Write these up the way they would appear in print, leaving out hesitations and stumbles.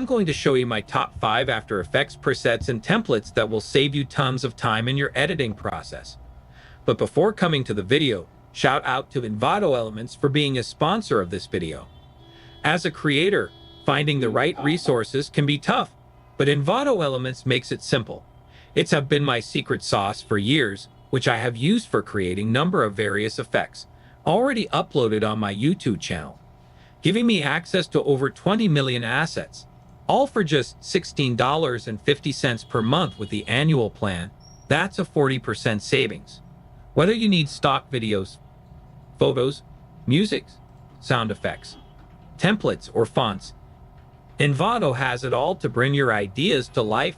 going to show you my top 5 After Effects presets and templates that will save you tons of time in your editing process. But before coming to the video, shout out to Envato Elements for being a sponsor of this video. As a creator, finding the right resources can be tough, but Envato Elements makes it simple. It's been my secret sauce for years, which I have used for creating a number of various effects, already uploaded on my YouTube channel, giving me access to over 20 million assets, all for just $16.50 per month with the annual plan. That's a 40% savings. Whether you need stock videos, photos, music, sound effects, templates, or fonts, Envato has it all to bring your ideas to life.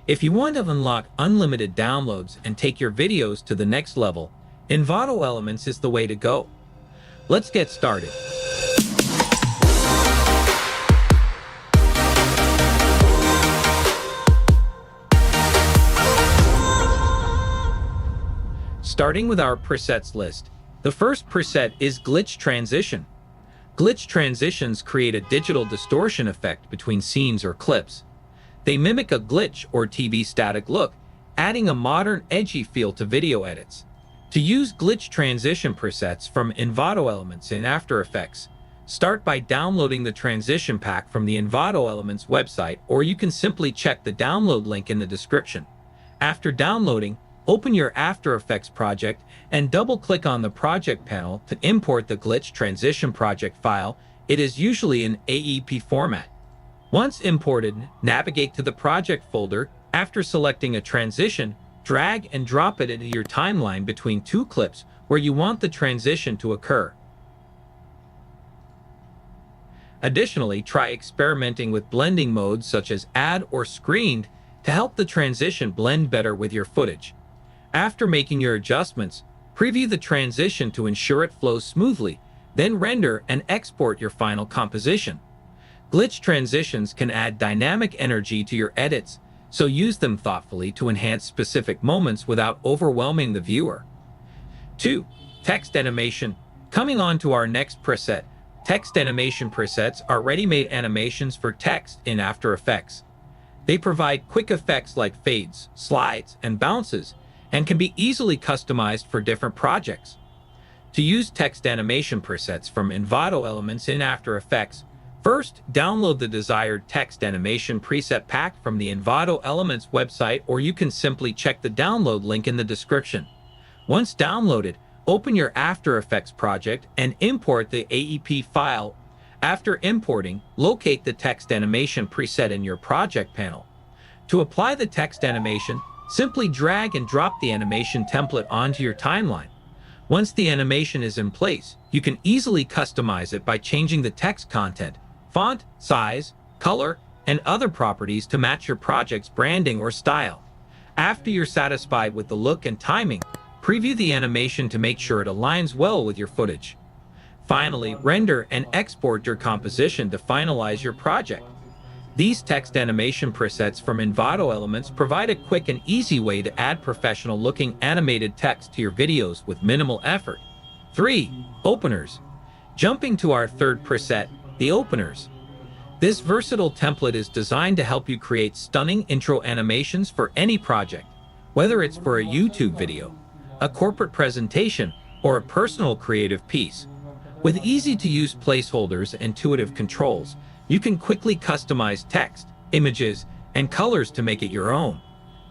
If you want to unlock unlimited downloads and take your videos to the next level, Envato Elements is the way to go. Let's get started. Starting with our presets list, the first preset is Glitch Transition. Glitch transitions create a digital distortion effect between scenes or clips. They mimic a glitch or TV static look, adding a modern, edgy feel to video edits. To use glitch transition presets from Envato Elements in After Effects, start by downloading the transition pack from the Envato Elements website, or you can simply check the download link in the description. After downloading, open your After Effects project and double-click on the project panel to import the glitch transition project file. It is usually in AEP format. Once imported, navigate to the project folder. After selecting a transition, drag and drop it into your timeline between two clips where you want the transition to occur. Additionally, try experimenting with blending modes such as add or screened to help the transition blend better with your footage. After making your adjustments, preview the transition to ensure it flows smoothly, then render and export your final composition. Glitch transitions can add dynamic energy to your edits, so use them thoughtfully to enhance specific moments without overwhelming the viewer. 2. Text animation. Coming on to our next preset, text animation presets are ready-made animations for text in After Effects. They provide quick effects like fades, slides, and bounces, and can be easily customized for different projects. To use text animation presets from Envato Elements in After Effects, first, download the desired text animation preset pack from the Envato Elements website, or you can simply check the download link in the description. Once downloaded, open your After Effects project and import the AEP file. After importing, locate the text animation preset in your project panel. To apply the text animation, simply drag and drop the animation template onto your timeline. Once the animation is in place, you can easily customize it by changing the text content, font, size, color, and other properties to match your project's branding or style. After you're satisfied with the look and timing, preview the animation to make sure it aligns well with your footage. Finally, render and export your composition to finalize your project. These text animation presets from Envato Elements provide a quick and easy way to add professional-looking animated text to your videos with minimal effort. 3. Openers. Jumping to our third preset, the openers. This versatile template is designed to help you create stunning intro animations for any project, whether it's for a YouTube video, a corporate presentation, or a personal creative piece. With easy-to-use placeholders and intuitive controls, you can quickly customize text, images, and colors to make it your own.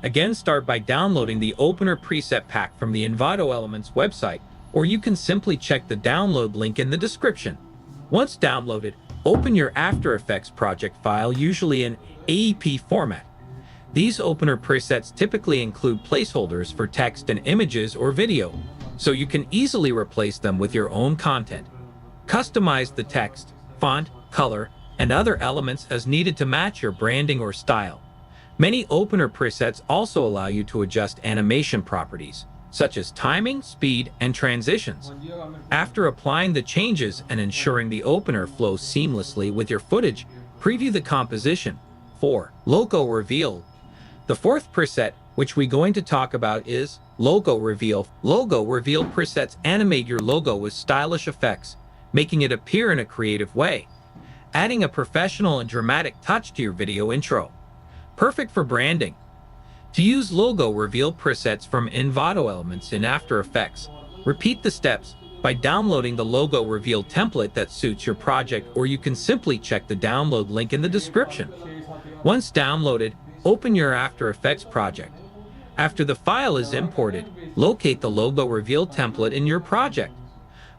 Again, start by downloading the Opener preset pack from the Envato Elements website, or you can simply check the download link in the description. Once downloaded, open your After Effects project file, usually in AEP format. These Opener presets typically include placeholders for text and images or video, so you can easily replace them with your own content. Customize the text, font, color, and other elements as needed to match your branding or style. Many Opener presets also allow you to adjust animation properties, such as timing, speed, and transitions. After applying the changes and ensuring the opener flows seamlessly with your footage, preview the composition. 4. Logo Reveal. The fourth preset, which we're going to talk about, is Logo Reveal. Logo Reveal presets animate your logo with stylish effects, making it appear in a creative way. adding a professional and dramatic touch to your video intro. Perfect for branding. To use logo reveal presets from Envato Elements in After Effects, repeat the steps by downloading the logo reveal template that suits your project, or you can simply check the download link in the description. Once downloaded, open your After Effects project. After the file is imported, locate the logo reveal template in your project.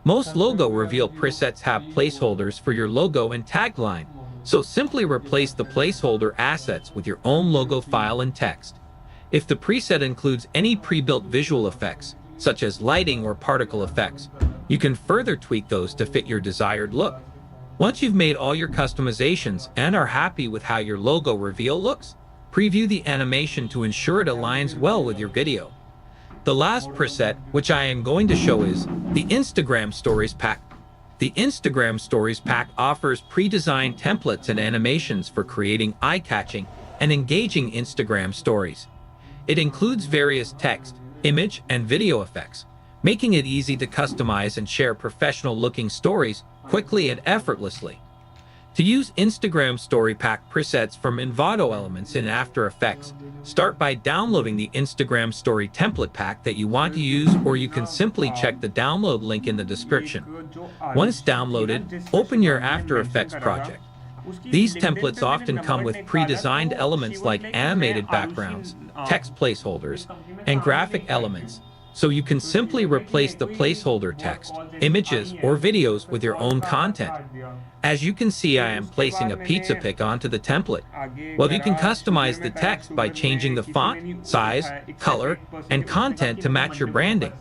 Most logo reveal presets have placeholders for your logo and tagline, so simply replace the placeholder assets with your own logo file and text. If the preset includes any pre-built visual effects, such as lighting or particle effects, you can further tweak those to fit your desired look. Once you've made all your customizations and are happy with how your logo reveal looks, preview the animation to ensure it aligns well with your video. The last preset, which I am going to show, is the Instagram Stories Pack. The Instagram Stories Pack offers pre-designed templates and animations for creating eye-catching and engaging Instagram stories. It includes various text, image, and video effects, making it easy to customize and share professional-looking stories quickly and effortlessly. To use Instagram Story Pack presets from Envato Elements in After Effects, start by downloading the Instagram Story Template Pack that you want to use, or you can simply check the download link in the description. Once downloaded, open your After Effects project. These templates often come with pre-designed elements like animated backgrounds, text placeholders, and graphic elements, so you can simply replace the placeholder text, images, or videos with your own content. As you can see, I am placing a pizza pic onto the template. Well, you can customize the text by changing the font, size, color, and content to match your branding.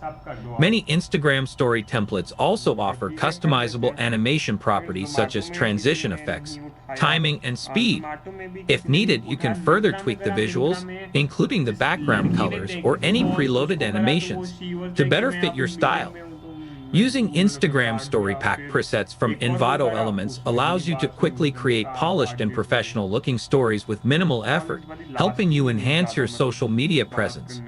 Many Instagram story templates also offer customizable animation properties such as transition effects, timing, and speed. If needed, you can further tweak the visuals, including the background colors or any preloaded animations, to better fit your style. Using Instagram Story Pack presets from Envato Elements allows you to quickly create polished and professional-looking stories with minimal effort, helping you enhance your social media presence.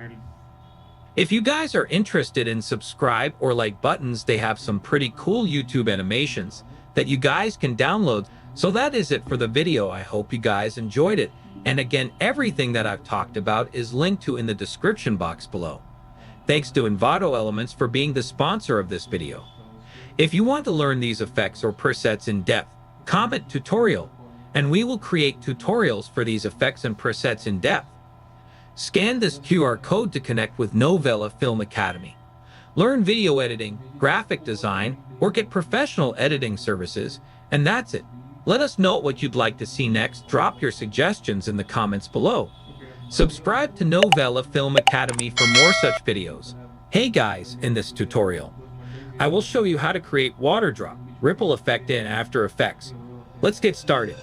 If you guys are interested in subscribe or like buttons, they have some pretty cool YouTube animations that you guys can download. So that is it for the video. I hope you guys enjoyed it. And again, everything that I've talked about is linked to in the description box below. Thanks to Envato Elements for being the sponsor of this video. If you want to learn these effects or presets in depth, comment tutorial, and we will create tutorials for these effects and presets in depth. Scan this QR code to connect with Novela Film Academy. Learn video editing, graphic design, or get professional editing services, and that's it. Let us know what you'd like to see next. Drop your suggestions in the comments below. Subscribe to Novela Film Academy for more such videos. Hey guys, in this tutorial, I will show you how to create water drop ripple effect in After Effects. Let's get started.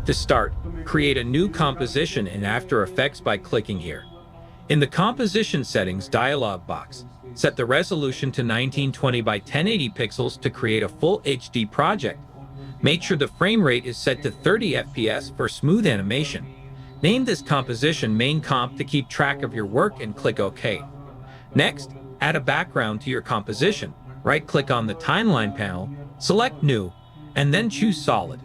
To start, create a new composition in After Effects by clicking here. In the Composition Settings dialog box, set the resolution to 1920 by 1080 pixels to create a full HD project. Make sure the frame rate is set to 30 FPS for smooth animation. Name this composition Main Comp to keep track of your work and click OK. Next, add a background to your composition. Right-click on the timeline panel, select New, and then choose Solid.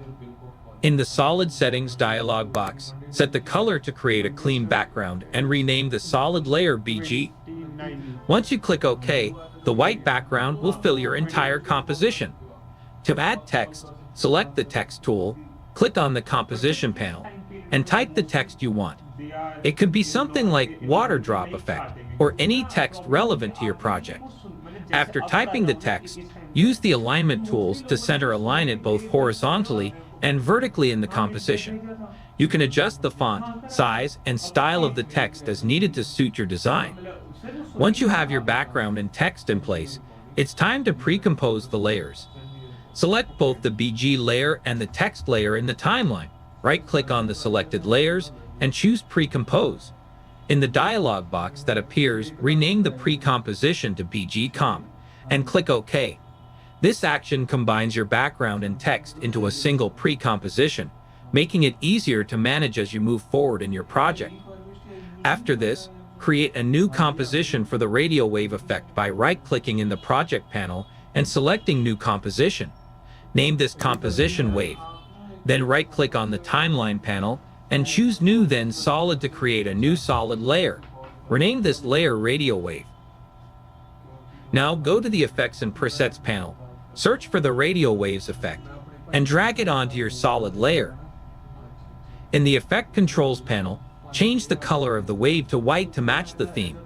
In the Solid Settings dialog box, set the color to create a clean background and rename the solid layer BG. Once you click OK, the white background will fill your entire composition. To add text, select the Text tool, click on the Composition panel, and type the text you want. It could be something like water drop effect, or any text relevant to your project. After typing the text, use the alignment tools to center align it both horizontally and vertically in the composition. You can adjust the font, size, and style of the text as needed to suit your design. Once you have your background and text in place, it's time to pre-compose the layers. Select both the BG layer and the text layer in the timeline. Right-click on the selected layers and choose Pre-compose. In the dialog box that appears, rename the pre-composition to BG Comp and click OK. This action combines your background and text into a single pre-composition, making it easier to manage as you move forward in your project. After this, create a new composition for the radio wave effect by right-clicking in the project panel and selecting New Composition. Name this composition Wave. Then right-click on the timeline panel and choose New then Solid to create a new solid layer. Rename this layer Radio Wave. Now go to the Effects and Presets panel, search for the Radio Waves effect, and drag it onto your solid layer. In the Effect Controls panel, change the color of the wave to white to match the theme.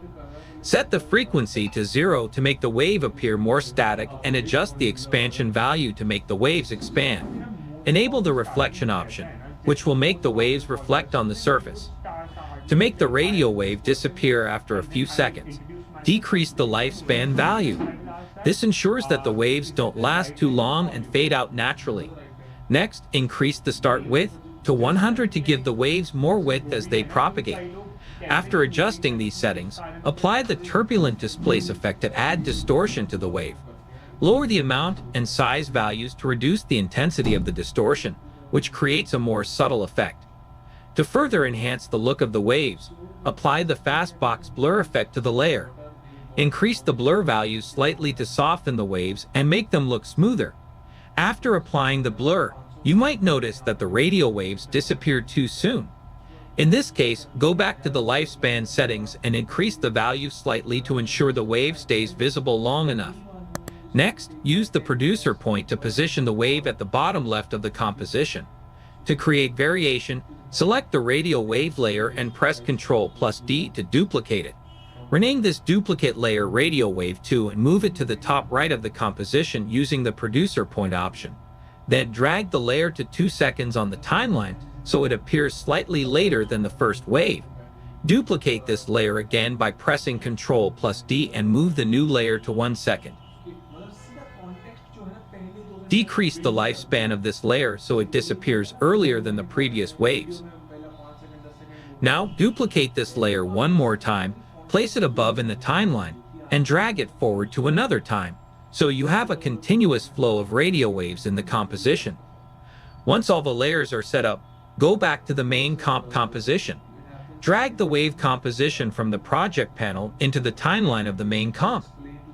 Set the frequency to 0 to make the wave appear more static and adjust the expansion value to make the waves expand. Enable the reflection option, which will make the waves reflect on the surface. To make the radio wave disappear after a few seconds, decrease the lifespan value. This ensures that the waves don't last too long and fade out naturally. Next, increase the start width to 100 to give the waves more width as they propagate. After adjusting these settings, apply the turbulent displace effect to add distortion to the wave. Lower the amount and size values to reduce the intensity of the distortion, which creates a more subtle effect. To further enhance the look of the waves, apply the fastbox blur effect to the layer. Increase the blur values slightly to soften the waves and make them look smoother. After applying the blur, you might notice that the radio waves disappeared too soon. In this case, go back to the lifespan settings and increase the value slightly to ensure the wave stays visible long enough. Next, use the producer point to position the wave at the bottom left of the composition. To create variation, select the radio wave layer and press Ctrl+D to duplicate it. Rename this duplicate layer Radio Wave 2 and move it to the top right of the composition using the producer point option. Then drag the layer to 2 seconds on the timeline so it appears slightly later than the first wave. Duplicate this layer again by pressing Ctrl+D and move the new layer to 1 second. Decrease the lifespan of this layer so it disappears earlier than the previous waves. Now duplicate this layer one more time, place it above in the timeline, and drag it forward to another time, so you have a continuous flow of radio waves in the composition. Once all the layers are set up, go back to the main composition. Drag the wave composition from the project panel into the timeline of the main comp.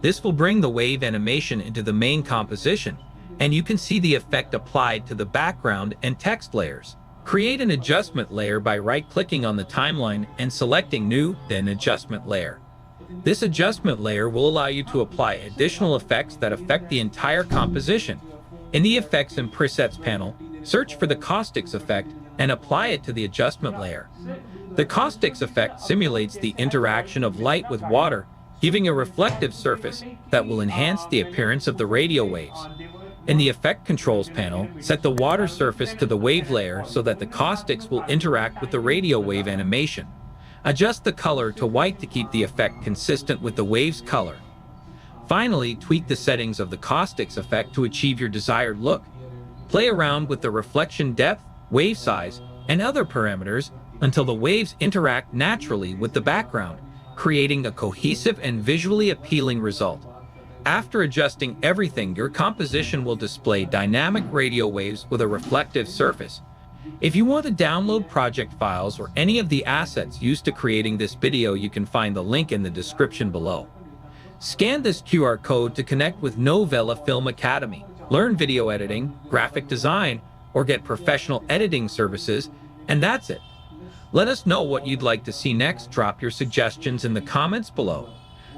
This will bring the wave animation into the main composition, and you can see the effect applied to the background and text layers. Create an adjustment layer by right-clicking on the timeline and selecting New, then Adjustment Layer. This adjustment layer will allow you to apply additional effects that affect the entire composition. In the Effects and Presets panel, search for the Caustics effect and apply it to the adjustment layer. The Caustics effect simulates the interaction of light with water, giving a reflective surface that will enhance the appearance of the radio waves. In the Effect Controls panel, set the water surface to the wave layer so that the caustics will interact with the radio wave animation. Adjust the color to white to keep the effect consistent with the wave's color. Finally, tweak the settings of the caustics effect to achieve your desired look. Play around with the reflection depth, wave size, and other parameters until the waves interact naturally with the background, creating a cohesive and visually appealing result. After adjusting everything, your composition will display dynamic radio waves with a reflective surface. If you want to download project files or any of the assets used to creating this video, you can find the link in the description below. Scan this QR code to connect with Novela Film Academy, learn video editing, graphic design, or get professional editing services, and that's it. Let us know what you'd like to see next. Drop your suggestions in the comments below.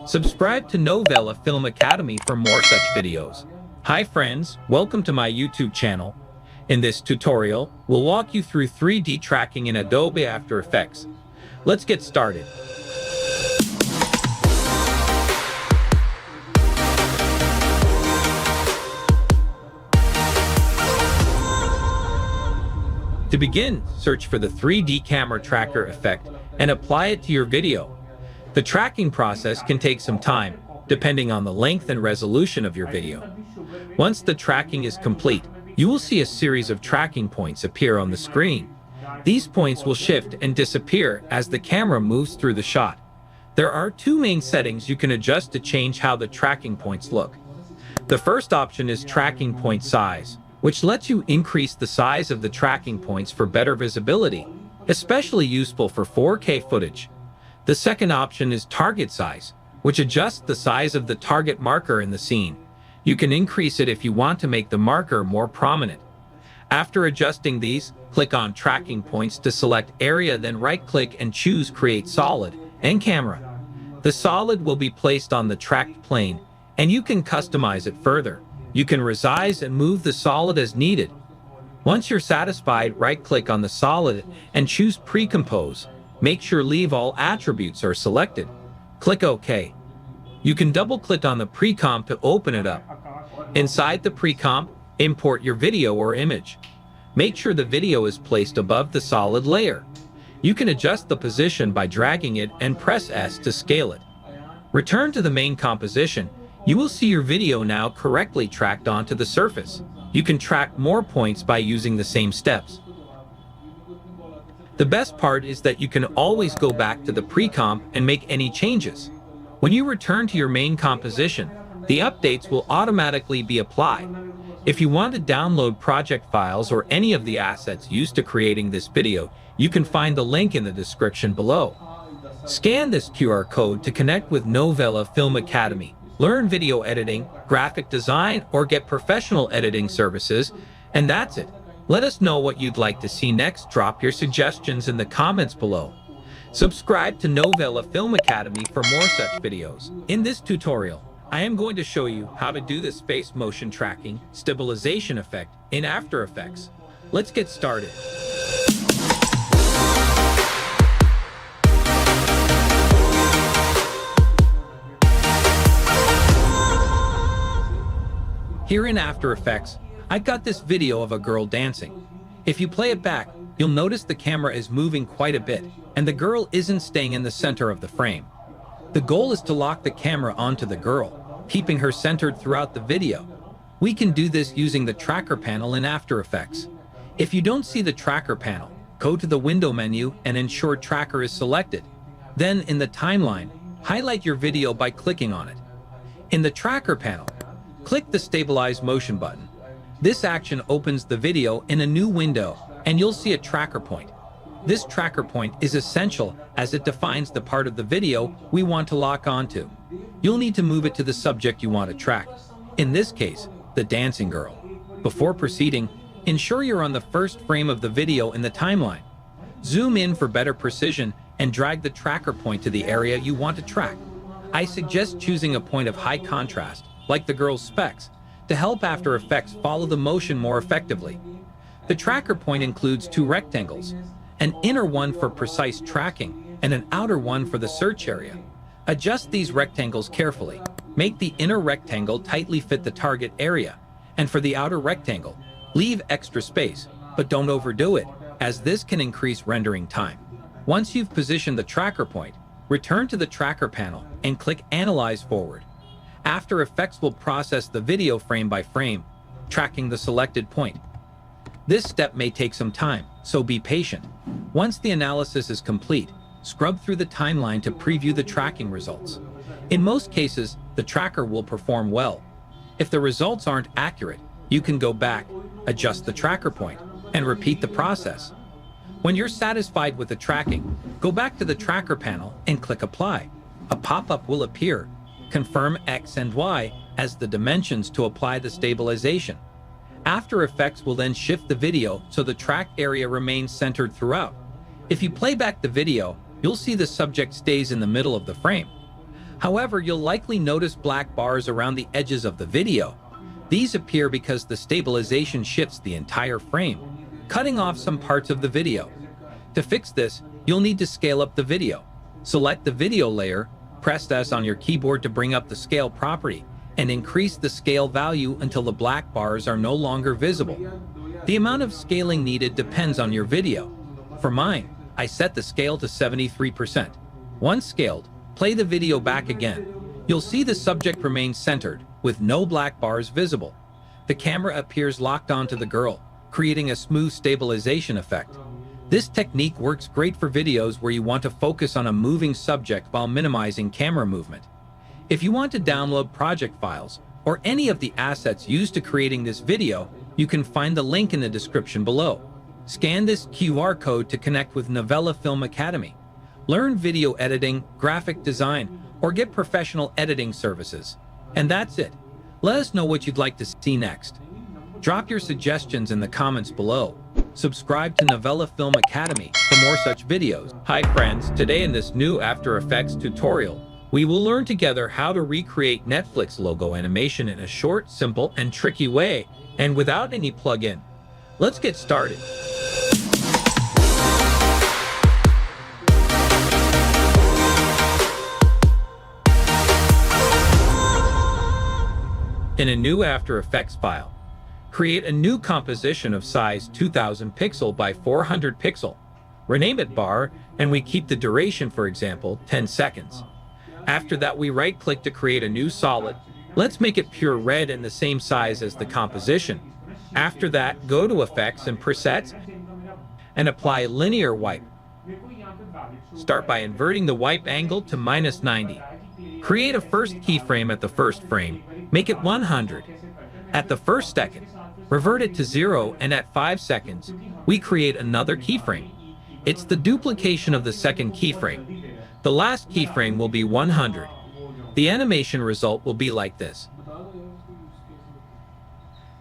Subscribe to Novela Film Academy for more such videos. Hi friends, welcome to my YouTube channel. In this tutorial, we'll walk you through 3D tracking in Adobe After Effects. Let's get started. To begin, search for the 3D camera tracker effect and apply it to your video. The tracking process can take some time, depending on the length and resolution of your video. Once the tracking is complete, you will see a series of tracking points appear on the screen. These points will shift and disappear as the camera moves through the shot. There are two main settings you can adjust to change how the tracking points look. The first option is tracking point size, which lets you increase the size of the tracking points for better visibility, especially useful for 4K footage. The second option is target size, which adjusts the size of the target marker in the scene. You can increase it if you want to make the marker more prominent. After adjusting these, click on Tracking Points to select Area, then right-click and choose Create Solid and Camera. The solid will be placed on the tracked plane, and you can customize it further. You can resize and move the solid as needed. Once you're satisfied, right-click on the solid and choose Pre-Compose. Make sure Leave All Attributes are selected. Click OK. You can double-click on the pre-comp to open it up. Inside the pre-comp, import your video or image. Make sure the video is placed above the solid layer. You can adjust the position by dragging it and press S to scale it. Return to the main composition. You will see your video now correctly tracked onto the surface. You can track more points by using the same steps. The best part is that you can always go back to the pre-comp and make any changes. When you return to your main composition, the updates will automatically be applied. If you want to download project files or any of the assets used to creating this video, you can find the link in the description below. Scan this QR code to connect with Novela Film Academy. Learn video editing, graphic design, or get professional editing services, and that's it. Let us know what you'd like to see next. Drop your suggestions in the comments below. Subscribe to Novela Film Academy for more such videos. In this tutorial, I am going to show you how to do the space motion tracking stabilization effect in After Effects. Let's get started. Here in After Effects, I got this video of a girl dancing. If you play it back, you'll notice the camera is moving quite a bit, and the girl isn't staying in the center of the frame. The goal is to lock the camera onto the girl, keeping her centered throughout the video. We can do this using the tracker panel in After Effects. If you don't see the tracker panel, go to the window menu and ensure tracker is selected. Then in the timeline, highlight your video by clicking on it. In the tracker panel, click the Stabilize Motion button. This action opens the video in a new window, and you'll see a tracker point. This tracker point is essential as it defines the part of the video we want to lock onto. You'll need to move it to the subject you want to track. In this case, the dancing girl. Before proceeding, ensure you're on the first frame of the video in the timeline. Zoom in for better precision and drag the tracker point to the area you want to track. I suggest choosing a point of high contrast, like the girl's specs, to help After Effects follow the motion more effectively. The tracker point includes two rectangles, an inner one for precise tracking and an outer one for the search area. Adjust these rectangles carefully. Make the inner rectangle tightly fit the target area, and for the outer rectangle, leave extra space, but don't overdo it, as this can increase rendering time. Once you've positioned the tracker point, return to the tracker panel and click Analyze Forward. After Effects will process the video frame by frame, tracking the selected point. This step may take some time, so be patient. Once the analysis is complete, scrub through the timeline to preview the tracking results. In most cases, the tracker will perform well. If the results aren't accurate, you can go back, adjust the tracker point, and repeat the process. When you're satisfied with the tracking, go back to the tracker panel and click Apply. A pop-up will appear. Confirm X and Y as the dimensions to apply the stabilization. After Effects will then shift the video so the track area remains centered throughout. If you play back the video, you'll see the subject stays in the middle of the frame. However, you'll likely notice black bars around the edges of the video. These appear because the stabilization shifts the entire frame, cutting off some parts of the video. To fix this, you'll need to scale up the video. Select the video layer, press S on your keyboard to bring up the scale property, and increase the scale value until the black bars are no longer visible. The amount of scaling needed depends on your video. For mine, I set the scale to 73%. Once scaled, play the video back again. You'll see the subject remains centered, with no black bars visible. The camera appears locked onto the girl, creating a smooth stabilization effect. This technique works great for videos where you want to focus on a moving subject while minimizing camera movement. If you want to download project files or any of the assets used to creating this video, you can find the link in the description below. Scan this QR code to connect with Novela Film Academy. Learn video editing, graphic design, or get professional editing services. And that's it. Let us know what you'd like to see next. Drop your suggestions in the comments below. Subscribe to Novela Film Academy for more such videos. Hi friends, today in this new After Effects tutorial, we will learn together how to recreate Netflix logo animation in a short, simple, and tricky way, and without any plugin. Let's get started. In a new After Effects file, create a new composition of size 2000 pixel by 400 pixel. Rename it bar, and we keep the duration, for example, 10 seconds. After that, we right-click to create a new solid. Let's make it pure red and the same size as the composition. After that, go to Effects and Presets and apply Linear Wipe. Start by inverting the wipe angle to -90. Create a first keyframe at the first frame. Make it 100. At the first second, revert it to 0, and at 5 seconds, we create another keyframe. It's the duplication of the second keyframe. The last keyframe will be 100. The animation result will be like this.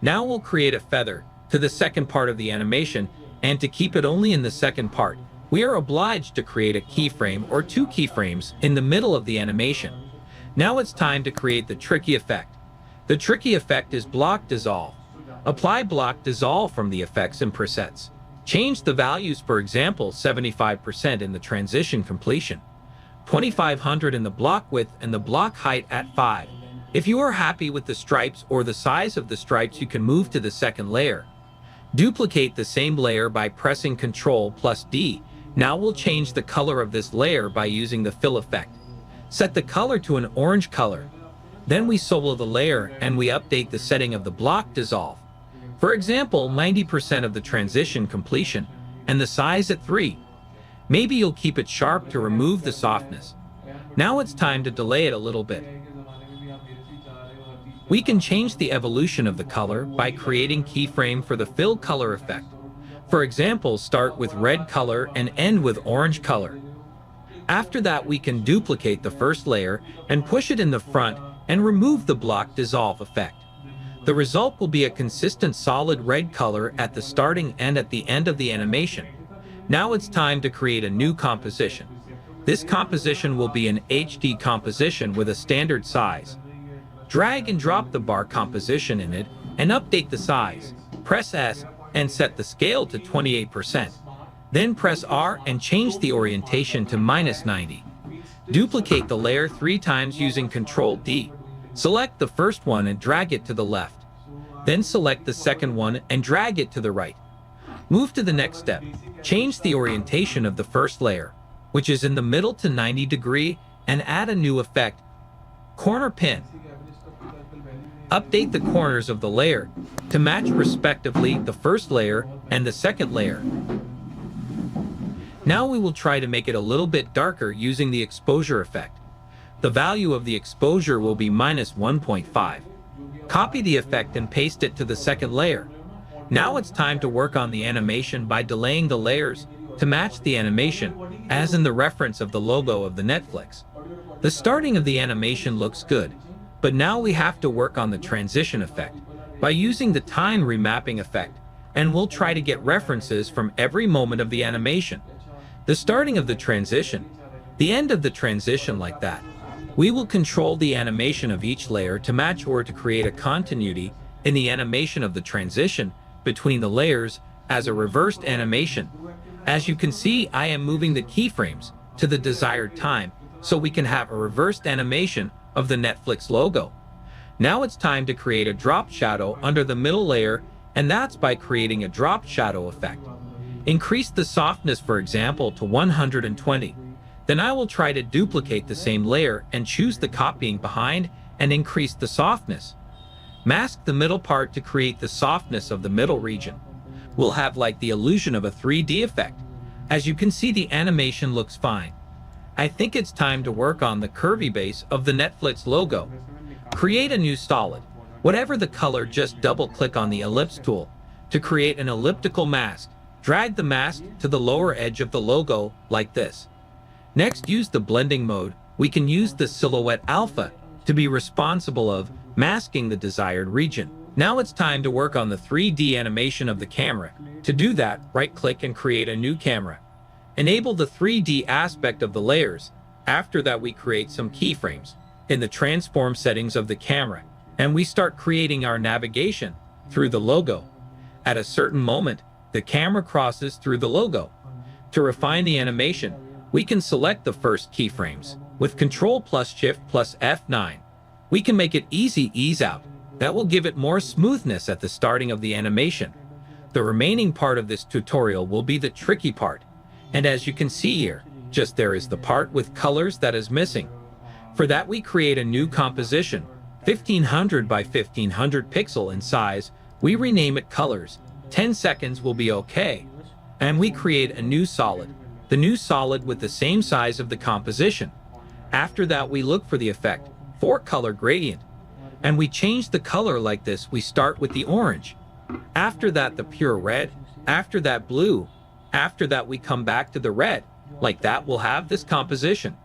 Now we'll create a feather to the second part of the animation, and to keep it only in the second part, we are obliged to create a keyframe or two keyframes in the middle of the animation. Now it's time to create the tricky effect. The tricky effect is Block Dissolve. Apply Block Dissolve from the Effects and Presets. Change the values, for example, 75% in the transition completion, 2500 in the block width, and the block height at 5. If you are happy with the stripes or the size of the stripes, you can move to the second layer. Duplicate the same layer by pressing Ctrl+D. Now we'll change the color of this layer by using the fill effect. Set the color to an orange color. Then we solo the layer and we update the setting of the block dissolve. For example, 90% of the transition completion and the size at 3. Maybe you'll keep it sharp to remove the softness. Now it's time to delay it a little bit. We can change the evolution of the color by creating keyframe for the fill color effect. For example, start with red color and end with orange color. After that, we can duplicate the first layer and push it in the front and remove the block dissolve effect. The result will be a consistent solid red color at the starting and at the end of the animation. Now it's time to create a new composition. This composition will be an HD composition with a standard size. Drag and drop the bar composition in it and update the size. Press S and set the scale to 28%. Then press R and change the orientation to -90. Duplicate the layer 3 times using Ctrl+D. Select the first one and drag it to the left. Then select the second one and drag it to the right. Move to the next step. Change the orientation of the first layer, which is in the middle, to 90 degrees, and add a new effect, Corner Pin. Update the corners of the layer to match respectively the first layer and the second layer. Now we will try to make it a little bit darker using the exposure effect. The value of the exposure will be -1.5. Copy the effect and paste it to the second layer. Now it's time to work on the animation by delaying the layers to match the animation, as in the reference of the logo of the Netflix. The starting of the animation looks good, but now we have to work on the transition effect by using the time remapping effect, and we'll try to get references from every moment of the animation. The starting of the transition, the end of the transition, like that. We will control the animation of each layer to match or to create a continuity in the animation of the transition between the layers as a reversed animation. As you can see, I am moving the keyframes to the desired time so we can have a reversed animation of the Netflix logo. Now it's time to create a drop shadow under the middle layer, and that's by creating a drop shadow effect. Increase the softness, for example, to 120. Then I will try to duplicate the same layer and choose the copying behind and increase the softness. Mask the middle part to create the softness of the middle region. We'll have like the illusion of a 3D effect. As you can see, the animation looks fine. I think it's time to work on the curvy base of the Netflix logo. Create a new solid. Whatever the color, just double-click on the ellipse tool to create an elliptical mask. Drag the mask to the lower edge of the logo like this. Next, use the blending mode. We can use the silhouette alpha to be responsible of masking the desired region. Now it's time to work on the 3D animation of the camera. To do that, right-click and create a new camera. Enable the 3D aspect of the layers. After that, we create some keyframes in the transform settings of the camera, and we start creating our navigation through the logo. At a certain moment, the camera crosses through the logo. To refine the animation, we can select the first keyframes. With Ctrl plus Shift plus F9, we can make it easy ease out. That will give it more smoothness at the starting of the animation. The remaining part of this tutorial will be the tricky part. And as you can see here, just there is the part with colors that is missing. For that, we create a new composition, 1500 by 1500 pixel in size. We rename it colors. 10 seconds will be okay. And we create a new solid. The new solid with the same size of the composition. After that, we look for the effect, 4-color gradient. And we change the color like this. We start with the orange. After that, the pure red. After that, blue. After that, we come back to the red. Like that, we'll have this composition.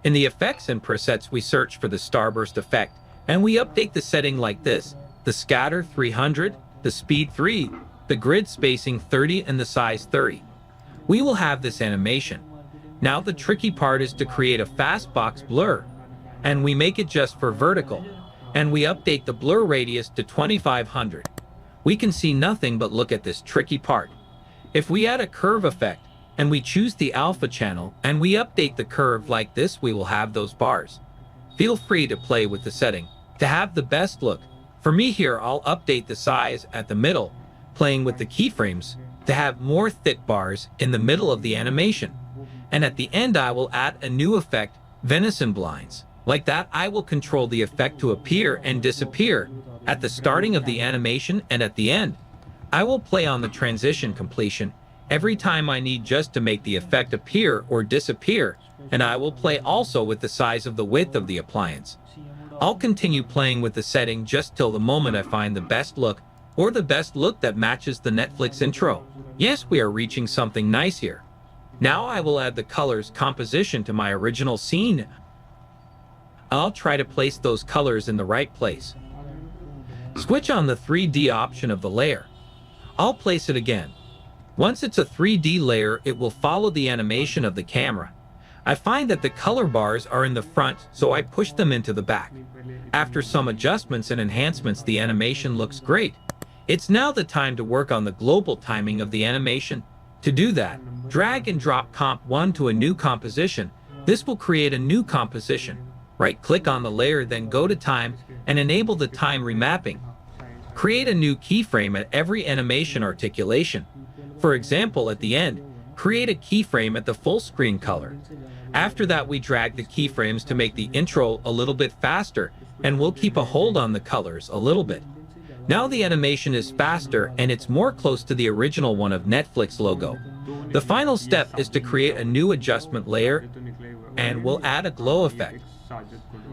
In the effects and presets, we search for the starburst effect, and we update the setting like this: the scatter 300, the speed 3, the grid spacing 30, and the size 30. We will have this animation. Now the tricky part is to create a fast box blur, and we make it just for vertical, and we update the blur radius to 2500. We can see nothing, but look at this tricky part. If we add a curve effect, and we choose the alpha channel, and we update the curve like this, we will have those bars. Feel free to play with the setting to have the best look. For me here, I'll update the size at the middle, playing with the keyframes to have more thick bars in the middle of the animation. And at the end, I will add a new effect, venison blinds. Like that, I will control the effect to appear and disappear at the starting of the animation and at the end. I will play on the transition completion every time I need, just to make the effect appear or disappear, and I will play also with the size of the width of the appliance. I'll continue playing with the setting just till the moment I find the best look, or the best look that matches the Netflix intro. Yes, we are reaching something nice here. Now I will add the colors composition to my original scene. I'll try to place those colors in the right place. Switch on the 3D option of the layer. I'll place it again. Once it's a 3D layer, it will follow the animation of the camera. I find that the color bars are in the front, so I push them into the back. After some adjustments and enhancements, the animation looks great. It's now the time to work on the global timing of the animation. To do that, drag and drop Comp 1 to a new composition. This will create a new composition. Right-click on the layer, then go to Time and enable the time remapping. Create a new keyframe at every animation articulation. For example, at the end, create a keyframe at the full screen color. After that, we drag the keyframes to make the intro a little bit faster, and we'll keep a hold on the colors a little bit. Now the animation is faster and it's more close to the original one of Netflix logo. The final step is to create a new adjustment layer, and we'll add a glow effect.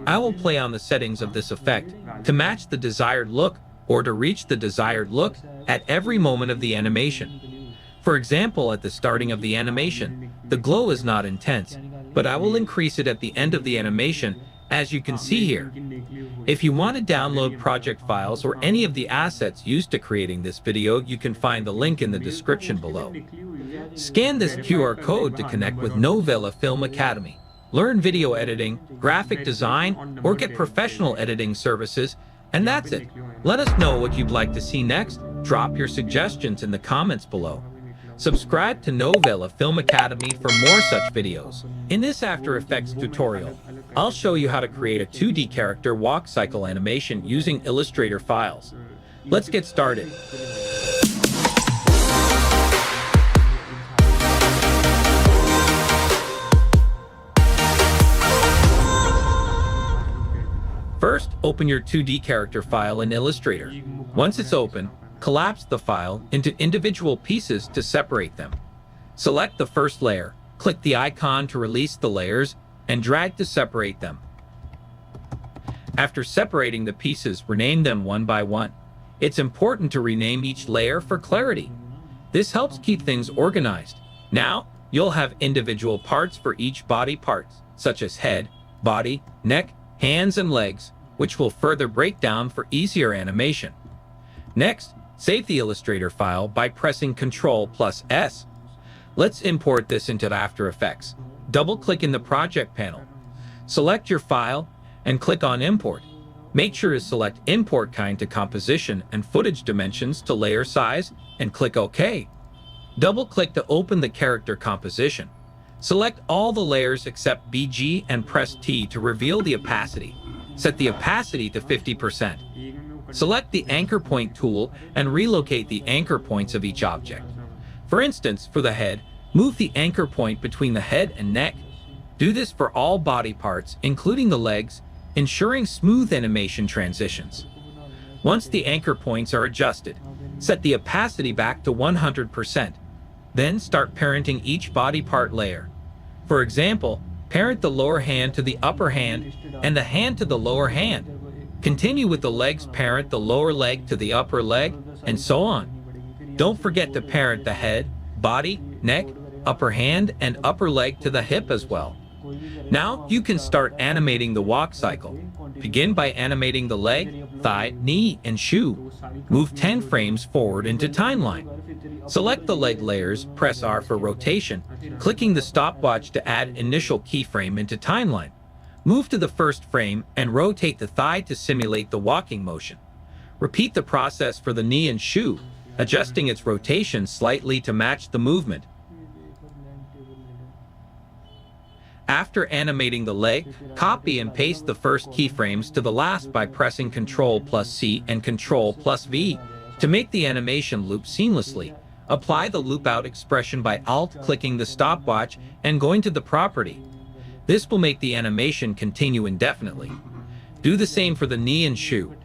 I will play on the settings of this effect to match the desired look or to reach the desired look at every moment of the animation. For example, at the starting of the animation, the glow is not intense, but I will increase it at the end of the animation, as you can see here. If you want to download project files or any of the assets used to creating this video, you can find the link in the description below. Scan this QR code to connect with Novela Film Academy. Learn video editing, graphic design, or get professional editing services, and that's it. Let us know what you'd like to see next. Drop your suggestions in the comments below. Subscribe to Novela Film Academy for more such videos. In this After Effects tutorial, I'll show you how to create a 2D character walk cycle animation using Illustrator files. Let's get started. First, open your 2D character file in Illustrator. Once it's open, collapse the file into individual pieces to separate them. Select the first layer, click the icon to release the layers, and drag to separate them. After separating the pieces, rename them one by one. It's important to rename each layer for clarity. This helps keep things organized. Now, you'll have individual parts for each body parts, such as head, body, neck, hands, and legs, which will further break down for easier animation. Next, save the Illustrator file by pressing Ctrl+S. Let's import this into After Effects. Double-click in the Project panel. Select your file and click on Import. Make sure to select Import Kind to Composition and Footage Dimensions to Layer Size and click OK. Double-click to open the character composition. Select all the layers except BG and press T to reveal the opacity. Set the opacity to 50%. Select the Anchor Point tool and relocate the anchor points of each object. For instance, for the head, move the anchor point between the head and neck. Do this for all body parts, including the legs, ensuring smooth animation transitions. Once the anchor points are adjusted, set the opacity back to 100%. Then start parenting each body part layer. For example, parent the lower hand to the upper hand and the hand to the lower hand. Continue with the legs, parent the lower leg to the upper leg, and so on. Don't forget to parent the head, body, neck, upper hand, and upper leg to the hip as well. Now you can start animating the walk cycle. Begin by animating the leg, thigh, knee, and shoe. Move 10 frames forward into timeline. Select the leg layers, press R for rotation, clicking the stopwatch to add initial keyframe into timeline. Move to the first frame and rotate the thigh to simulate the walking motion. Repeat the process for the knee and shoe, adjusting its rotation slightly to match the movement. After animating the leg, copy and paste the first keyframes to the last by pressing Ctrl+C and Ctrl+V to make the animation loop seamlessly. Apply the loop out expression by Alt-clicking the stopwatch and going to the property. This will make the animation continue indefinitely. Do the same for the knee and shoe.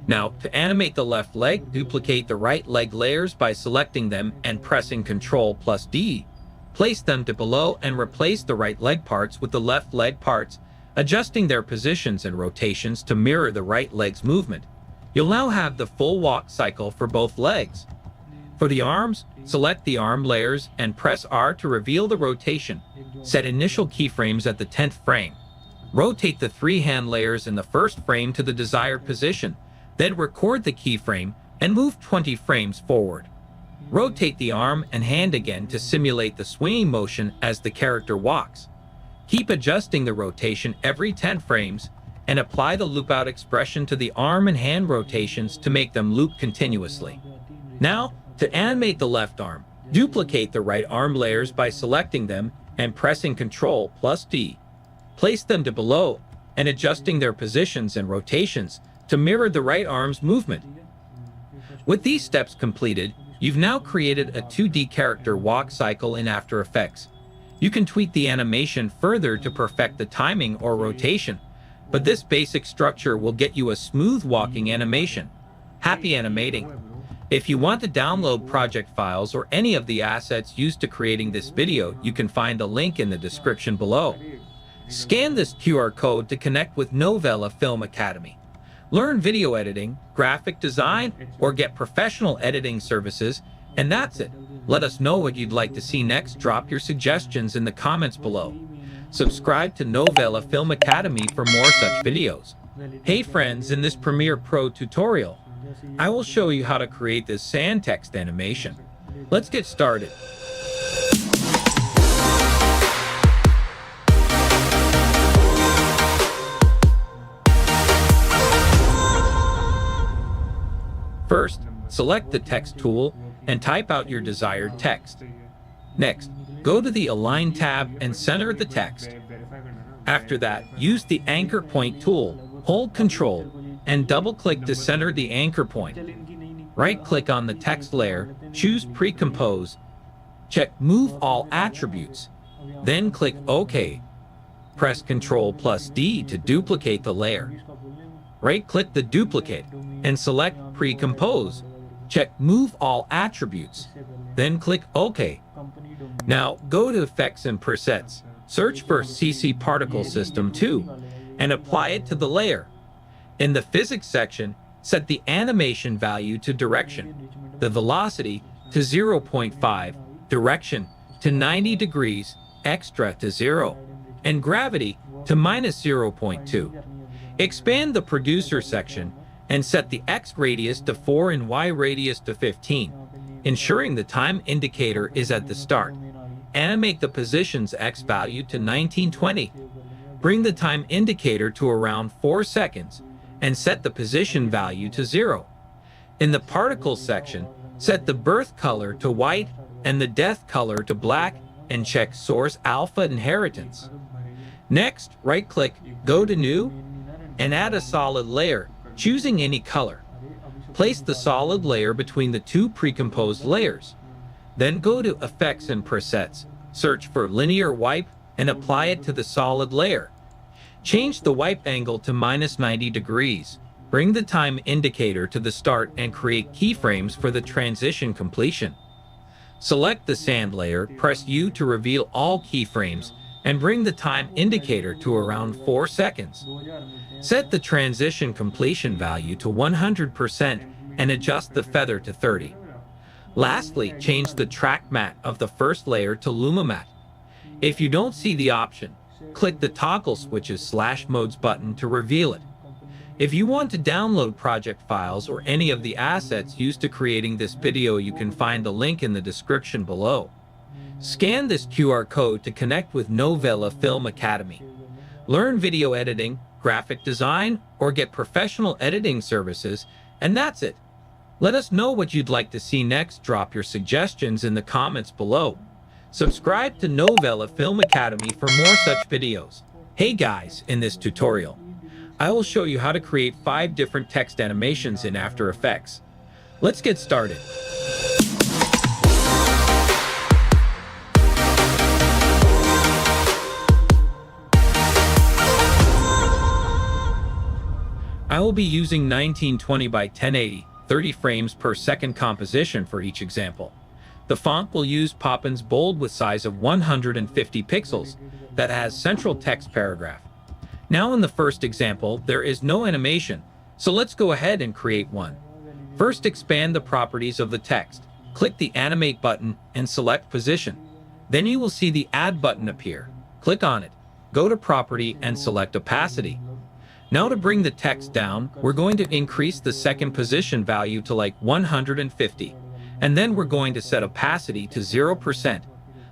Now, to animate the left leg, duplicate the right leg layers by selecting them and pressing Ctrl+D. Place them to below and replace the right leg parts with the left leg parts, adjusting their positions and rotations to mirror the right leg's movement. You'll now have the full walk cycle for both legs. For the arms, select the arm layers and press R to reveal the rotation. Set initial keyframes at the 10th frame. Rotate the 3 hand layers in the first frame to the desired position, then record the keyframe and move 20 frames forward. Rotate the arm and hand again to simulate the swinging motion as the character walks. Keep adjusting the rotation every 10 frames and apply the loop out expression to the arm and hand rotations to make them loop continuously. Now, to animate the left arm, duplicate the right arm layers by selecting them and pressing Ctrl+D. Place them to below and adjusting their positions and rotations to mirror the right arm's movement. With these steps completed, you've now created a 2D character walk cycle in After Effects. You can tweak the animation further to perfect the timing or rotation, but this basic structure will get you a smooth walking animation. Happy animating! If you want to download project files or any of the assets used to creating this video, you can find a link in the description below. Scan this QR code to connect with Novela Film Academy. Learn video editing, graphic design, or get professional editing services, and that's it. Let us know what you'd like to see next. Drop your suggestions in the comments below. Subscribe to Novela Film Academy for more such videos. Hey friends, in this Premiere Pro tutorial, I will show you how to create this sans text animation. Let's get started. First, select the text tool and type out your desired text. Next, go to the Align tab and center the text. After that, use the Anchor Point tool, hold Ctrl, and double-click to center the anchor point. Right-click on the text layer, choose Pre-compose, check Move All Attributes, then click OK. Press Ctrl+D to duplicate the layer. Right-click the duplicate and select Pre-compose. Check Move All Attributes, then click OK. Now go to Effects and Presets. Search for CC Particle System 2 and apply it to the layer. In the Physics section, set the animation value to direction, the velocity to 0.5, direction to 90 degrees, extra to 0, and gravity to minus 0.2. Expand the producer section and set the X radius to 4 and Y radius to 15, ensuring the time indicator is at the start. Animate the position's X value to 1920. Bring the time indicator to around 4 seconds and set the position value to 0. In the particles section, set the birth color to white and the death color to black and check source alpha inheritance. Next, right-click, go to New, and add a solid layer, choosing any color. Place the solid layer between the two pre-composed layers. Then go to Effects and Presets, search for Linear Wipe, and apply it to the solid layer. Change the wipe angle to minus 90 degrees. Bring the time indicator to the start and create keyframes for the transition completion. Select the sand layer, press U to reveal all keyframes, and bring the time indicator to around 4 seconds. Set the transition completion value to 100% and adjust the feather to 30. Lastly, change the track matte of the first layer to Luma Matte. If you don't see the option, click the toggle switches /modes button to reveal it. If you want to download project files or any of the assets used to creating this video, you can find the link in the description below. Scan this QR code to connect with Novela Film Academy. Learn video editing, graphic design, or get professional editing services, and that's it. Let us know what you'd like to see next. Drop your suggestions in the comments below. Subscribe to Novela Film Academy for more such videos. Hey guys, in this tutorial, I will show you how to create 5 different text animations in After Effects. Let's get started. I will be using 1920 by 1080, 30 frames per second composition for each example. The font will use Poppins Bold with size of 150 pixels that has central text paragraph. Now in the first example, there is no animation, so let's go ahead and create one. First, expand the properties of the text. Click the Animate button and select Position. Then you will see the Add button appear. Click on it. Go to Property and select Opacity. Now to bring the text down, we're going to increase the second position value to like 150. And then we're going to set opacity to 0%.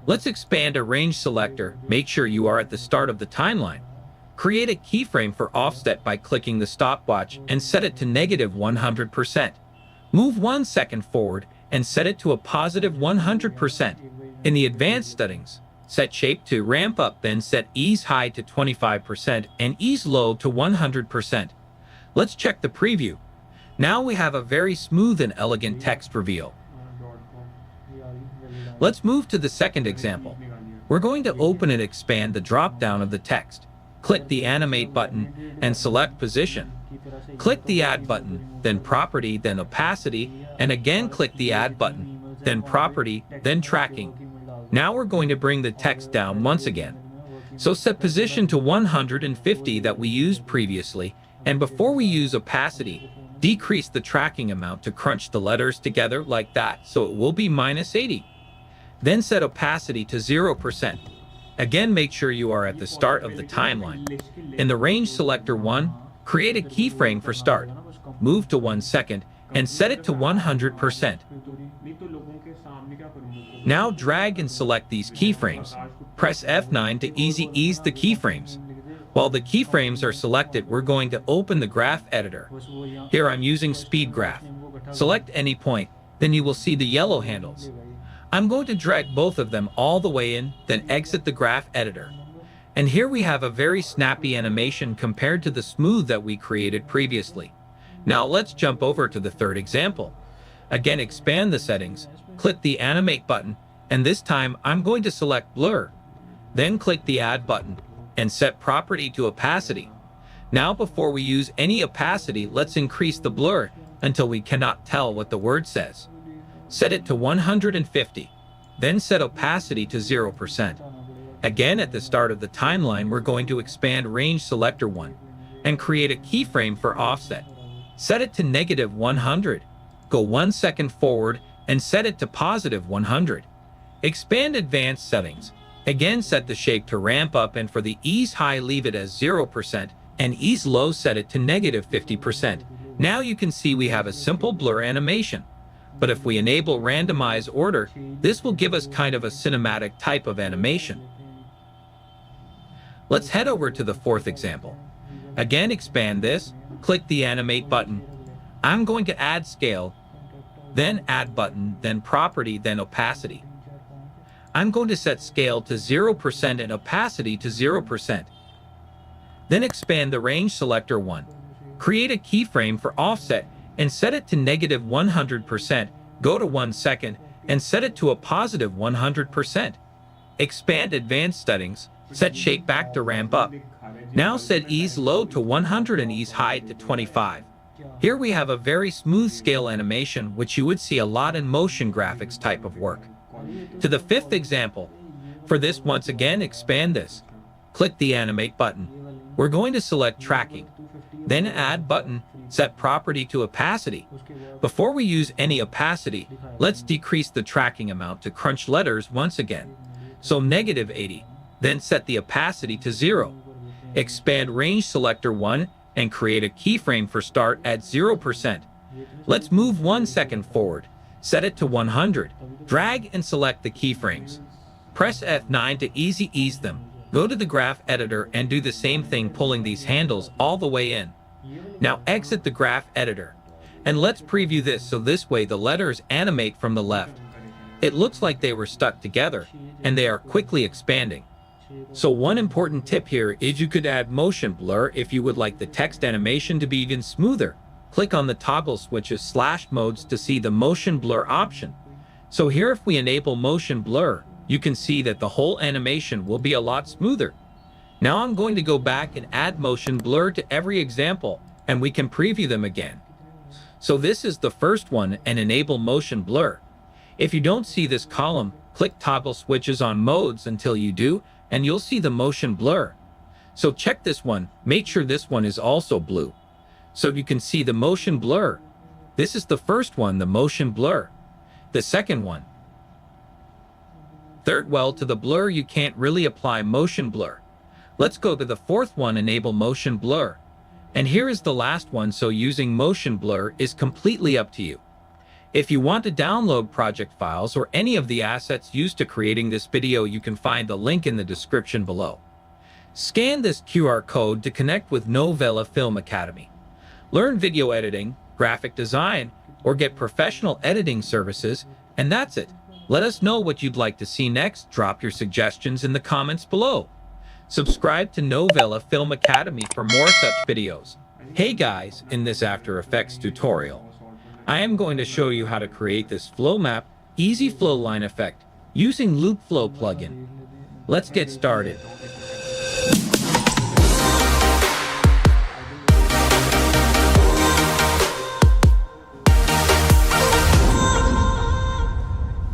Let's expand a range selector. Make sure you are at the start of the timeline. Create a keyframe for offset by clicking the stopwatch and set it to -100%. Move 1 second forward and set it to a +100%. In the advanced settings, set shape to ramp up, then set ease high to 25% and ease low to 100%. Let's check the preview. Now we have a very smooth and elegant text reveal. Let's move to the second example. We're going to open and expand the drop-down of the text. Click the Animate button and select Position. Click the Add button, then Property, then Opacity, and again click the Add button, then Property, then Tracking. Now we're going to bring the text down once again. So set position to 150 that we used previously, and before we use opacity, decrease the tracking amount to crunch the letters together like that, so it will be -80. Then set opacity to 0%. Again, make sure you are at the start of the timeline. In the range selector 1, create a keyframe for start. Move to 1 second and set it to 100%. Now drag and select these keyframes. Press F9 to ease the keyframes. While the keyframes are selected, we're going to open the graph editor. Here I'm using Speed Graph. Select any point, then you will see the yellow handles. I'm going to drag both of them all the way in, then exit the graph editor. And here we have a very snappy animation compared to the smooth that we created previously. Now let's jump over to the third example. Again, expand the settings, click the Animate button, and this time I'm going to select Blur. Then click the Add button and set property to opacity. Now before we use any opacity, let's increase the blur until we cannot tell what the word says. Set it to 150, then set opacity to 0%. Again, at the start of the timeline, we're going to expand range selector 1 and create a keyframe for offset. Set it to -100. Go 1 second forward and set it to +100. Expand advanced settings. Again, set the shape to ramp up, and for the ease high leave it as 0% and ease low set it to -50%. Now you can see we have a simple blur animation. But if we enable randomize order, this will give us kind of a cinematic type of animation. Let's head over to the fourth example. Again, expand this, click the animate button. I'm going to add scale, then add button, then property, then opacity. I'm going to set scale to 0% and opacity to 0%. Then expand the range selector 1. Create a keyframe for offset and set it to -100%. Go to 1 second and set it to a positive 100%. Expand advanced settings. Set shape back to ramp up. Now set ease low to 100 and ease high to 25. Here we have a very smooth scale animation, which you would see a lot in motion graphics type of work. To the fifth example. For this, once again, expand this. Click the animate button. We're going to select tracking. Then add button, set property to opacity. Before we use any opacity, let's decrease the tracking amount to crunch letters once again. So -80. Then set the opacity to 0. Expand range selector 1 and create a keyframe for start at 0%. Let's move 1 second forward. Set it to 100. Drag and select the keyframes. Press F9 to ease them. Go to the graph editor and do the same thing, pulling these handles all the way in. Now exit the graph editor. And let's preview this, so this way the letters animate from the left. It looks like they were stuck together, and they are quickly expanding. So one important tip here is you could add motion blur if you would like the text animation to be even smoother. Click on the toggle switches / modes to see the motion blur option. So here, if we enable motion blur, you can see that the whole animation will be a lot smoother. Now I'm going to go back and add motion blur to every example, and we can preview them again. So this is the first one, and enable motion blur. If you don't see this column, click toggle switches on modes until you do, and you'll see the motion blur. So check this one, make sure this one is also blue, so you can see the motion blur. This is the first one, the motion blur. The second one. Third, well, to the blur you can't really apply motion blur. Let's go to the fourth one, enable motion blur. And here is the last one, so using motion blur is completely up to you. If you want to download project files or any of the assets used to creating this video, you can find the link in the description below. Scan this QR code to connect with Novela Film Academy. Learn video editing, graphic design, or get professional editing services, and that's it. Let us know what you'd like to see next. Drop your suggestions in the comments below. Subscribe to Novela Film Academy for more such videos. Hey guys, in this After Effects tutorial, I am going to show you how to create this flow map, easy flow line effect, using Loop Flow plugin. Let's get started.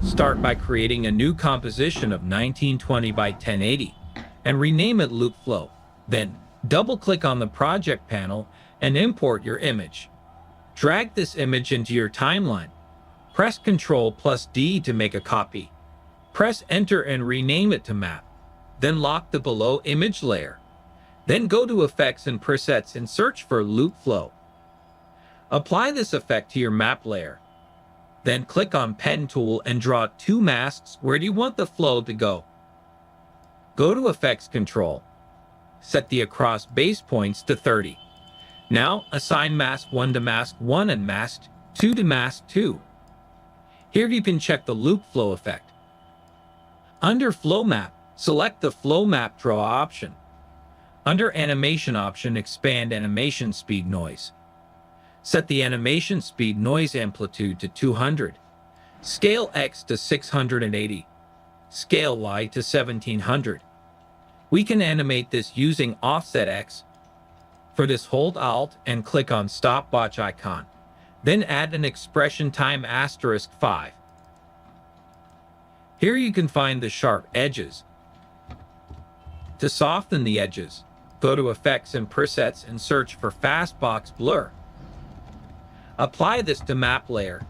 Start by creating a new composition of 1920 by 1080 and rename it Loop Flow. Then, double-click on the project panel and import your image. Drag this image into your timeline. Press Ctrl+D to make a copy. Press Enter and rename it to Map. Then lock the below image layer. Then go to Effects and Presets and search for Loop Flow. Apply this effect to your map layer. Then click on Pen tool and draw 2 masks. Where do you want the flow to go? Go to Effects Control. Set the across base points to 30. Now assign mask 1 to mask 1 and mask 2 to mask 2. Here you can check the loop flow effect. Under Flow Map, select the Flow Map Draw option. Under Animation option, expand Animation Speed Noise. Set the animation speed noise amplitude to 200. Scale X to 680. Scale Y to 1700. We can animate this using Offset X. For this, hold Alt and click on stopwatch icon. Then add an expression time *5. Here you can find the sharp edges. To soften the edges, go to Effects and Presets and search for Fastbox Blur. Apply this to map layer.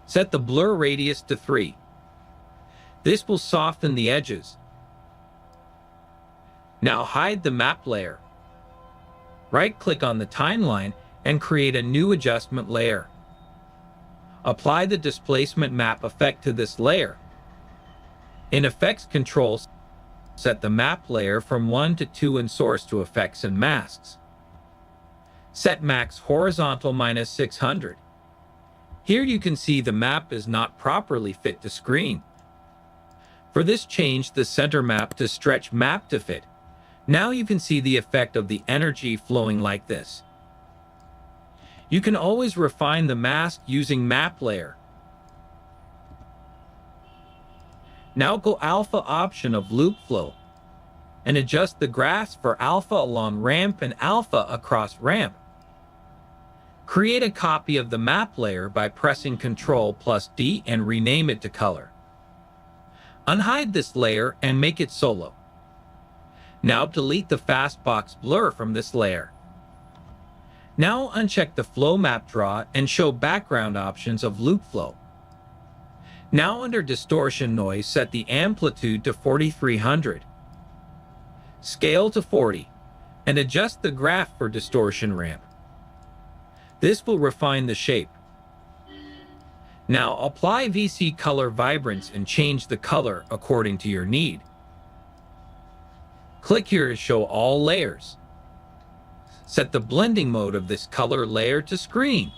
Set the blur radius to 3. This will soften the edges. Now hide the map layer. Right-click on the timeline and create a new adjustment layer. Apply the displacement map effect to this layer. In Effects Controls, set the map layer from 1 to 2 in Source to Effects and Masks. Set Max Horizontal -600. Here you can see the map is not properly fit to screen. For this, change the center map to Stretch Map to Fit. Now you can see the effect of the energy flowing like this. You can always refine the mask using Map Layer. Now go Alpha option of Loop Flow and adjust the graphs for alpha along ramp and alpha across ramp. Create a copy of the map layer by pressing Ctrl+D and rename it to Color. Unhide this layer and make it solo. Now delete the Fastbox Blur from this layer. Now uncheck the Flow Map Draw and show background options of Loop Flow. Now under Distortion Noise, set the amplitude to 4300, scale to 40, and adjust the graph for distortion ramp. This will refine the shape. Now apply VC Color Vibrance and change the color according to your need. Click here to show all layers. Set the blending mode of this color layer to Screen.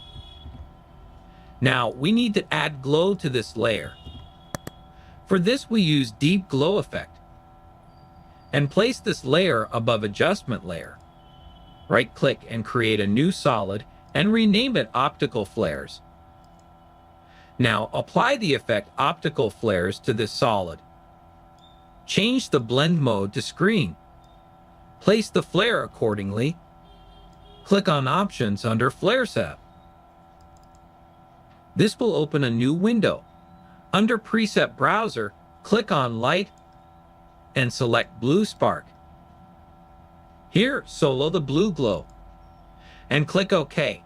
Now we need to add glow to this layer. For this we use Deep Glow Effect and place this layer above Adjustment Layer. Right-click and create a new solid and rename it Optical Flares. Now apply the effect Optical Flares to this solid. Change the blend mode to Screen. Place the flare accordingly. Click on Options under Flare Set. This will open a new window. Under Preset Browser, click on Light and select Blue Spark. Here, solo the blue glow and click OK.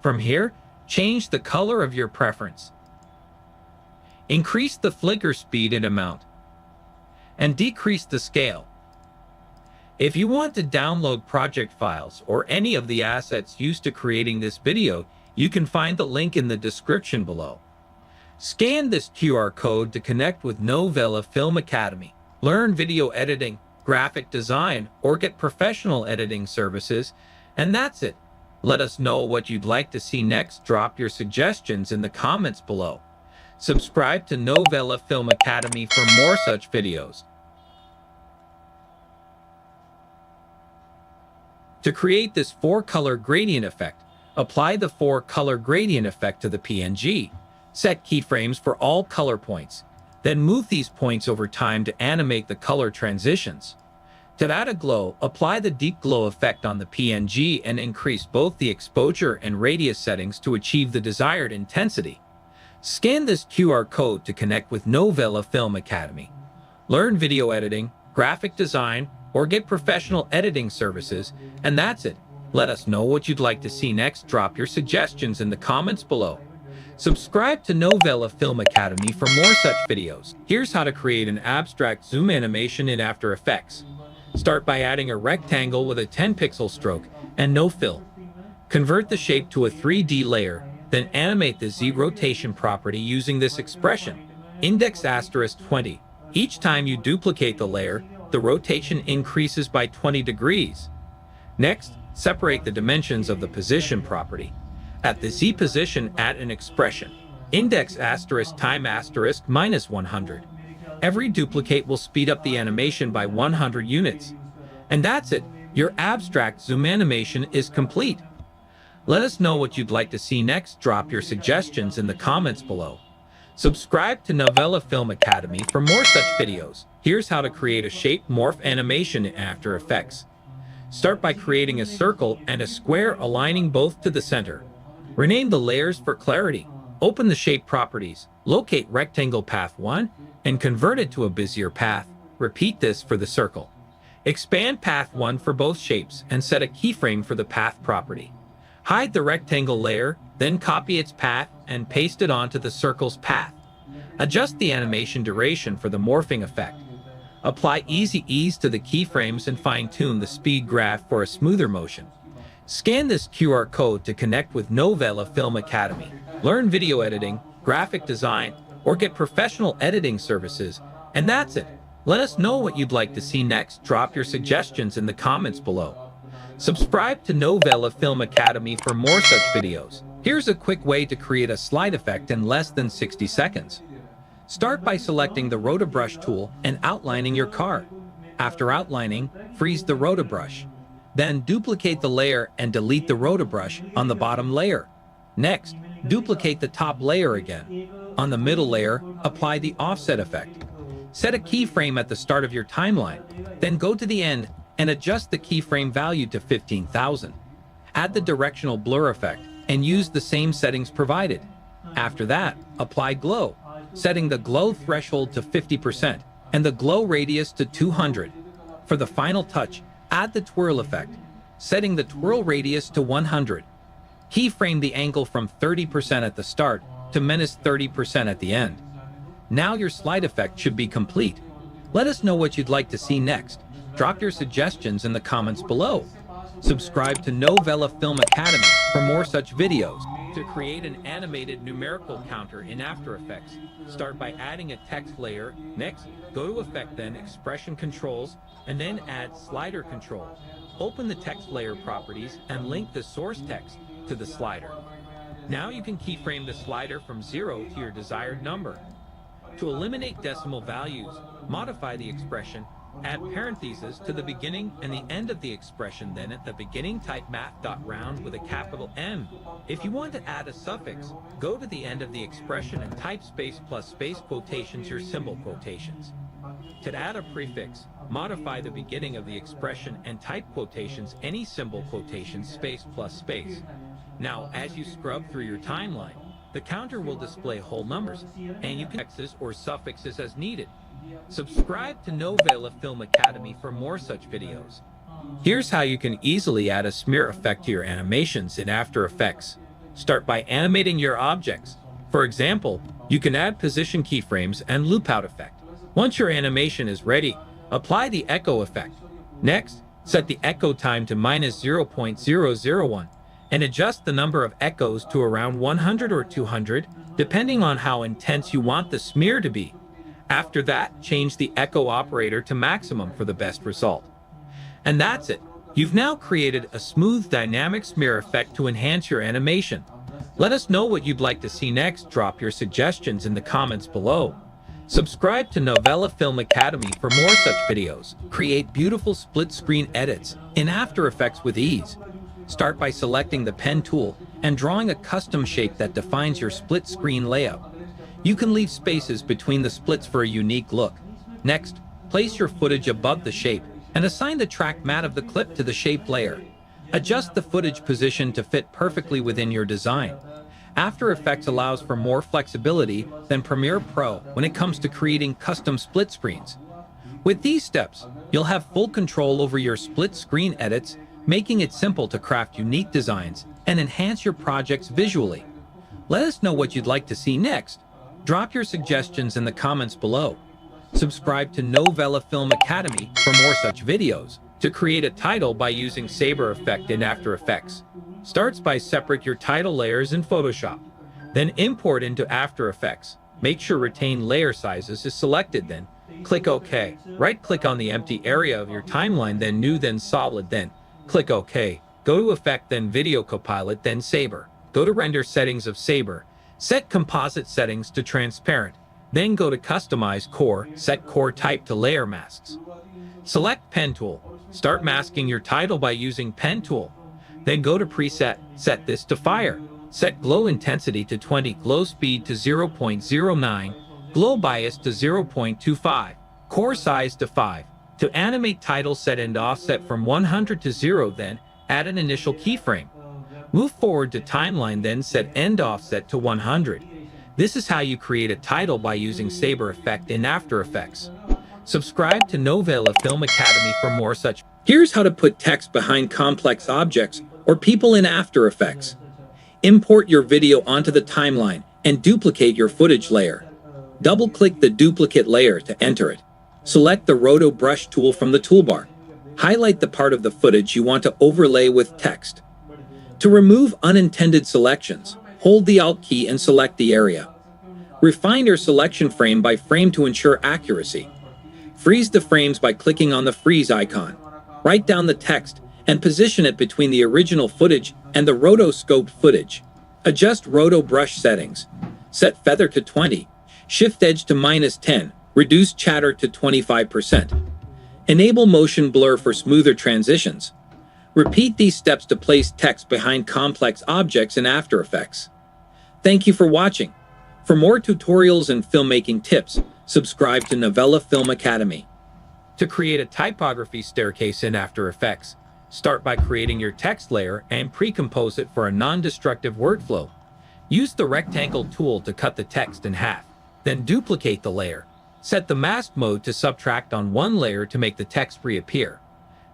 From here, change the color of your preference. Increase the flicker speed and amount and decrease the scale. If you want to download project files or any of the assets used to creating this video, you can find the link in the description below. Scan this QR code to connect with Novela Film Academy. Learn video editing, graphic design, or get professional editing services. And that's it. Let us know what you'd like to see next. Drop your suggestions in the comments below. Subscribe to Novela Film Academy for more such videos. To create this 4-color gradient effect, apply the 4-color gradient effect to the PNG. Set keyframes for all color points. Then move these points over time to animate the color transitions. To add a glow, apply the Deep Glow effect on the PNG and increase both the exposure and radius settings to achieve the desired intensity. Scan this QR code to connect with Novela Film Academy. Learn video editing, graphic design, or get professional editing services. And that's it. Let us know what you'd like to see next. Drop your suggestions in the comments below. Subscribe to Novela Film Academy for more such videos. Here's how to create an abstract zoom animation in After Effects. Start by adding a rectangle with a 10-pixel stroke and no fill. Convert the shape to a 3D layer, then animate the Z rotation property using this expression, index *20. Each time you duplicate the layer, the rotation increases by 20 degrees. Next, separate the dimensions of the position property. At the Z position, add an expression, index *time -100. Every duplicate will speed up the animation by 100 units. And that's it. Your abstract zoom animation is complete. Let us know what you'd like to see next. Drop your suggestions in the comments below. Subscribe to Novela Film Academy for more such videos. Here's how to create a shape morph animation in After Effects. Start by creating a circle and a square aligning both to the center. Rename the layers for clarity. Open the shape properties, locate rectangle path 1, and convert it to a Bezier path. Repeat this for the circle. Expand path 1 for both shapes and set a keyframe for the path property. Hide the rectangle layer, then copy its path and paste it onto the circle's path. Adjust the animation duration for the morphing effect. Apply easy ease to the keyframes and fine-tune the speed graph for a smoother motion. Scan this QR code to connect with Novela Film Academy. Learn video editing, graphic design, or get professional editing services. And that's it. Let us know what you'd like to see next. Drop your suggestions in the comments below. Subscribe to Novela Film Academy for more such videos. Here's a quick way to create a slide effect in less than 60 seconds. Start by selecting the rotobrush tool and outlining your card. After outlining, freeze the rotobrush. Then duplicate the layer and delete the rotobrush on the bottom layer. Next, duplicate the top layer again. On the middle layer, apply the offset effect. Set a keyframe at the start of your timeline, then go to the end and adjust the keyframe value to 15,000. Add the directional blur effect and use the same settings provided. After that, apply glow, setting the glow threshold to 50% and the glow radius to 200. For the final touch, add the twirl effect, setting the twirl radius to 100. Keyframe the angle from 30% at the start to -30% at the end. Now your slide effect should be complete. Let us know what you'd like to see next. Drop your suggestions in the comments below. Subscribe to Novela Film Academy for more such videos. To create an animated numerical counter in After Effects, start by adding a text layer. Next, go to Effect, then Expression Controls, and then add Slider Control. Open the text layer properties and link the source text to the slider. Now you can keyframe the slider from 0 to your desired number. To eliminate decimal values, modify the expression. Add parentheses to the beginning and the end of the expression, then at the beginning type math.round with a capital M. If you want to add a suffix, go to the end of the expression and type space plus space quotations, your symbol quotations. To add a prefix, modify the beginning of the expression and type quotations, any symbol quotations, space plus space. Now, as you scrub through your timeline, the counter will display whole numbers, and you can X's or suffixes as needed. Subscribe to Novela Film Academy for more such videos. Here's how you can easily add a smear effect to your animations in After Effects. Start by animating your objects. For example, you can add position keyframes and loop out effect. Once your animation is ready, apply the echo effect. Next, set the echo time to -0.001 and adjust the number of echoes to around 100 or 200, depending on how intense you want the smear to be. After that, change the echo operator to maximum for the best result. And that's it. You've now created a smooth dynamic smear effect to enhance your animation. Let us know what you'd like to see next. Drop your suggestions in the comments below. Subscribe to Novela Film Academy for more such videos. Create beautiful split-screen edits in After Effects with ease. Start by selecting the pen tool and drawing a custom shape that defines your split-screen layout. You can leave spaces between the splits for a unique look. Next, place your footage above the shape and assign the track matte of the clip to the shape layer. Adjust the footage position to fit perfectly within your design. After Effects allows for more flexibility than Premiere Pro when it comes to creating custom split screens. With these steps, you'll have full control over your split screen edits, making it simple to craft unique designs and enhance your projects visually. Let us know what you'd like to see next. Drop your suggestions in the comments below. Subscribe to Novela Film Academy for more such videos. To create a title by using Saber Effect in After Effects, starts by separate your title layers in Photoshop. Then import into After Effects. Make sure Retain Layer Sizes is selected, then click OK. Right-click on the empty area of your timeline, then New, then Solid, then click OK. Go to Effect, then Video Copilot, then Saber. Go to Render Settings of Saber. Set Composite Settings to Transparent. Then go to Customize Core. Set Core Type to Layer Masks. Select Pen Tool. Start masking your title by using Pen Tool. Then go to Preset. Set this to Fire. Set Glow Intensity to 20. Glow Speed to 0.09. Glow Bias to 0.25. Core Size to 5. To animate title, set End Offset from 100 to 0. Then add an initial keyframe. Move forward to Timeline, then set End Offset to 100. This is how you create a title by using Saber Effect in After Effects. Subscribe to Novela Film Academy for more such. Here's how to put text behind complex objects or people in After Effects. Import your video onto the timeline and duplicate your footage layer. Double-click the duplicate layer to enter it. Select the Roto Brush tool from the toolbar. Highlight the part of the footage you want to overlay with text. To remove unintended selections, hold the Alt key and select the area. Refine your selection frame by frame to ensure accuracy. Freeze the frames by clicking on the freeze icon. Write down the text and position it between the original footage and the rotoscoped footage. Adjust Roto Brush settings. Set feather to 20, shift edge to -10, reduce chatter to 25%. Enable motion blur for smoother transitions. Repeat these steps to place text behind complex objects in After Effects. Thank you for watching. For more tutorials and filmmaking tips, subscribe to Novela Film Academy. To create a typography staircase in After Effects, start by creating your text layer and pre-compose it for a non-destructive workflow. Use the rectangle tool to cut the text in half, then duplicate the layer. Set the mask mode to subtract on one layer to make the text reappear.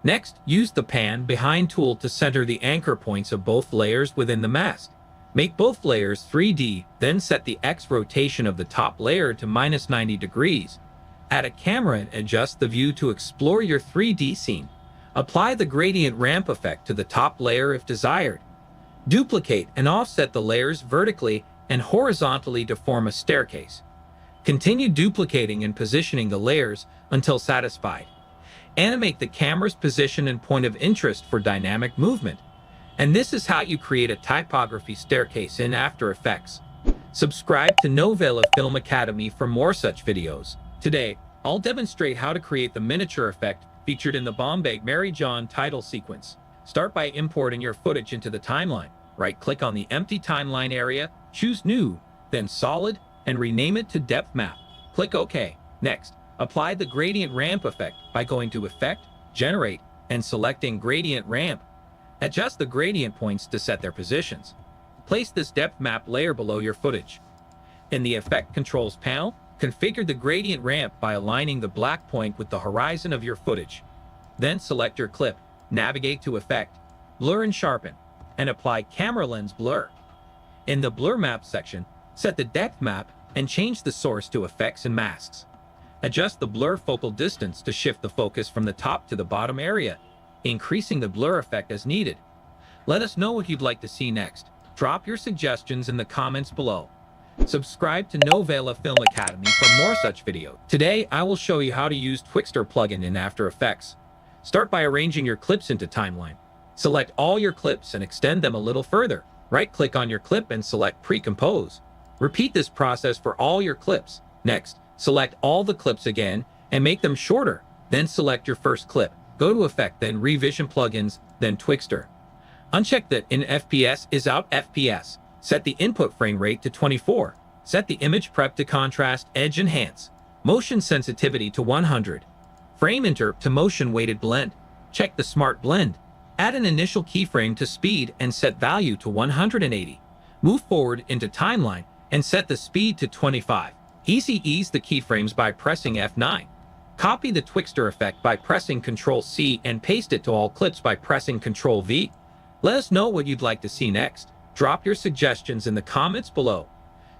Next, use the pan behind tool to center the anchor points of both layers within the mask. Make both layers 3D, then set the X rotation of the top layer to -90 degrees. Add a camera and adjust the view to explore your 3D scene. Apply the gradient ramp effect to the top layer if desired. Duplicate and offset the layers vertically and horizontally to form a staircase. Continue duplicating and positioning the layers until satisfied. Animate the camera's position and point of interest for dynamic movement. And this is how you create a typography staircase in After Effects. Subscribe to Novela Film Academy for more such videos. Today, I'll demonstrate how to create the miniature effect featured in the Bombay Mary John title sequence. Start by importing your footage into the timeline. Right-click on the empty timeline area, choose New, then Solid, and rename it to Depth Map. Click OK. Next, apply the gradient ramp effect by going to Effect, Generate, and selecting Gradient Ramp. Adjust the gradient points to set their positions. Place this depth map layer below your footage. In the Effect Controls panel, configure the gradient ramp by aligning the black point with the horizon of your footage. Then select your clip, navigate to Effect, Blur and Sharpen, and apply Camera Lens Blur. In the Blur Map section, set the depth map and change the source to Effects and Masks. Adjust the blur focal distance to shift the focus from the top to the bottom area, increasing the blur effect as needed. Let us know what you'd like to see next. Drop your suggestions in the comments below. Subscribe to Novela Film Academy for more such videos. Today, I will show you how to use Twixtor plugin in After Effects. Start by arranging your clips into timeline. Select all your clips and extend them a little further. Right-click on your clip and select Pre-Compose. Repeat this process for all your clips. Next, select all the clips again and make them shorter. Then select your first clip. Go to Effect, then Revision Plugins, then Twixtor. Uncheck that In FPS is Out FPS. Set the input frame rate to 24. Set the image prep to Contrast Edge Enhance. Motion sensitivity to 100. Frame interp to Motion Weighted Blend. Check the Smart Blend. Add an initial keyframe to Speed and set value to 180. Move forward into Timeline and set the speed to 25. Easy ease the keyframes by pressing F9. Copy the Twixtor effect by pressing Ctrl-C and paste it to all clips by pressing Ctrl-V. Let us know what you'd like to see next. Drop your suggestions in the comments below.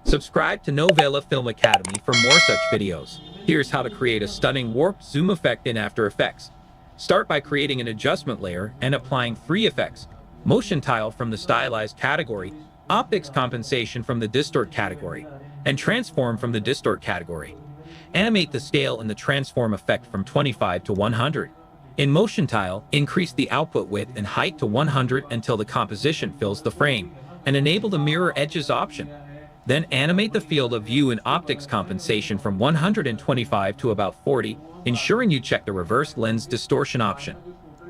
Subscribe to Novela Film Academy for more such videos. Here's how to create a stunning warp zoom effect in After Effects. Start by creating an adjustment layer and applying 3 effects: Motion Tile from the Stylized category, Optics Compensation from the Distort category, and Transform from the Distort category. Animate the scale in the Transform effect from 25 to 100. In Motion Tile, increase the output width and height to 100 until the composition fills the frame, and enable the Mirror Edges option. Then animate the field of view in Optics Compensation from 125 to about 40, ensuring you check the Reverse Lens Distortion option.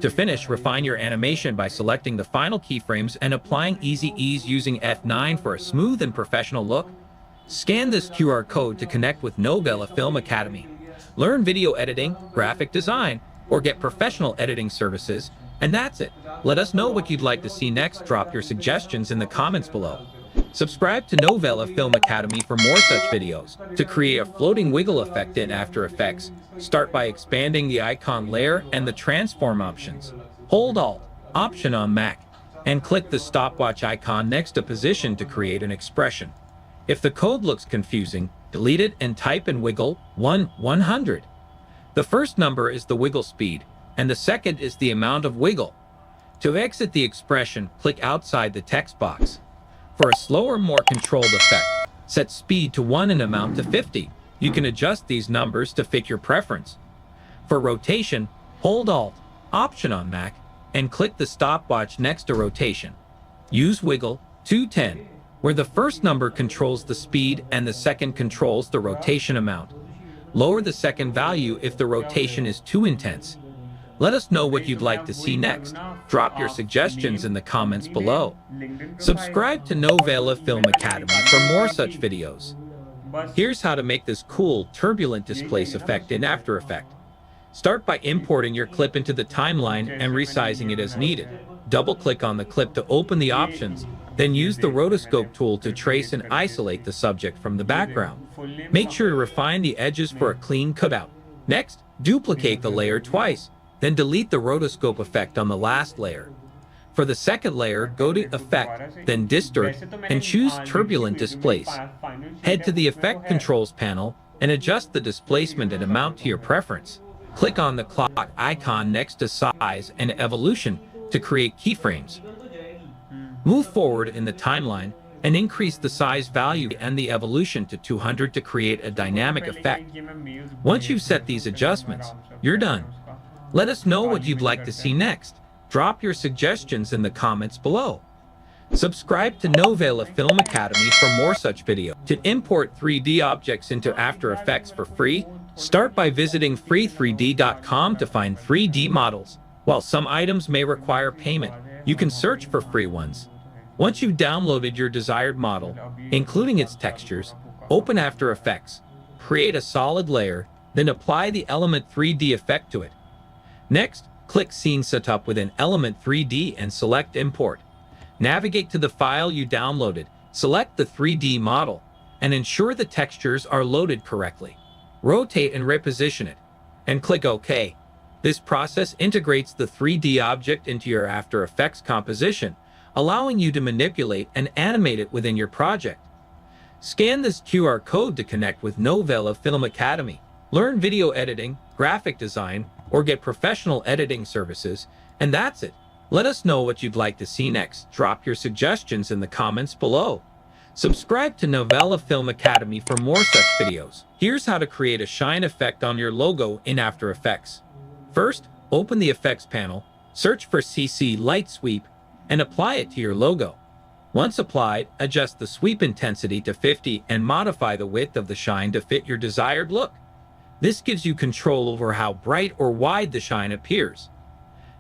To finish, refine your animation by selecting the final keyframes and applying Easy Ease using F9 for a smooth and professional look. Scan this QR code to connect with Novela Film Academy. Learn video editing, graphic design, or get professional editing services. And that's it. Let us know what you'd like to see next. Drop your suggestions in the comments below. Subscribe to Novela Film Academy for more such videos. To create a floating wiggle effect in After Effects, start by expanding the icon layer and the transform options. Hold Alt, Option on Mac, and click the stopwatch icon next to position to create an expression. If the code looks confusing, delete it and type in wiggle 100. The first number is the wiggle speed, and the second is the amount of wiggle. To exit the expression, click outside the text box. For a slower, more controlled effect, set speed to 1 and amount to 50. You can adjust these numbers to fit your preference. For rotation, hold Alt, Option on Mac, and click the stopwatch next to rotation. Use wiggle 210, where the first number controls the speed and the second controls the rotation amount. Lower the second value if the rotation is too intense. Let us know what you'd like to see next. Drop your suggestions in the comments below. Subscribe to Novela Film Academy for more such videos. Here's how to make this cool, turbulent displace effect in After Effects. Start by importing your clip into the timeline and resizing it as needed. Double-click on the clip to open the options, then use the rotoscope tool to trace and isolate the subject from the background. Make sure to refine the edges for a clean cutout. Next, duplicate the layer twice, then delete the rotoscope effect on the last layer. For the second layer, go to Effect, then Distort, and choose Turbulent Displace. Head to the Effect Controls panel and adjust the displacement and amount to your preference. Click on the clock icon next to Size and Evolution to create keyframes. Move forward in the timeline and increase the size value and the evolution to 200 to create a dynamic effect. Once you've set these adjustments, you're done. Let us know what you'd like to see next. Drop your suggestions in the comments below. Subscribe to Novela Film Academy for more such videos. To import 3D objects into After Effects for free, start by visiting free3d.com to find 3D models. While some items may require payment, you can search for free ones. Once you've downloaded your desired model, including its textures, open After Effects, create a solid layer, then apply the Element 3D effect to it. Next, click Scene Setup within Element 3D and select Import. Navigate to the file you downloaded, select the 3D model, and ensure the textures are loaded correctly. Rotate and reposition it, and click OK. This process integrates the 3D object into your After Effects composition, allowing you to manipulate and animate it within your project. Scan this QR code to connect with Novela Film Academy. Learn video editing, graphic design, or get professional editing services, and that's it. Let us know what you'd like to see next. Drop your suggestions in the comments below. Subscribe to Novela Film Academy for more such videos. Here's how to create a shine effect on your logo in After Effects. First, open the Effects panel, search for CC Light Sweep, and apply it to your logo. Once applied, adjust the sweep intensity to 50 and modify the width of the shine to fit your desired look. This gives you control over how bright or wide the shine appears.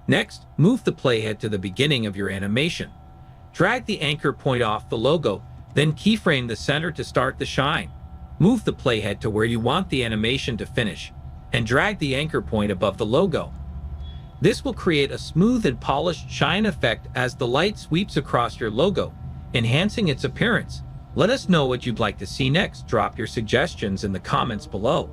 Next, move the playhead to the beginning of your animation. Drag the anchor point off the logo, then keyframe the center to start the shine. Move the playhead to where you want the animation to finish, and drag the anchor point above the logo. This will create a smooth and polished shine effect as the light sweeps across your logo, enhancing its appearance. Let us know what you'd like to see next. Drop your suggestions in the comments below.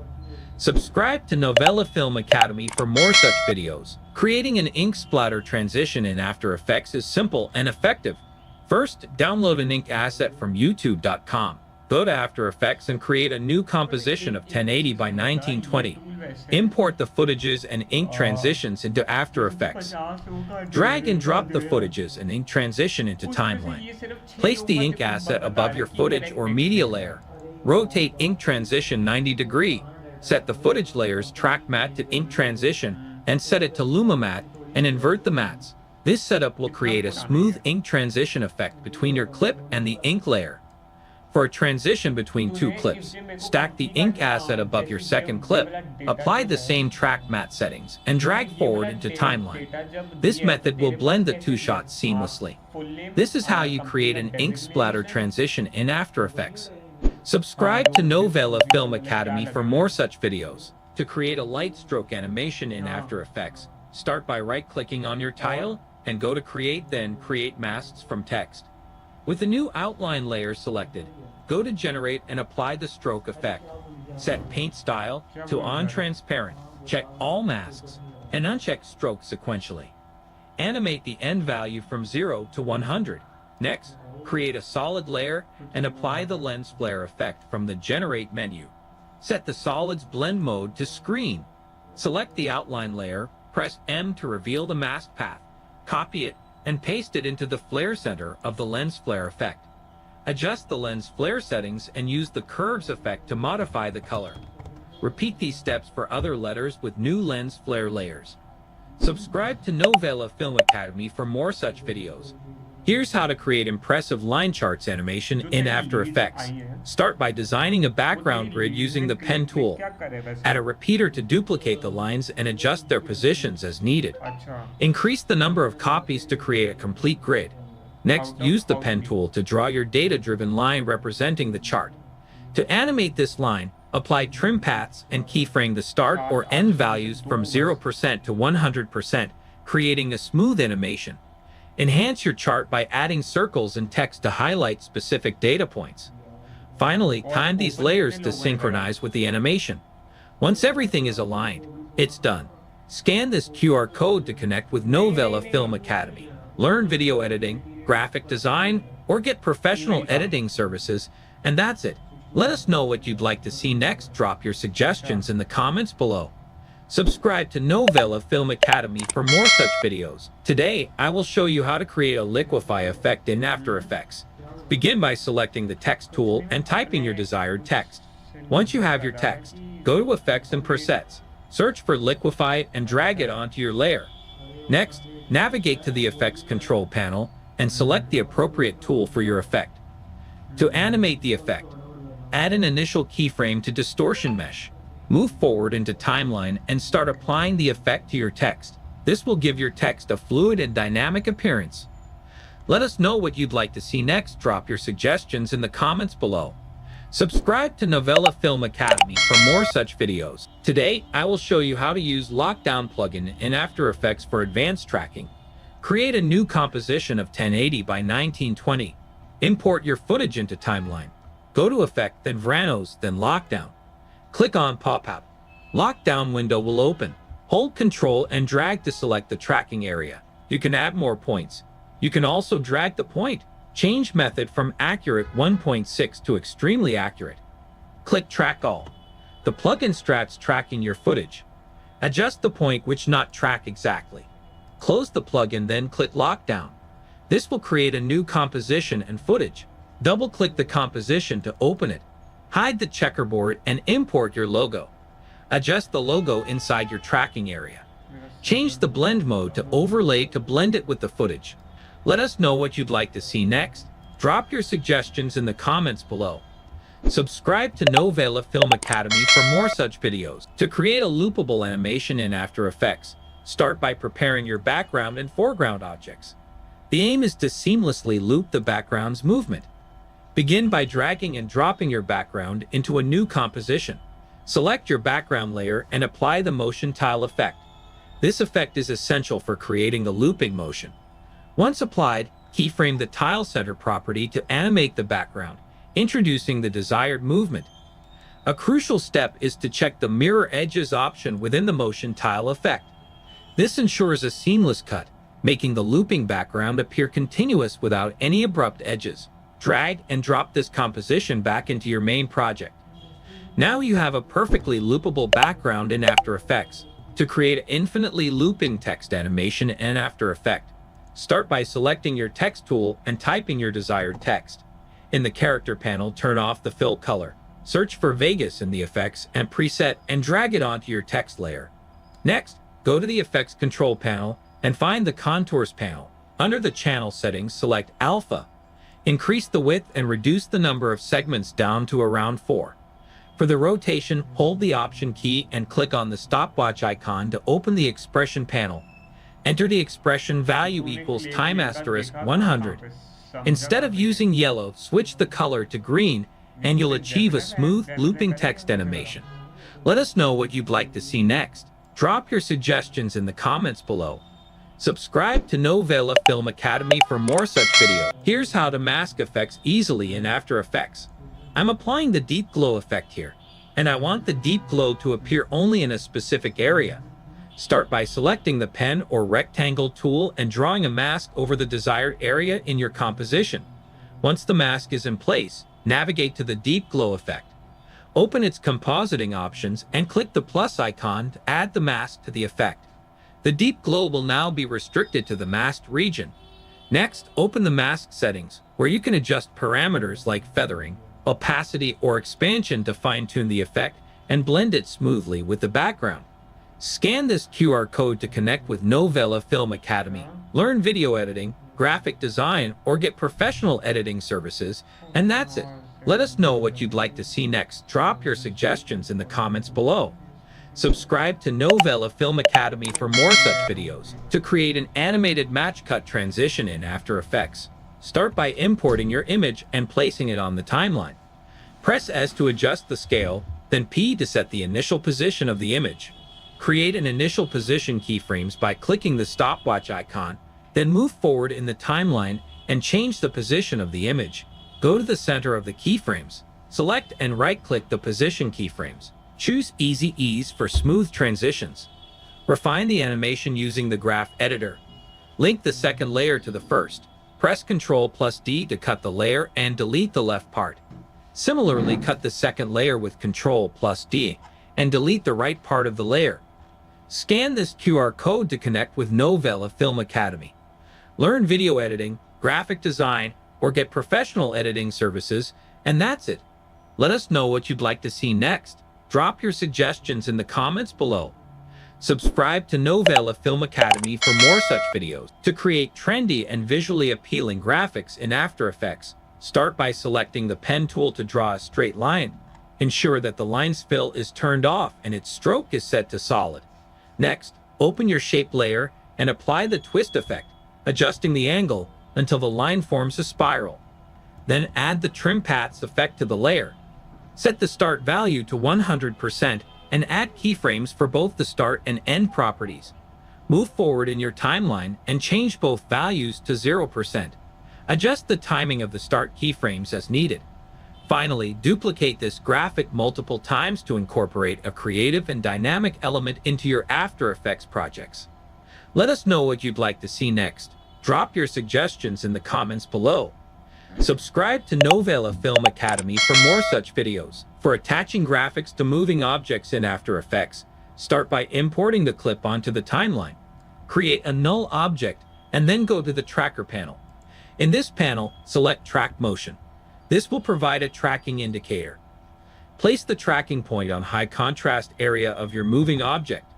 Subscribe to Novela Film Academy for more such videos. Creating an ink splatter transition in After Effects is simple and effective. First, download an ink asset from youtube.com. Go to After Effects and create a new composition of 1080 by 1920. Import the footages and ink transitions into After Effects. Drag and drop the footages and ink transition into timeline. Place the ink asset above your footage or media layer. Rotate ink transition 90 degrees. Set the footage layer's track matte to ink transition and set it to Luma matte and invert the mattes. This setup will create a smooth ink transition effect between your clip and the ink layer. For a transition between two clips, stack the ink asset above your second clip, apply the same track matte settings, and drag forward into timeline. This method will blend the two shots seamlessly. This is how you create an ink splatter transition in After Effects. Subscribe to Novela Film Academy for more such videos. To create a light stroke animation in After Effects, start by right-clicking on your title and go to Create, then Create Masks from Text. With the new outline layer selected, go to Generate and apply the stroke effect. Set Paint Style to On Transparent, check All Masks, and uncheck Stroke sequentially. Animate the end value from 0 to 100. Next, Create a solid layer and apply the lens flare effect from the Generate menu. Set the solid's blend mode to Screen. Select the outline layer, press M to reveal the mask path, copy it, and paste it into the flare center of the lens flare effect. Adjust the lens flare settings and use the curves effect to modify the color. Repeat these steps for other letters with new lens flare layers. Subscribe to Novela Film Academy for more such videos. Here's how to create impressive line charts animation in After Effects. Start by designing a background grid using the pen tool. Add a repeater to duplicate the lines and adjust their positions as needed. Increase the number of copies to create a complete grid. Next, use the pen tool to draw your data-driven line representing the chart. To animate this line, apply trim paths and keyframe the start or end values from 0% to 100%, creating a smooth animation. Enhance your chart by adding circles and text to highlight specific data points. Finally, time these layers to synchronize with the animation. Once everything is aligned, it's done. Scan this QR code to connect with Novela Film Academy. Learn video editing, graphic design, or get professional editing services, and that's it. Let us know what you'd like to see next. Drop your suggestions in the comments below. Subscribe to Novela Film Academy for more such videos. Today, I will show you how to create a liquefy effect in After Effects. Begin by selecting the text tool and typing your desired text. Once you have your text, go to Effects and Presets. Search for liquefy and drag it onto your layer. Next, navigate to the Effects Control panel and select the appropriate tool for your effect. To animate the effect, add an initial keyframe to Distortion Mesh. Move forward into Timeline and start applying the effect to your text. This will give your text a fluid and dynamic appearance. Let us know what you'd like to see next. Drop your suggestions in the comments below. Subscribe to Novela Film Academy for more such videos. Today, I will show you how to use Lockdown plugin in After Effects for advanced tracking. Create a new composition of 1080 by 1920. Import your footage into Timeline. Go to Effect, then Vranos, then Lockdown. Click on Pop-Up. Lockdown window will open. Hold Ctrl and drag to select the tracking area. You can add more points. You can also drag the point. Change method from Accurate 1.6 to Extremely Accurate. Click Track All. The plugin starts tracking your footage. Adjust the point which not track exactly. Close the plugin, then click Lockdown. This will create a new composition and footage. Double-click the composition to open it. Hide the checkerboard and import your logo. Adjust the logo inside your tracking area. Change the blend mode to overlay to blend it with the footage. Let us know what you'd like to see next. Drop your suggestions in the comments below. Subscribe to Novela Film Academy for more such videos. To create a loopable animation in After Effects, start by preparing your background and foreground objects. The aim is to seamlessly loop the background's movement. Begin by dragging and dropping your background into a new composition. Select your background layer and apply the motion tile effect. This effect is essential for creating the looping motion. Once applied, keyframe the tile center property to animate the background, introducing the desired movement. A crucial step is to check the mirror edges option within the motion tile effect. This ensures a seamless cut, making the looping background appear continuous without any abrupt edges. Drag and drop this composition back into your main project. Now you have a perfectly loopable background in After Effects. To create an infinitely looping text animation in After Effects, start by selecting your text tool and typing your desired text. In the character panel, turn off the fill color. Search for Vegas in the effects and preset and drag it onto your text layer. Next, go to the Effects Control panel and find the Contours panel. Under the channel settings, select Alpha. Increase the width and reduce the number of segments down to around 4. For the rotation, hold the Option key and click on the stopwatch icon to open the expression panel. Enter the expression value equals time asterisk 100. Instead of using yellow, switch the color to green and you'll achieve a smooth looping text animation. Let us know what you'd like to see next. Drop your suggestions in the comments below. Subscribe to Novela Film Academy for more such videos. Here's how to mask effects easily in After Effects. I'm applying the deep glow effect here, and I want the deep glow to appear only in a specific area. Start by selecting the pen or rectangle tool and drawing a mask over the desired area in your composition. Once the mask is in place, navigate to the Deep Glow effect. Open its compositing options and click the plus icon to add the mask to the effect. The Deep Glow will now be restricted to the masked region. Next, open the mask settings, where you can adjust parameters like feathering, opacity, or expansion to fine-tune the effect and blend it smoothly with the background. Scan this QR code to connect with Novela Film Academy, learn video editing, graphic design, or get professional editing services, and that's it. Let us know what you'd like to see next. Drop your suggestions in the comments below. Subscribe to Novela Film Academy for more such videos. To create an animated match cut transition in After Effects, start by importing your image and placing it on the timeline. Press S to adjust the scale, then P to set the initial position of the image. Create an initial position keyframes by clicking the stopwatch icon, then move forward in the timeline and change the position of the image. Go to the center of the keyframes. Select and right-click the position keyframes. Choose Easy Ease for smooth transitions. Refine the animation using the graph editor. Link the second layer to the first. Press Ctrl+D to cut the layer and delete the left part. Similarly, cut the second layer with Ctrl+D and delete the right part of the layer. Scan this QR code to connect with Novela Film Academy. Learn video editing, graphic design, or get professional editing services, and that's it. Let us know what you'd like to see next. Drop your suggestions in the comments below. Subscribe to Novela Film Academy for more such videos. To create trendy and visually appealing graphics in After Effects, start by selecting the pen tool to draw a straight line. Ensure that the line's fill is turned off and its stroke is set to solid. Next, open your shape layer and apply the twist effect, adjusting the angle until the line forms a spiral. Then add the trim paths effect to the layer. Set the start value to 100% and add keyframes for both the start and end properties. Move forward in your timeline and change both values to 0%. Adjust the timing of the start keyframes as needed. Finally, duplicate this graphic multiple times to incorporate a creative and dynamic element into your After Effects projects. Let us know what you'd like to see next. Drop your suggestions in the comments below. Subscribe to Novela Film Academy for more such videos. For attaching graphics to moving objects in After Effects, start by importing the clip onto the timeline. Create a null object and then go to the Tracker panel. In this panel, select Track Motion. This will provide a tracking indicator. Place the tracking point on high contrast area of your moving object.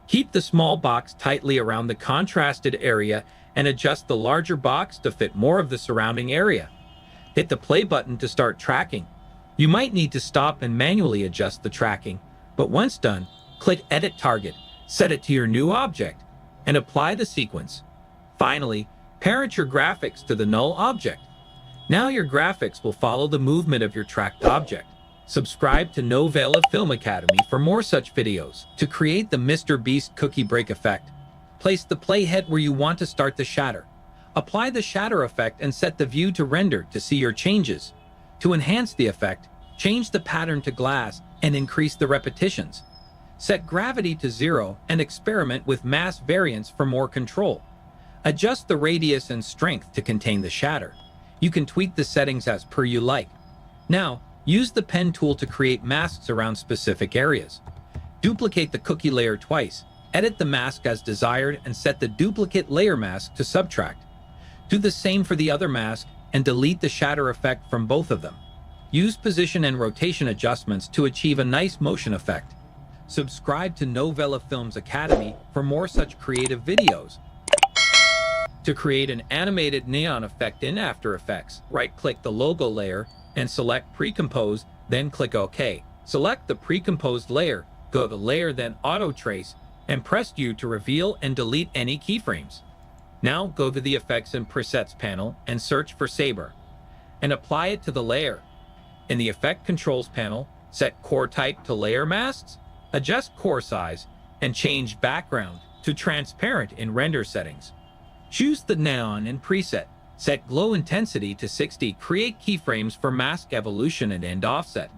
Keep the small box tightly around the contrasted area and adjust the larger box to fit more of the surrounding area. Hit the play button to start tracking. You might need to stop and manually adjust the tracking, but once done, click Edit Target, set it to your new object, and apply the sequence. Finally, parent your graphics to the null object. Now your graphics will follow the movement of your tracked object. Subscribe to Novela Film Academy for more such videos. To create the Mr. Beast cookie break effect, place the playhead where you want to start the shatter. Apply the shatter effect and set the view to render to see your changes. To enhance the effect, change the pattern to glass and increase the repetitions. Set gravity to 0 and experiment with mass variance for more control. Adjust the radius and strength to contain the shatter. You can tweak the settings as per you like. Now, use the pen tool to create masks around specific areas. Duplicate the cookie layer twice. Edit the mask as desired and set the duplicate layer mask to subtract. Do the same for the other mask and delete the shatter effect from both of them. Use position and rotation adjustments to achieve a nice motion effect. Subscribe to Novela Films Academy for more such creative videos. To create an animated neon effect in After Effects, right-click the logo layer and select Pre-Compose, then click OK. Select the pre-composed layer, go to Layer, then Auto Trace, and press U to reveal and delete any keyframes. Now go to the Effects and Presets panel and search for Saber, and apply it to the layer. In the Effect Controls panel, set Core Type to Layer Masks, adjust core size, and change Background to Transparent in Render settings. Choose the Neon in Preset, set Glow Intensity to 60, create keyframes for mask evolution and end offset.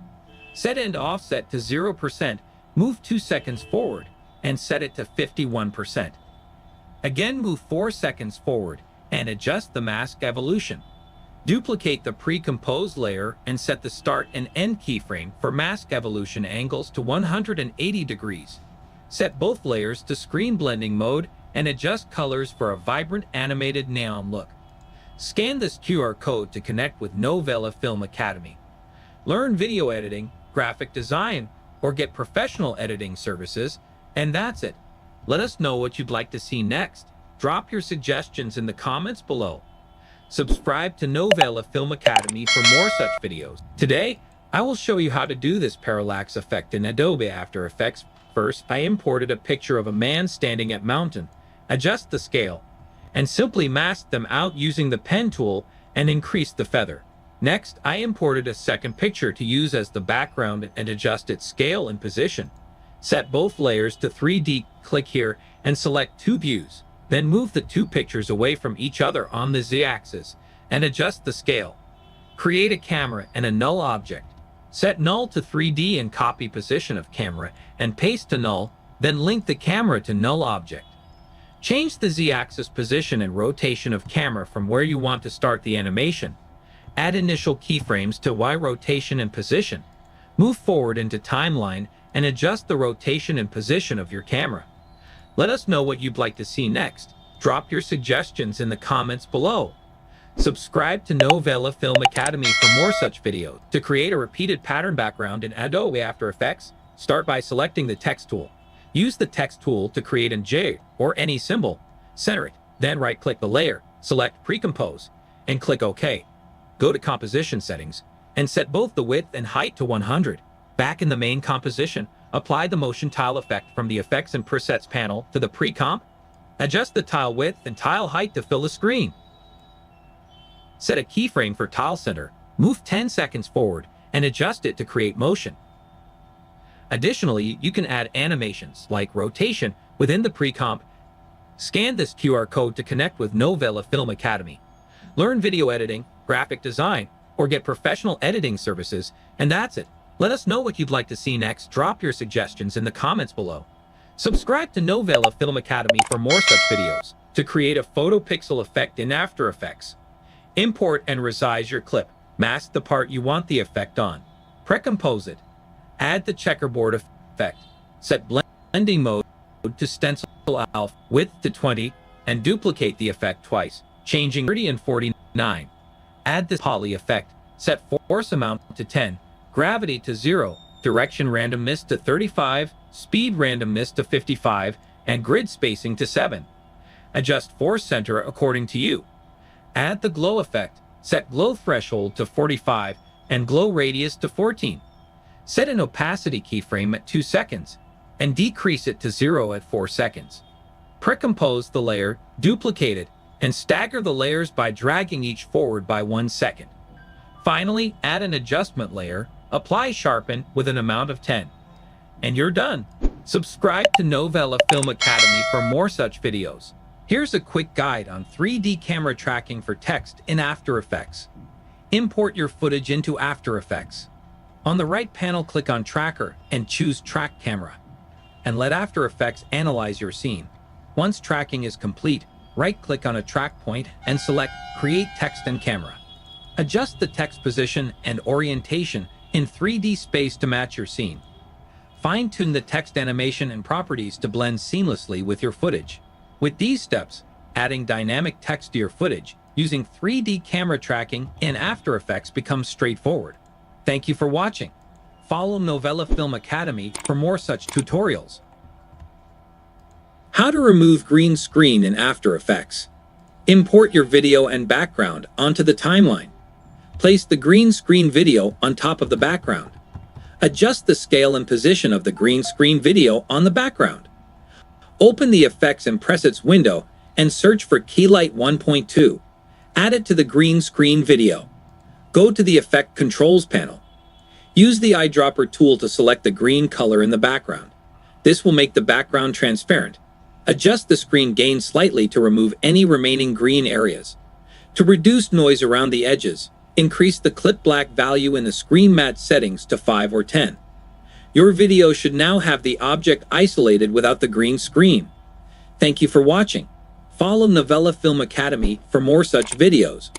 Set end offset to 0%, move 2 seconds forward, and set it to 51%. Again, move 4 seconds forward and adjust the mask evolution. Duplicate the pre-composed layer and set the start and end keyframe for mask evolution angles to 180 degrees. Set both layers to screen blending mode and adjust colors for a vibrant animated neon look. Scan this QR code to connect with Novela Film Academy. Learn video editing, graphic design, or get professional editing services, and that's it. Let us know what you'd like to see next. Drop your suggestions in the comments below. Subscribe to Novela Film Academy for more such videos. Today, I will show you how to do this parallax effect in Adobe After Effects. First, I imported a picture of a man standing at mountain. Adjust the scale, and simply mask them out using the pen tool and increase the feather. Next, I imported a second picture to use as the background and adjust its scale and position. Set both layers to 3D, click here, and select two views. Then move the two pictures away from each other on the Z-axis and adjust the scale. Create a camera and a null object. Set null to 3D and copy position of camera and paste to null, then link the camera to null object. Change the Z-axis position and rotation of camera from where you want to start the animation. Add initial keyframes to Y rotation and position. Move forward into timeline and adjust the rotation and position of your camera. Let us know what you'd like to see next. Drop your suggestions in the comments below. Subscribe to Novela Film Academy for more such videos. To create a repeated pattern background in Adobe After Effects, start by selecting the text tool. Use the text tool to create an J or any symbol. Center it, then right-click the layer, select Pre-Compose, and click OK. Go to Composition Settings, and set both the width and height to 100. Back in the main composition, apply the motion tile effect from the Effects and Presets panel to the pre-comp. Adjust the tile width and tile height to fill the screen. Set a keyframe for tile center, move 10 seconds forward, and adjust it to create motion. Additionally, you can add animations like rotation within the pre-comp. Scan this QR code to connect with Novela Film Academy. Learn video editing, graphic design, or get professional editing services, and that's it. Let us know what you'd like to see next. Drop your suggestions in the comments below. Subscribe to Novela Film Academy for more such videos. To create a photo pixel effect in After Effects, import and resize your clip. Mask the part you want the effect on. Pre-compose it. Add the checkerboard effect. Set blending mode to stencil alpha width to 20 and duplicate the effect twice, changing 30 and 49. Add the poly effect. Set force amount to 10. Gravity to 0, direction randomness to 35, speed randomness to 55, and grid spacing to 7. Adjust force center according to you. Add the glow effect. Set glow threshold to 45 and glow radius to 14. Set an opacity keyframe at 2 seconds and decrease it to 0 at 4 seconds. Pre-compose the layer, duplicate it, and stagger the layers by dragging each forward by 1 second. Finally, add an adjustment layer. Apply sharpen with an amount of 10. And you're done. Subscribe to Novela Film Academy for more such videos. Here's a quick guide on 3D camera tracking for text in After Effects. Import your footage into After Effects. On the right panel, click on Tracker and choose Track Camera. And let After Effects analyze your scene. Once tracking is complete, right-click on a track point and select Create Text and Camera. Adjust the text position and orientation in 3D space to match your scene. Fine-tune the text animation and properties to blend seamlessly with your footage. With these steps, adding dynamic text to your footage using 3D camera tracking in After Effects becomes straightforward. Thank you for watching. Follow Novela Film Academy for more such tutorials. How to remove green screen in After Effects. Import your video and background onto the timeline. Place the green screen video on top of the background. Adjust the scale and position of the green screen video on the background. Open the Effects and Presets window and search for Keylight 1.2. Add it to the green screen video. Go to the Effect Controls panel. Use the eyedropper tool to select the green color in the background. This will make the background transparent. Adjust the screen gain slightly to remove any remaining green areas. To reduce noise around the edges, increase the clip black value in the screen matte settings to 5 or 10. Your video should now have the object isolated without the green screen. Thank you for watching. Follow Novela Film Academy for more such videos.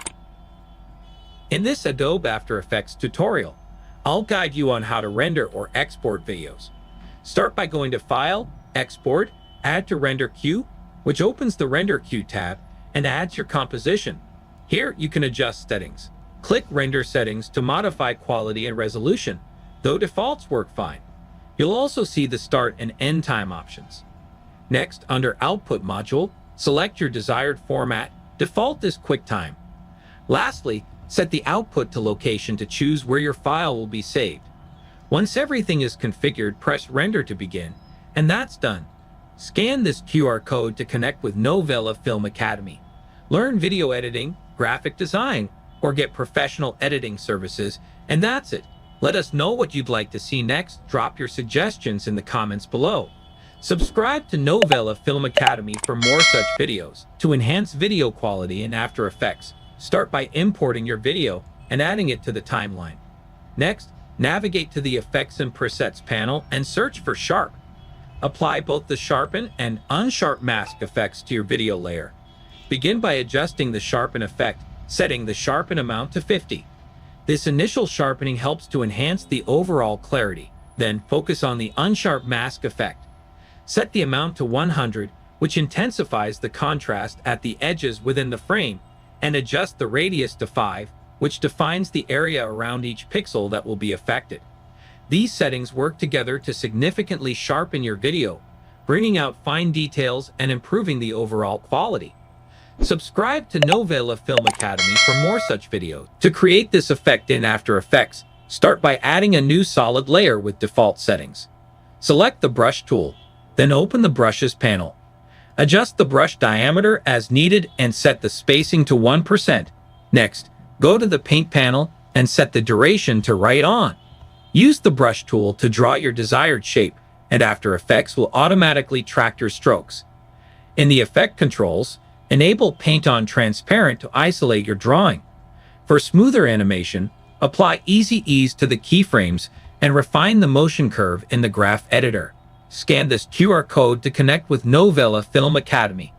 In this Adobe After Effects tutorial, I'll guide you on how to render or export videos. Start by going to File, Export, Add to Render Queue, which opens the Render Queue tab and adds your composition. Here you can adjust settings. Click Render Settings to modify quality and resolution, though defaults work fine. You'll also see the start and end time options. Next, under Output module, select your desired format. Default is QuickTime. Lastly, set the output to location to choose where your file will be saved. Once everything is configured, press Render to begin, and that's done. Scan this QR code to connect with Novela Film Academy. Learn video editing, graphic design, or get professional editing services, and that's it. Let us know what you'd like to see next. Drop your suggestions in the comments below. Subscribe to Novela Film Academy for more such videos. To enhance video quality in After Effects, start by importing your video and adding it to the timeline. Next, navigate to the Effects and Presets panel and search for Sharp. Apply both the sharpen and unsharp mask effects to your video layer. Begin by adjusting the sharpen effect, setting the sharpen amount to 50. This initial sharpening helps to enhance the overall clarity. Then focus on the unsharp mask effect. Set the amount to 100, which intensifies the contrast at the edges within the frame, and adjust the radius to 5, which defines the area around each pixel that will be affected. These settings work together to significantly sharpen your video, bringing out fine details and improving the overall quality. Subscribe to Novela Film Academy for more such videos. To create this effect in After Effects, start by adding a new solid layer with default settings. Select the Brush tool, then open the Brushes panel. Adjust the brush diameter as needed and set the spacing to 1%. Next, go to the Paint panel and set the duration to right on. Use the Brush tool to draw your desired shape, and After Effects will automatically track your strokes. In the Effect controls, enable Paint on Transparent to isolate your drawing. For smoother animation, apply Easy Ease to the keyframes and refine the motion curve in the Graph Editor. Scan this QR code to connect with Novela Film Academy.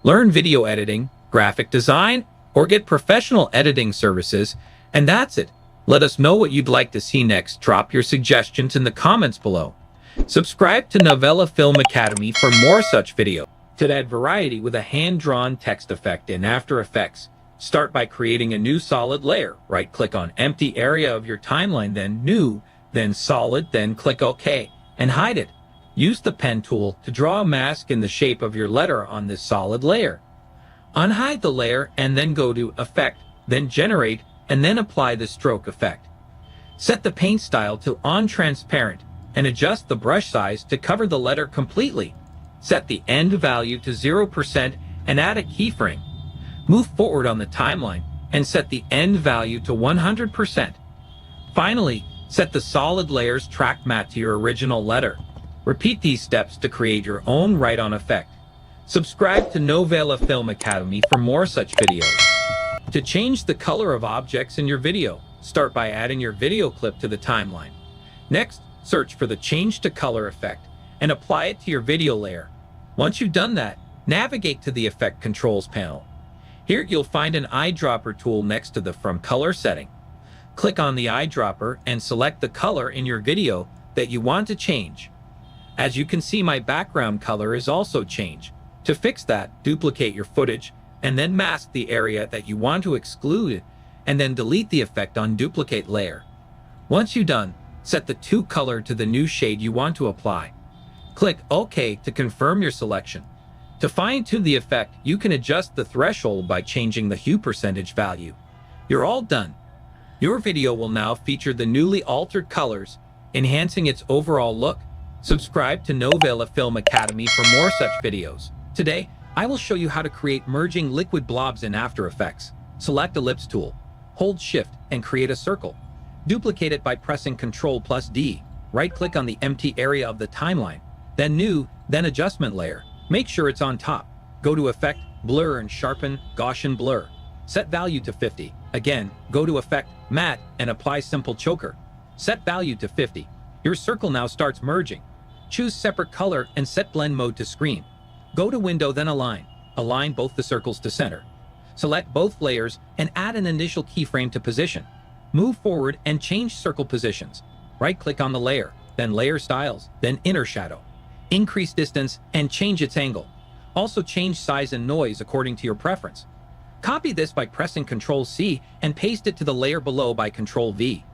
Learn video editing, graphic design, or get professional editing services, and that's it. Let us know what you'd like to see next. Drop your suggestions in the comments below. Subscribe to Novela Film Academy for more such videos. To add variety with a hand-drawn text effect in After Effects, start by creating a new solid layer. Right-click on empty area of your timeline, then New, then Solid, then click OK, and hide it. Use the pen tool to draw a mask in the shape of your letter on this solid layer. Unhide the layer and then go to Effect, then Generate, and then apply the stroke effect. Set the paint style to On Transparent and adjust the brush size to cover the letter completely. Set the end value to 0% and add a keyframe. Move forward on the timeline and set the end value to 100%. Finally, set the solid layer's track matte to your original letter. Repeat these steps to create your own write-on effect. Subscribe to Novela Film Academy for more such videos. To change the color of objects in your video, start by adding your video clip to the timeline. Next, search for the Change to Color effect and apply it to your video layer. Once you've done that, navigate to the Effect Controls panel. Here you'll find an eyedropper tool next to the From Color setting. Click on the eyedropper and select the color in your video that you want to change. As you can see, my background color is also changed. To fix that, duplicate your footage and then mask the area that you want to exclude, and then delete the effect on Duplicate Layer. Once you're done, set the to color to the new shade you want to apply. Click OK to confirm your selection. To fine-tune the effect, you can adjust the threshold by changing the hue percentage value. You're all done. Your video will now feature the newly altered colors, enhancing its overall look. Subscribe to Novela Film Academy for more such videos. Today, I will show you how to create merging liquid blobs in After Effects. Select Ellipse tool, hold Shift, and create a circle. Duplicate it by pressing Ctrl+D. Right-click on the empty area of the timeline, then New, then Adjustment Layer. Make sure it's on top. Go to Effect, Blur, and Sharpen, Gaussian Blur. Set value to 50. Again, go to Effect, Matte, and apply Simple Choker. Set value to 50. Your circle now starts merging. Choose Separate Color and set Blend Mode to Screen. Go to Window, then Align. Align both the circles to center. Select both layers and add an initial keyframe to position. Move forward and change circle positions. Right-click on the layer, then Layer Styles, then Inner Shadow. Increase distance and change its angle. Also change size and noise according to your preference. Copy this by pressing Ctrl-C and paste it to the layer below by Ctrl-V.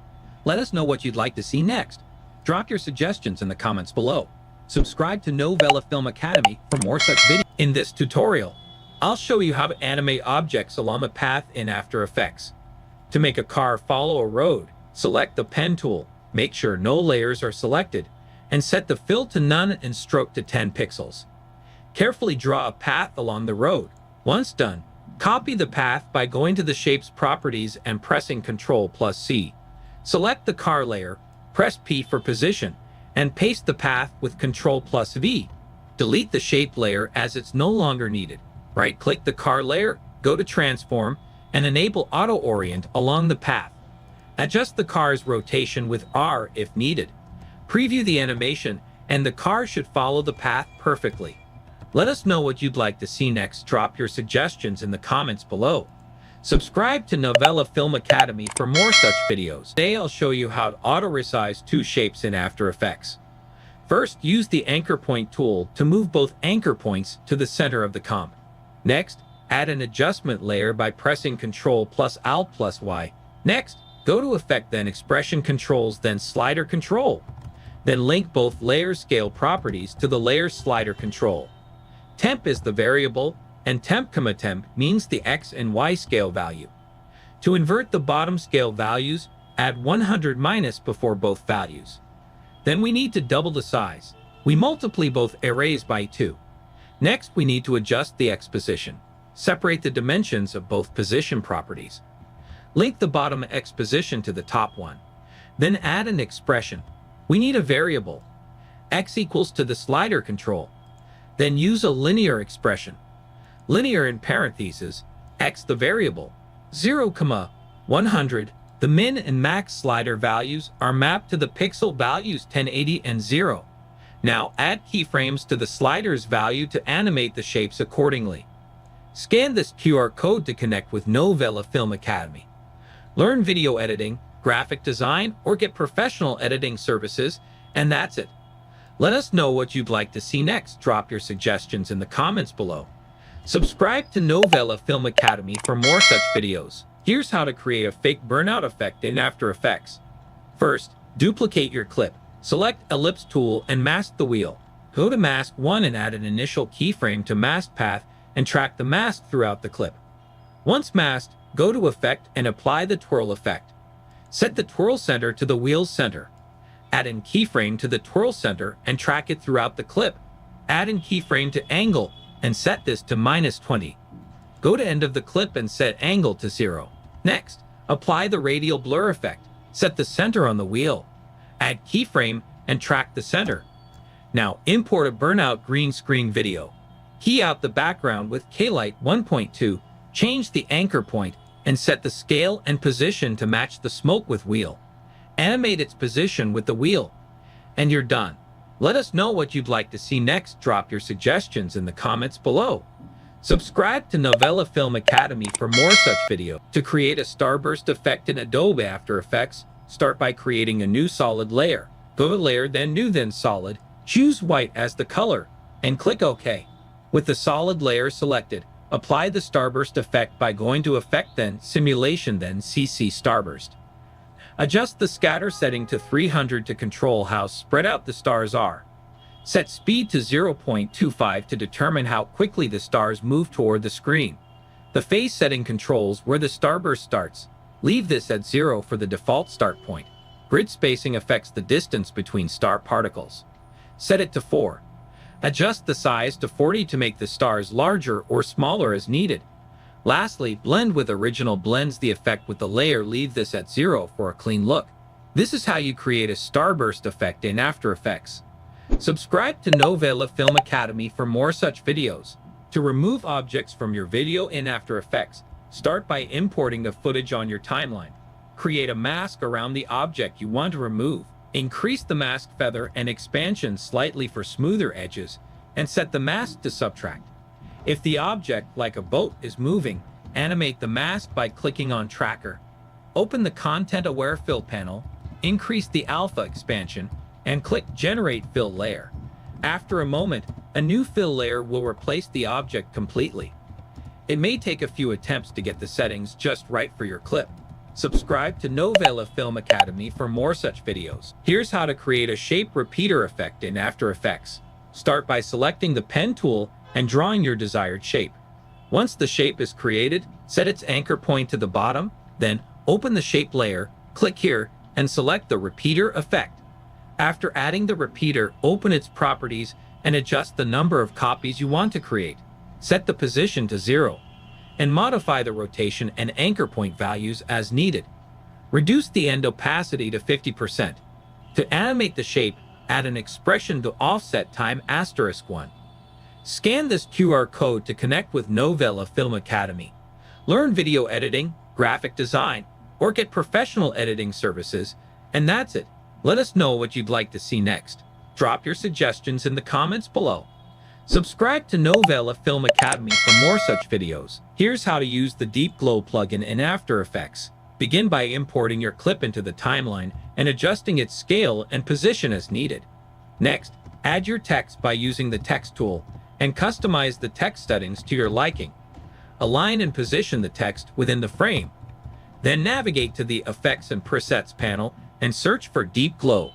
Let us know what you'd like to see next. Drop your suggestions in the comments below. Subscribe to Novela Film Academy for more such videos. In this tutorial, I'll show you how to animate objects along a path in After Effects. To make a car follow a road, select the pen tool, make sure no layers are selected, and set the fill to none and stroke to 10 pixels. Carefully draw a path along the road. Once done, copy the path by going to the shape's properties and pressing Ctrl+C. Select the car layer, press P for position, and paste the path with Ctrl+V. Delete the shape layer as it's no longer needed. Right-click the car layer, go to Transform, and enable Auto Orient along the path. Adjust the car's rotation with R if needed. Preview the animation, and the car should follow the path perfectly. Let us know what you'd like to see next. Drop your suggestions in the comments below. Subscribe to Novela Film Academy for more such videos. Today I'll show you how to auto-resize two shapes in After Effects. First, use the Anchor Point tool to move both anchor points to the center of the comp. Next, add an adjustment layer by pressing Ctrl+Alt+Y. Next, go to Effect, then Expression Controls, then Slider Control. Then link both layer scale properties to the layer slider control. Temp is the variable, and temp, temp means the X and Y scale value. To invert the bottom scale values, add 100- before both values. Then we need to double the size. We multiply both arrays by 2. Next, we need to adjust the X position. Separate the dimensions of both position properties. Link the bottom X position to the top one. Then add an expression. We need a variable. X equals to the slider control. Then use a linear expression. Linear in parentheses, X the variable. 0, 100. The min and max slider values are mapped to the pixel values 1080 and 0. Now add keyframes to the slider's value to animate the shapes accordingly. Scan this QR code to connect with Novela Film Academy. Learn video editing, graphic design, or get professional editing services, and that's it. Let us know what you'd like to see next. Drop your suggestions in the comments below. Subscribe to Novela Film Academy for more such videos. Here's how to create a fake burnout effect in After Effects. First, duplicate your clip. Select Ellipse tool and mask the wheel. Go to Mask 1 and add an initial keyframe to mask path and track the mask throughout the clip. Once masked, go to Effect and apply the twirl effect. Set the twirl center to the wheel's center. Add in keyframe to the twirl center and track it throughout the clip. Add in keyframe to angle and set this to -20. Go to end of the clip and set angle to 0. Next, apply the radial blur effect. Set the center on the wheel. Add keyframe and track the center. Now import a burnout green screen video. Key out the background with K-Light 1.2, change the anchor point, and set the scale and position to match the smoke with wheel. Animate its position with the wheel. And you're done. Let us know what you'd like to see next. Drop your suggestions in the comments below. Subscribe to Novela Film Academy for more such videos. To create a starburst effect in Adobe After Effects, start by creating a new solid layer. Go to Layer, then New, then Solid. Choose white as the color, and click OK. With the solid layer selected, apply the starburst effect by going to Effect, then Simulation, then CC Starburst. Adjust the scatter setting to 300 to control how spread out the stars are. Set speed to 0.25 to determine how quickly the stars move toward the screen. The phase setting controls where the starburst starts. Leave this at 0 for the default start point. Grid spacing affects the distance between star particles. Set it to 4. Adjust the size to 40 to make the stars larger or smaller as needed. Lastly, blend with original blends the effect with the layer. Leave this at 0 for a clean look. This is how you create a starburst effect in After Effects. Subscribe to Novela Film Academy for more such videos. To remove objects from your video in After Effects, start by importing the footage on your timeline. Create a mask around the object you want to remove. Increase the mask feather and expansion slightly for smoother edges, and set the mask to subtract. If the object, like a boat, is moving, Animate the mask by clicking on Tracker. Open the Content-Aware Fill panel, increase the alpha expansion, and click Generate Fill Layer. After a moment, a new fill layer will replace the object completely. It may take a few attempts to get the settings just right for your clip. Subscribe to Novela Film Academy for more such videos. Here's how to create a shape repeater effect in After Effects. Start by selecting the pen tool and drawing your desired shape. Once the shape is created, set its anchor point to the bottom, then open the shape layer, click here, and select the repeater effect. After adding the repeater, open its properties and adjust the number of copies you want to create. Set the position to 0, and modify the rotation and anchor point values as needed. Reduce the end opacity to 50%. To animate the shape, add an expression to offset time *1. Scan this QR code to connect with Novela Film Academy. Learn video editing, graphic design, or get professional editing services, and that's it. Let us know what you'd like to see next. Drop your suggestions in the comments below. Subscribe to Novela Film Academy for more such videos. Here's how to use the Deep Glow plugin in After Effects. Begin by importing your clip into the timeline and adjusting its scale and position as needed. Next, add your text by using the text tool and customize the text settings to your liking. Align and position the text within the frame. Then navigate to the Effects and Presets panel and search for Deep Glow.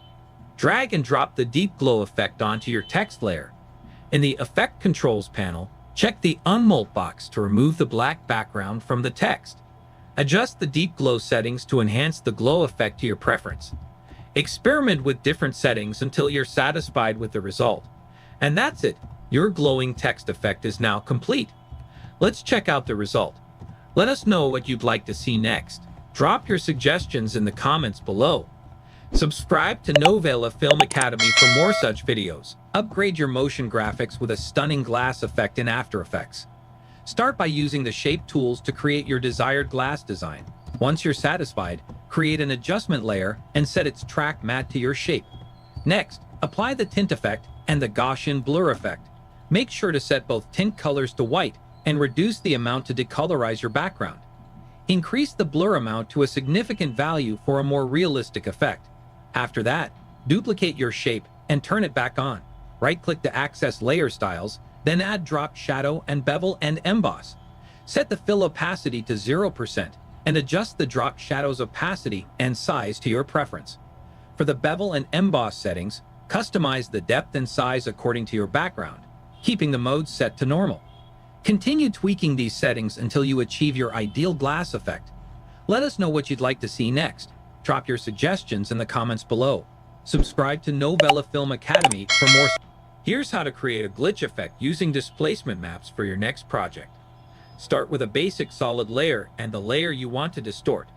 Drag and drop the Deep Glow effect onto your text layer. In the Effect Controls panel, check the Unmold box to remove the black background from the text. Adjust the Deep Glow settings to enhance the glow effect to your preference. Experiment with different settings until you're satisfied with the result. And that's it. Your glowing text effect is now complete. Let's check out the result. Let us know what you'd like to see next. Drop your suggestions in the comments below. Subscribe to Novela Film Academy for more such videos. Upgrade your motion graphics with a stunning glass effect in After Effects. Start by using the shape tools to create your desired glass design. Once you're satisfied, create an adjustment layer and set its track matte to your shape. Next, apply the tint effect and the Gaussian blur effect. Make sure to set both tint colors to white and reduce the amount to decolorize your background. Increase the blur amount to a significant value for a more realistic effect. After that, duplicate your shape and turn it back on. Right-click to access layer styles, then add drop shadow and bevel and emboss. Set the fill opacity to 0% and adjust the drop shadow's opacity and size to your preference. For the bevel and emboss settings, customize the depth and size according to your background, keeping the modes set to normal. Continue tweaking these settings until you achieve your ideal glass effect. Let us know what you'd like to see next. Drop your suggestions in the comments below. Subscribe to Novela Film Academy for more. Here's how to create a glitch effect using displacement maps for your next project. Start with a basic solid layer and the layer you want to distort.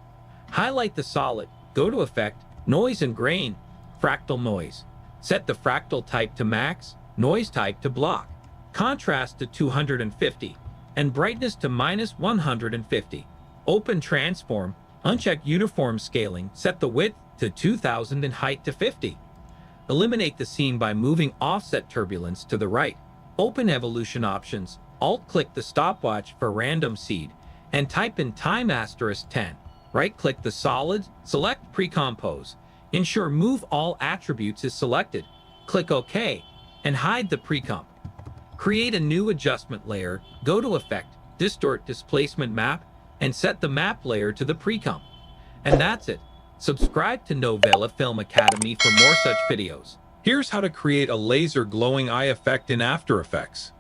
Highlight the solid, go to Effect, Noise and Grain, Fractal Noise. Set the fractal type to max, noise type to block, contrast to 250, and brightness to -150. Open Transform, uncheck Uniform Scaling, set the width to 2000 and height to 50. Eliminate the scene by moving Offset Turbulence to the right. Open Evolution Options, Alt-click the stopwatch for Random Seed, and type in Time *10. Right-click the solid, select Precompose. Ensure Move All Attributes is selected. Click OK, and hide the precomp. Create a new adjustment layer, go to Effect, Distort Displacement Map, and set the map layer to the precomp. And that's it. Subscribe to Novela Film Academy for more such videos. Here's how to create a laser glowing eye effect in After Effects.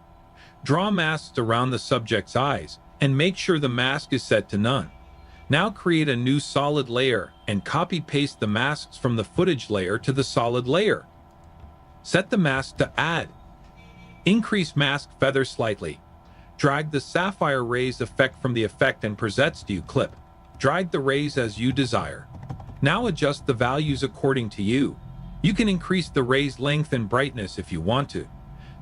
Draw masks around the subject's eyes and make sure the mask is set to none. Now create a new solid layer and copy-paste the masks from the footage layer to the solid layer. Set the mask to Add. Increase mask feather slightly. Drag the sapphire rays effect from the Effect and Presets View clip. Drag the rays as you desire. Now adjust the values according to you. You can increase the ray's length and brightness if you want to.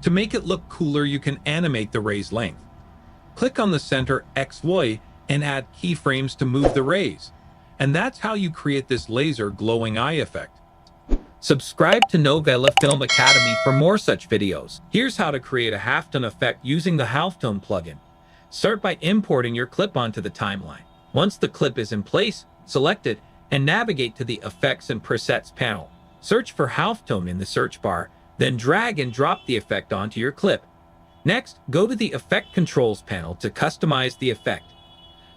To make it look cooler, you can animate the ray's length. Click on the center XY and add keyframes to move the rays. And that's how you create this laser glowing eye effect. Subscribe to Novela Film Academy for more such videos. Here's how to create a halftone effect using the halftone plugin. Start by importing your clip onto the timeline. Once the clip is in place, select it and navigate to the Effects and Presets panel. Search for halftone in the search bar, then drag and drop the effect onto your clip. Next, go to the Effect Controls panel to customize the effect.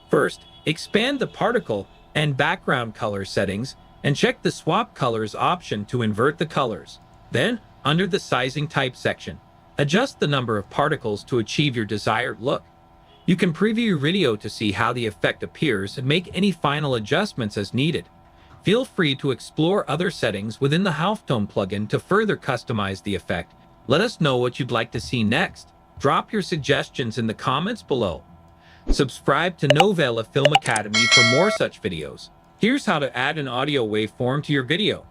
First, expand the particle and background color settings and check the Swap Colors option to invert the colors. Then, under the Sizing Type section, adjust the number of particles to achieve your desired look. You can preview your video to see how the effect appears and make any final adjustments as needed. Feel free to explore other settings within the Halftone plugin to further customize the effect. Let us know what you'd like to see next. Drop your suggestions in the comments below. Subscribe to Novela Film Academy for more such videos. Here's how to add an audio waveform to your video.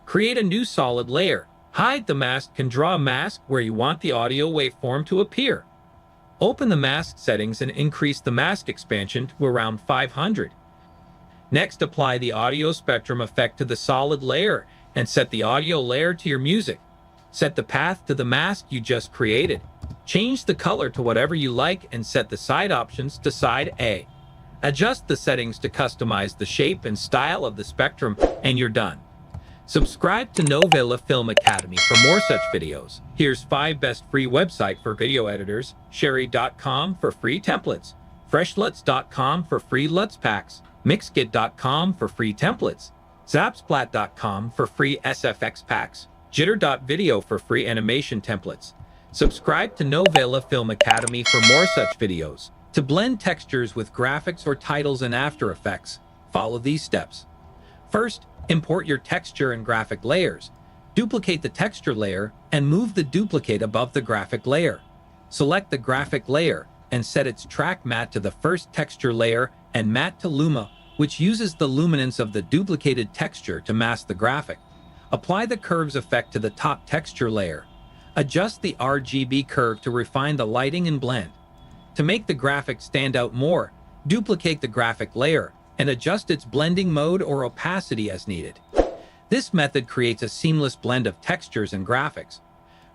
Create a new solid layer. Hide the mask and draw a mask where you want the audio waveform to appear. Open the mask settings and increase the mask expansion to around 500. Next, apply the audio spectrum effect to the solid layer and set the audio layer to your music. Set the path to the mask you just created. Change the color to whatever you like and set the side options to side A. Adjust the settings to customize the shape and style of the spectrum, and you're done. Subscribe to Novela Film Academy for more such videos. Here's 5 best free website for video editors: Sherry.com for free templates, FreshLuts.com for free LUTs packs, Mixkit.com for free templates, Zapsplat.com for free SFX packs, Jitter.video for free animation templates. Subscribe to Novela Film Academy for more such videos. To blend textures with graphics or titles in After Effects, follow these steps. First, import your texture and graphic layers. Duplicate the texture layer and move the duplicate above the graphic layer. Select the graphic layer and set its track matte to the first texture layer and matte to Luma, which uses the luminance of the duplicated texture to mask the graphic. Apply the curves effect to the top texture layer. Adjust the RGB curve to refine the lighting and blend. To make the graphic stand out more, duplicate the graphic layer and adjust its blending mode or opacity as needed. This method creates a seamless blend of textures and graphics.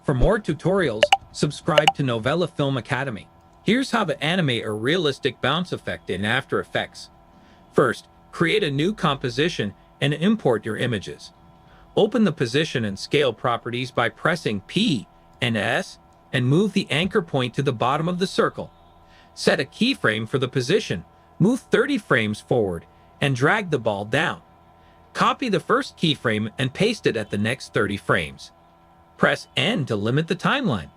For more tutorials, subscribe to Novela Film Academy. Here's how to animate a realistic bounce effect in After Effects. First, create a new composition and import your images. Open the position and scale properties by pressing P and S and move the anchor point to the bottom of the circle. Set a keyframe for the position, move 30 frames forward, and drag the ball down. Copy the first keyframe and paste it at the next 30 frames. Press N to limit the timeline.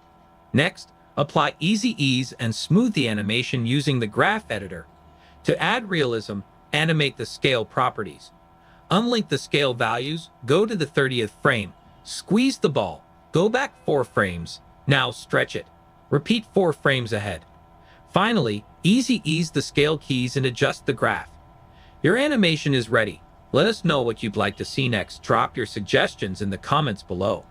Next, apply Easy Ease and smooth the animation using the graph editor. To add realism, animate the scale properties. Unlink the scale values, go to the 30th frame, squeeze the ball, go back 4 frames, now stretch it. Repeat 4 frames ahead. Finally, Easy Ease the scale keys and adjust the graph. Your animation is ready. Let us know what you'd like to see next. Drop your suggestions in the comments below.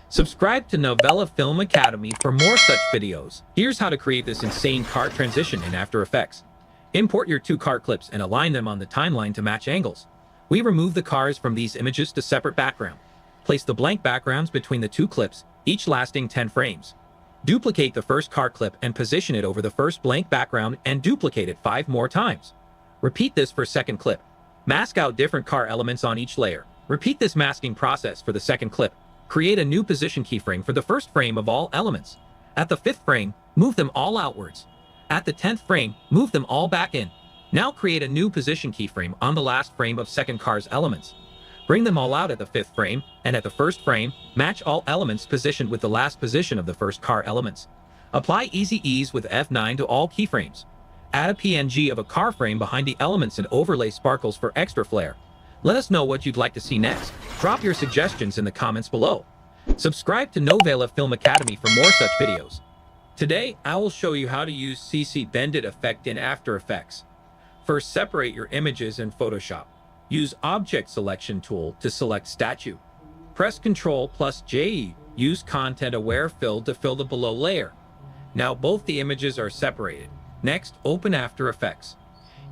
Subscribe to Novela Film Academy for more such videos. Here's how to create this insane car transition in After Effects. Import your 2 car clips and align them on the timeline to match angles. We remove the cars from these images to separate background. Place the blank backgrounds between the 2 clips, each lasting 10 frames. Duplicate the first car clip and position it over the first blank background and duplicate it 5 more times. Repeat this for second clip. Mask out different car elements on each layer. Repeat this masking process for the second clip. Create a new position keyframe for the first frame of all elements. At the 5th frame, move them all outwards. At the 10th frame, move them all back in. Now create a new position keyframe on the last frame of second car's elements. Bring them all out at the 5th frame, and at the 1st frame, match all elements positioned with the last position of the first car elements. Apply Easy Ease with F9 to all keyframes. Add a PNG of a car frame behind the elements and overlay sparkles for extra flair. Let us know what you'd like to see next. Drop your suggestions in the comments below. Subscribe to Novela Film Academy for more such videos. Today, I will show you how to use CC Bendit effect in After Effects. First, separate your images in Photoshop. Use Object Selection tool to select statue. Press Ctrl plus J. Use Content Aware Fill to fill the below layer. Now both the images are separated. Next, open After Effects.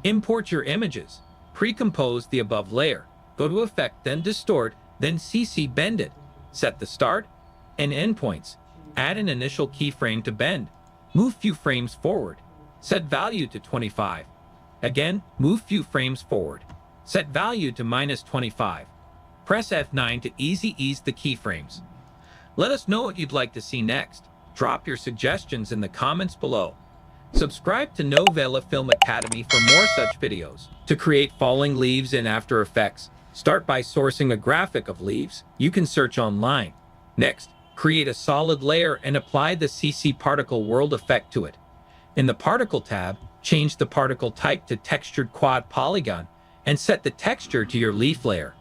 Import your images. Pre-compose the above layer. Go to Effect, then Distort, then CC Bendit. Set the start and end points. Add an initial keyframe to bend. Move few frames forward. Set value to 25. Again, move few frames forward. Set value to -25. Press F9 to ease the keyframes. Let us know what you'd like to see next. Drop your suggestions in the comments below. Subscribe to Novela Film Academy for more such videos. To create falling leaves in After Effects, start by sourcing a graphic of leaves you can search online. Next, create a solid layer and apply the CC Particle World effect to it. In the Particle tab, change the particle type to Textured Quad Polygon and set the texture to your leaf layer.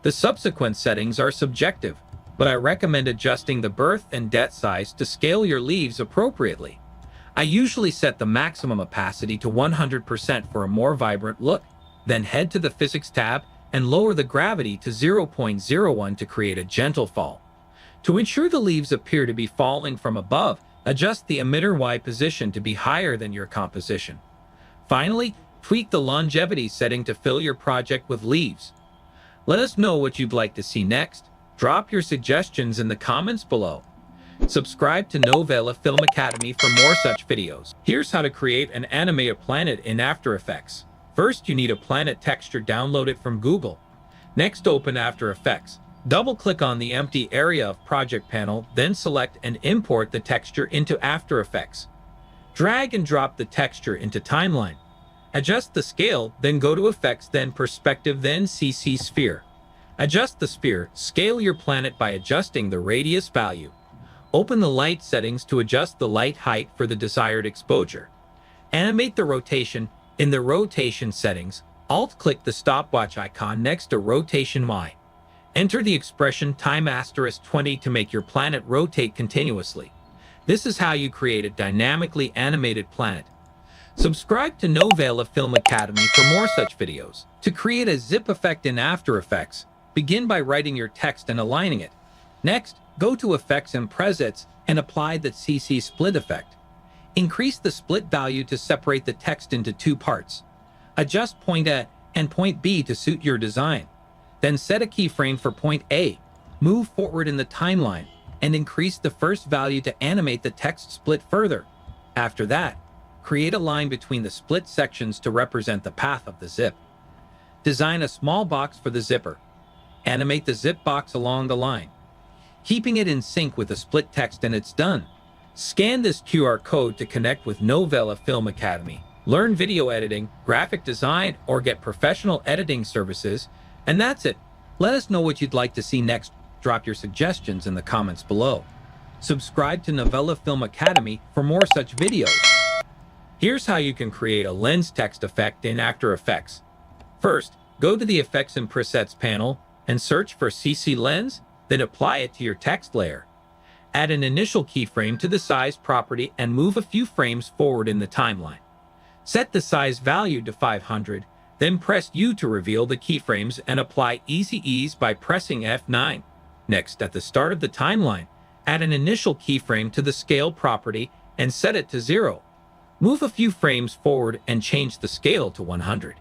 The subsequent settings are subjective, but I recommend adjusting the birth and death size to scale your leaves appropriately. I usually set the maximum opacity to 100% for a more vibrant look, then head to the Physics tab and lower the gravity to 0.01 to create a gentle fall. To ensure the leaves appear to be falling from above, adjust the emitter Y position to be higher than your composition. Finally, tweak the longevity setting to fill your project with leaves. Let us know what you'd like to see next. Drop your suggestions in the comments below. Subscribe to Novela Film Academy for more such videos. Here's how to create and animate a planet in After Effects. First, you need a planet texture downloaded from Google. Next, open After Effects. Double-click on the empty area of Project panel, then select and import the texture into After Effects. Drag and drop the texture into Timeline. Adjust the scale, then go to Effects, then Perspective, then CC Sphere. Adjust the sphere. Scale your planet by adjusting the radius value. Open the light settings to adjust the light height for the desired exposure. Animate the rotation. In the rotation settings, Alt-click the stopwatch icon next to Rotation Y. Enter the expression time*20 to make your planet rotate continuously. This is how you create a dynamically animated planet. Subscribe to Novela Film Academy for more such videos. To create a zip effect in After Effects, begin by writing your text and aligning it. Next, go to Effects and Presets and apply the CC Split effect. Increase the split value to separate the text into two parts. Adjust point A and point B to suit your design. Then set a keyframe for point A. Move forward in the timeline and increase the first value to animate the text split further. After that, create a line between the split sections to represent the path of the zip. Design a small box for the zipper. Animate the zip box along the line, keeping it in sync with the split text, and it's done. Scan this QR code to connect with Novela Film Academy. Learn video editing, graphic design, or get professional editing services. And that's it. Let us know what you'd like to see next. Drop your suggestions in the comments below. Subscribe to Novela Film Academy for more such videos. Here's how you can create a lens text effect in After Effects. First, go to the Effects and Presets panel and search for CC Lens, then apply it to your text layer. Add an initial keyframe to the size property and move a few frames forward in the timeline. Set the size value to 500, then press U to reveal the keyframes and apply Easy Ease by pressing F9. Next, at the start of the timeline, add an initial keyframe to the scale property and set it to 0. Move a few frames forward and change the scale to 100.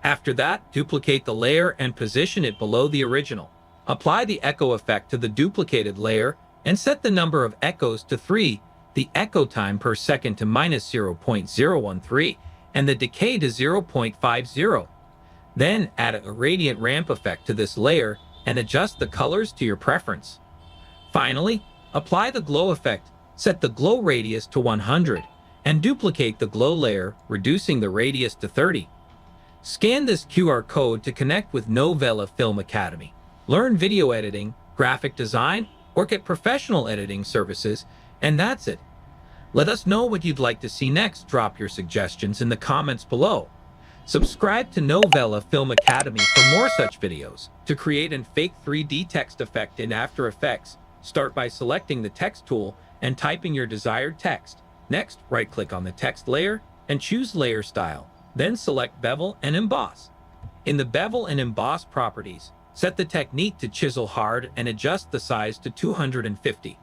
After that, duplicate the layer and position it below the original. Apply the echo effect to the duplicated layer and set the number of echoes to 3, the echo time per second to -0.013, and the decay to 0.50. Then add a gradient ramp effect to this layer and adjust the colors to your preference. Finally, apply the glow effect. Set the glow radius to 100 and duplicate the glow layer, reducing the radius to 30. Scan this QR code to connect with Novela Film Academy. Learn video editing, graphic design, or get professional editing services, and that's it. Let us know what you'd like to see next. Drop your suggestions in the comments below. Subscribe to Novela Film Academy for more such videos. To create and fake 3D text effect in After Effects, start by selecting the text tool and typing your desired text. Next, right-click on the text layer and choose Layer Style. Then select Bevel and Emboss. In the Bevel and Emboss properties, set the technique to Chisel Hard and adjust the size to 250.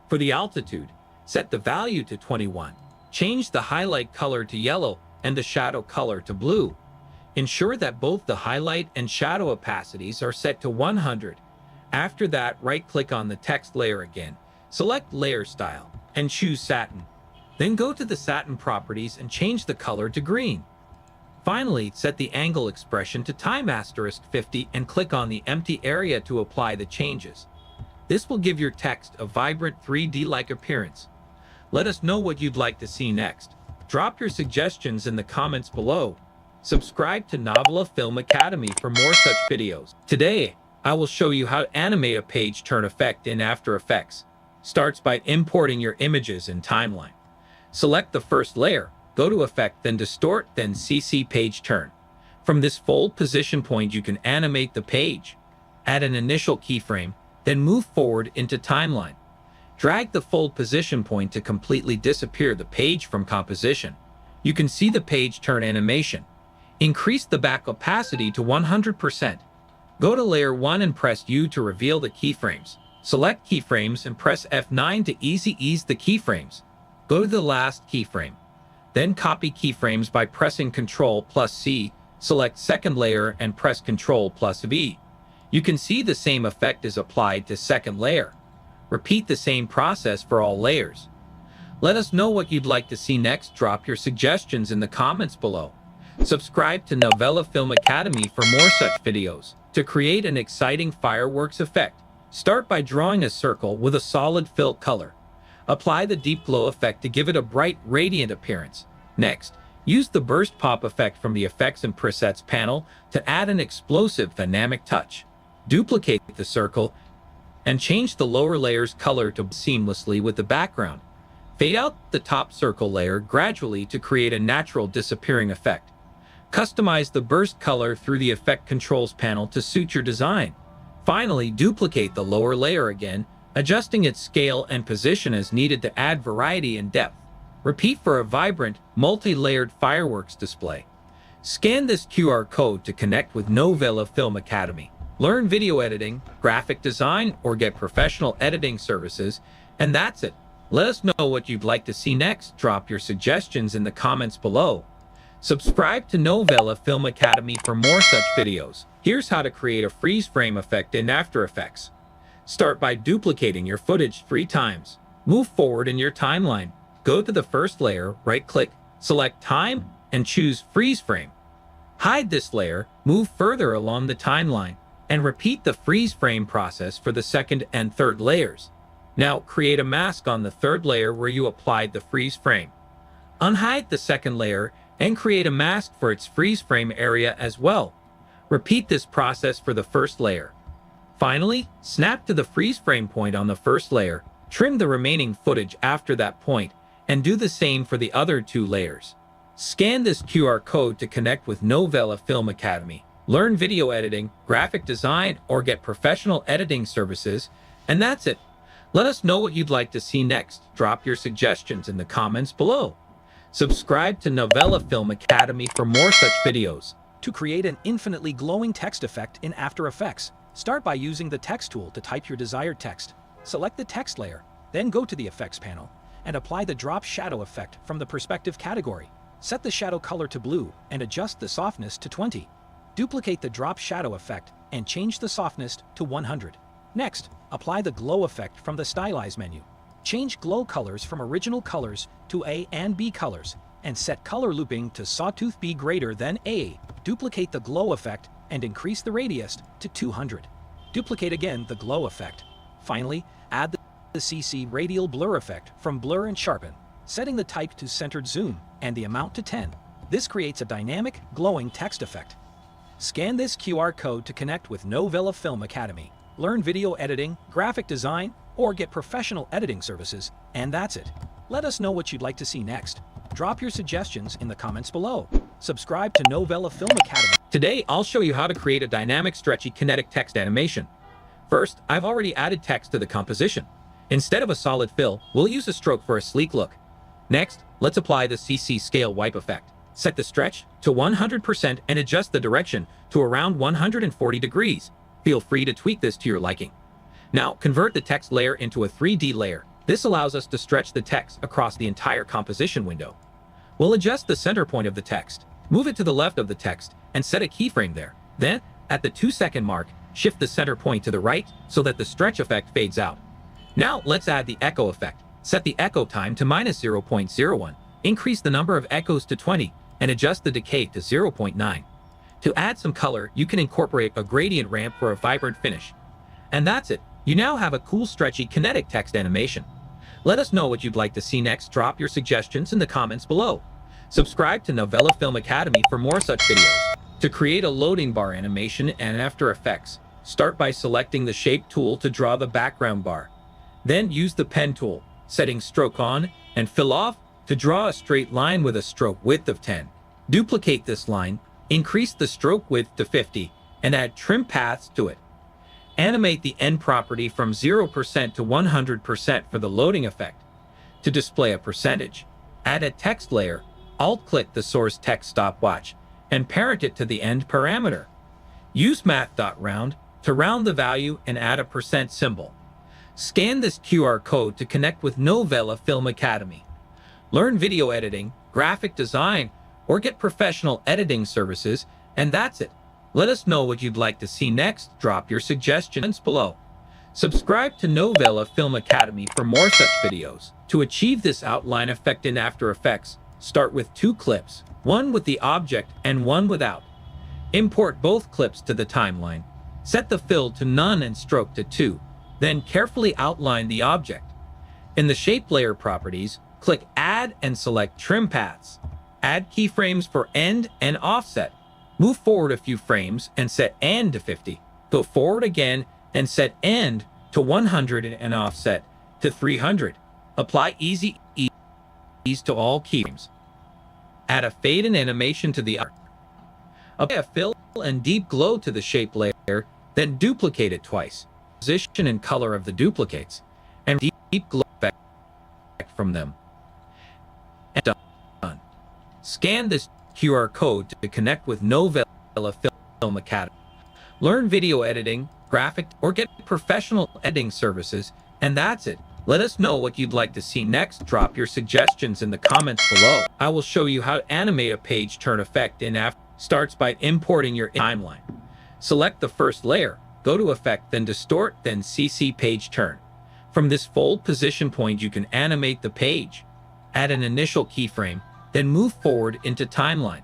For the altitude, set the value to 21. Change the highlight color to yellow and the shadow color to blue. Ensure that both the highlight and shadow opacities are set to 100. After that, right-click on the text layer again, select Layer Style, and choose Satin. Then go to the satin properties and change the color to green. Finally, set the angle expression to time*50 and click on the empty area to apply the changes. This will give your text a vibrant 3D-like appearance. Let us know what you'd like to see next. Drop your suggestions in the comments below. Subscribe to Novela Film Academy for more such videos. Today, I will show you how to animate a page turn effect in After Effects. Starts by importing your images in Timeline. Select the first layer, go to Effect, then Distort, then CC Page Turn. From this fold position point, you can animate the page. Add an initial keyframe, then move forward into Timeline. Drag the fold position point to completely disappear the page from composition. You can see the page turn animation. Increase the back opacity to 100%. Go to Layer 1 and press U to reveal the keyframes. Select Keyframes and press F9 to ease the keyframes. Go to the last keyframe. Then copy keyframes by pressing Ctrl+C. Select second layer and press Ctrl+V. You can see the same effect is applied to second layer. Repeat the same process for all layers. Let us know what you'd like to see next. Drop your suggestions in the comments below. Subscribe to Novela Film Academy for more such videos. To create an exciting fireworks effect, start by drawing a circle with a solid fill color. Apply the deep glow effect to give it a bright, radiant appearance. Next, use the burst pop effect from the Effects and Presets panel to add an explosive, dynamic touch. Duplicate the circle and change the lower layer's color to seamlessly with the background. Fade out the top circle layer gradually to create a natural disappearing effect. Customize the burst color through the Effect Controls panel to suit your design. Finally, duplicate the lower layer again, adjusting its scale and position as needed to add variety and depth. Repeat for a vibrant, multi-layered fireworks display. Scan this QR code to connect with Novela Film Academy. Learn video editing, graphic design, or get professional editing services, and that's it. Let us know what you'd like to see next. Drop your suggestions in the comments below. Subscribe to Novela Film Academy for more such videos. Here's how to create a freeze frame effect in After Effects. Start by duplicating your footage 3 times. Move forward in your timeline. Go to the first layer, right-click, select Time, and choose Freeze Frame. Hide this layer, move further along the timeline, and repeat the freeze frame process for the second and third layers. Now create a mask on the third layer where you applied the freeze frame. Unhide the second layer and create a mask for its freeze frame area as well. Repeat this process for the first layer. Finally, snap to the freeze frame point on the first layer, trim the remaining footage after that point, and do the same for the other 2 layers. Scan this QR code to connect with Novela Film Academy. Learn video editing, graphic design, or get professional editing services, and that's it. Let us know what you'd like to see next. Drop your suggestions in the comments below. Subscribe to Novela Film Academy for more such videos. To create an infinitely glowing text effect in After Effects, start by using the text tool to type your desired text. Select the text layer, then go to the Effects panel, and apply the Drop Shadow effect from the Perspective category. Set the shadow color to blue and adjust the softness to 20. Duplicate the Drop Shadow effect and change the softness to 100. Next, apply the Glow effect from the Stylize menu. Change glow colors from original colors to A and B colors, and set color looping to Sawtooth B greater than A. Duplicate the Glow effect and increase the radius to 200. Duplicate again the Glow effect. Finally, add the CC Radial Blur effect from Blur and Sharpen, setting the type to Centered Zoom and the amount to 10. This creates a dynamic, glowing text effect. Scan this QR code to connect with Novela Film Academy. Learn video editing, graphic design, or get professional editing services, and that's it. Let us know what you'd like to see next. Drop your suggestions in the comments below. Subscribe to Novela Film Academy. Today, I'll show you how to create a dynamic, stretchy, kinetic text animation. First, I've already added text to the composition. Instead of a solid fill, we'll use a stroke for a sleek look. Next, let's apply the CC Scale Wipe effect. Set the stretch to 100% and adjust the direction to around 140 degrees. Feel free to tweak this to your liking. Now, convert the text layer into a 3D layer. This allows us to stretch the text across the entire composition window. We'll adjust the center point of the text. Move it to the left of the text and set a keyframe there. Then, at the 2-second mark, shift the center point to the right so that the stretch effect fades out. Now, let's add the echo effect. Set the echo time to -0.01. Increase the number of echoes to 20 and adjust the decay to 0.9. To add some color, you can incorporate a gradient ramp for a vibrant finish. And that's it. You now have a cool, stretchy, kinetic text animation. Let us know what you'd like to see next. Drop your suggestions in the comments below. Subscribe to Novela Film Academy for more such videos. To create a loading bar animation in After Effects, start by selecting the Shape tool to draw the background bar. Then use the Pen tool, setting Stroke on and Fill off to draw a straight line with a stroke width of 10. Duplicate this line, increase the stroke width to 50, and add trim paths to it. Animate the end property from 0% to 100% for the loading effect. To display a percentage, add a text layer, alt-click the source text stopwatch, and parent it to the end parameter. Use math.round to round the value and add a % symbol. Scan this QR code to connect with Novela Film Academy. Learn video editing, graphic design, or get professional editing services, and that's it. Let us know what you'd like to see next. Drop your suggestions below. Subscribe to Novela Film Academy for more such videos. To achieve this outline effect in After Effects, start with 2 clips, one with the object and one without. Import both clips to the timeline. Set the fill to none and stroke to 2. Then carefully outline the object. In the Shape Layer properties, click Add and select Trim Paths. Add keyframes for end and offset. Move forward a few frames and set end to 50. Go forward again and set end to 100 and offset to 300. Apply easy ease to all keyframes. Add a fade and animation to the art. Apply a fill and deep glow to the shape layer, then duplicate it twice. Position and color of the duplicates, and deep glow effect from them. And done. Scan this QR code to connect with Novela Film Academy. Learn video editing, graphic, or get professional editing services, and that's it. Let us know what you'd like to see next. Drop your suggestions in the comments below. I will show you how to animate a page turn effect in After. Starts by importing your timeline. Select the first layer, go to Effect, then Distort, then CC Page Turn. From this fold position point, you can animate the page. Add an initial keyframe, then move forward into Timeline.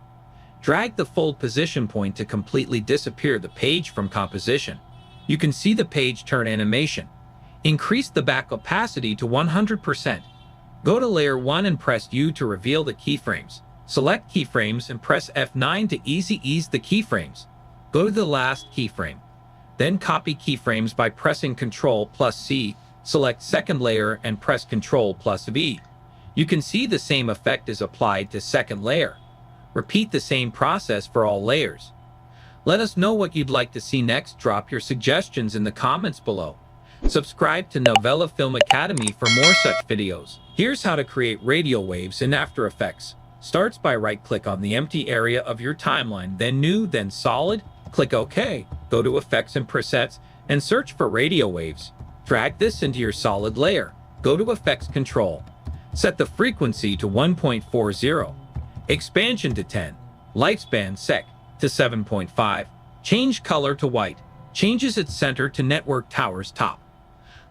Drag the fold position point to completely disappear the page from composition. You can see the page turn animation. Increase the back opacity to 100%. Go to Layer 1 and press U to reveal the keyframes. Select keyframes and press F9 to ease the keyframes. Go to the last keyframe. Then copy keyframes by pressing Ctrl+C. Select second layer and press Ctrl+V. You can see the same effect is applied to second layer. Repeat the same process for all layers. Let us know what you'd like to see next. Drop your suggestions in the comments below. Subscribe to Novela Film Academy for more such videos. Here's how to create radial waves in After Effects. Starts by right-click on the empty area of your timeline, then New, then Solid. Click OK. Go to Effects and Presets and search for radial waves. Drag this into your solid layer. Go to Effects Control. Set the frequency to 1.40. Expansion to 10. Lifespan sec to 7.5. Change color to white. Changes its center to Network Tower's top.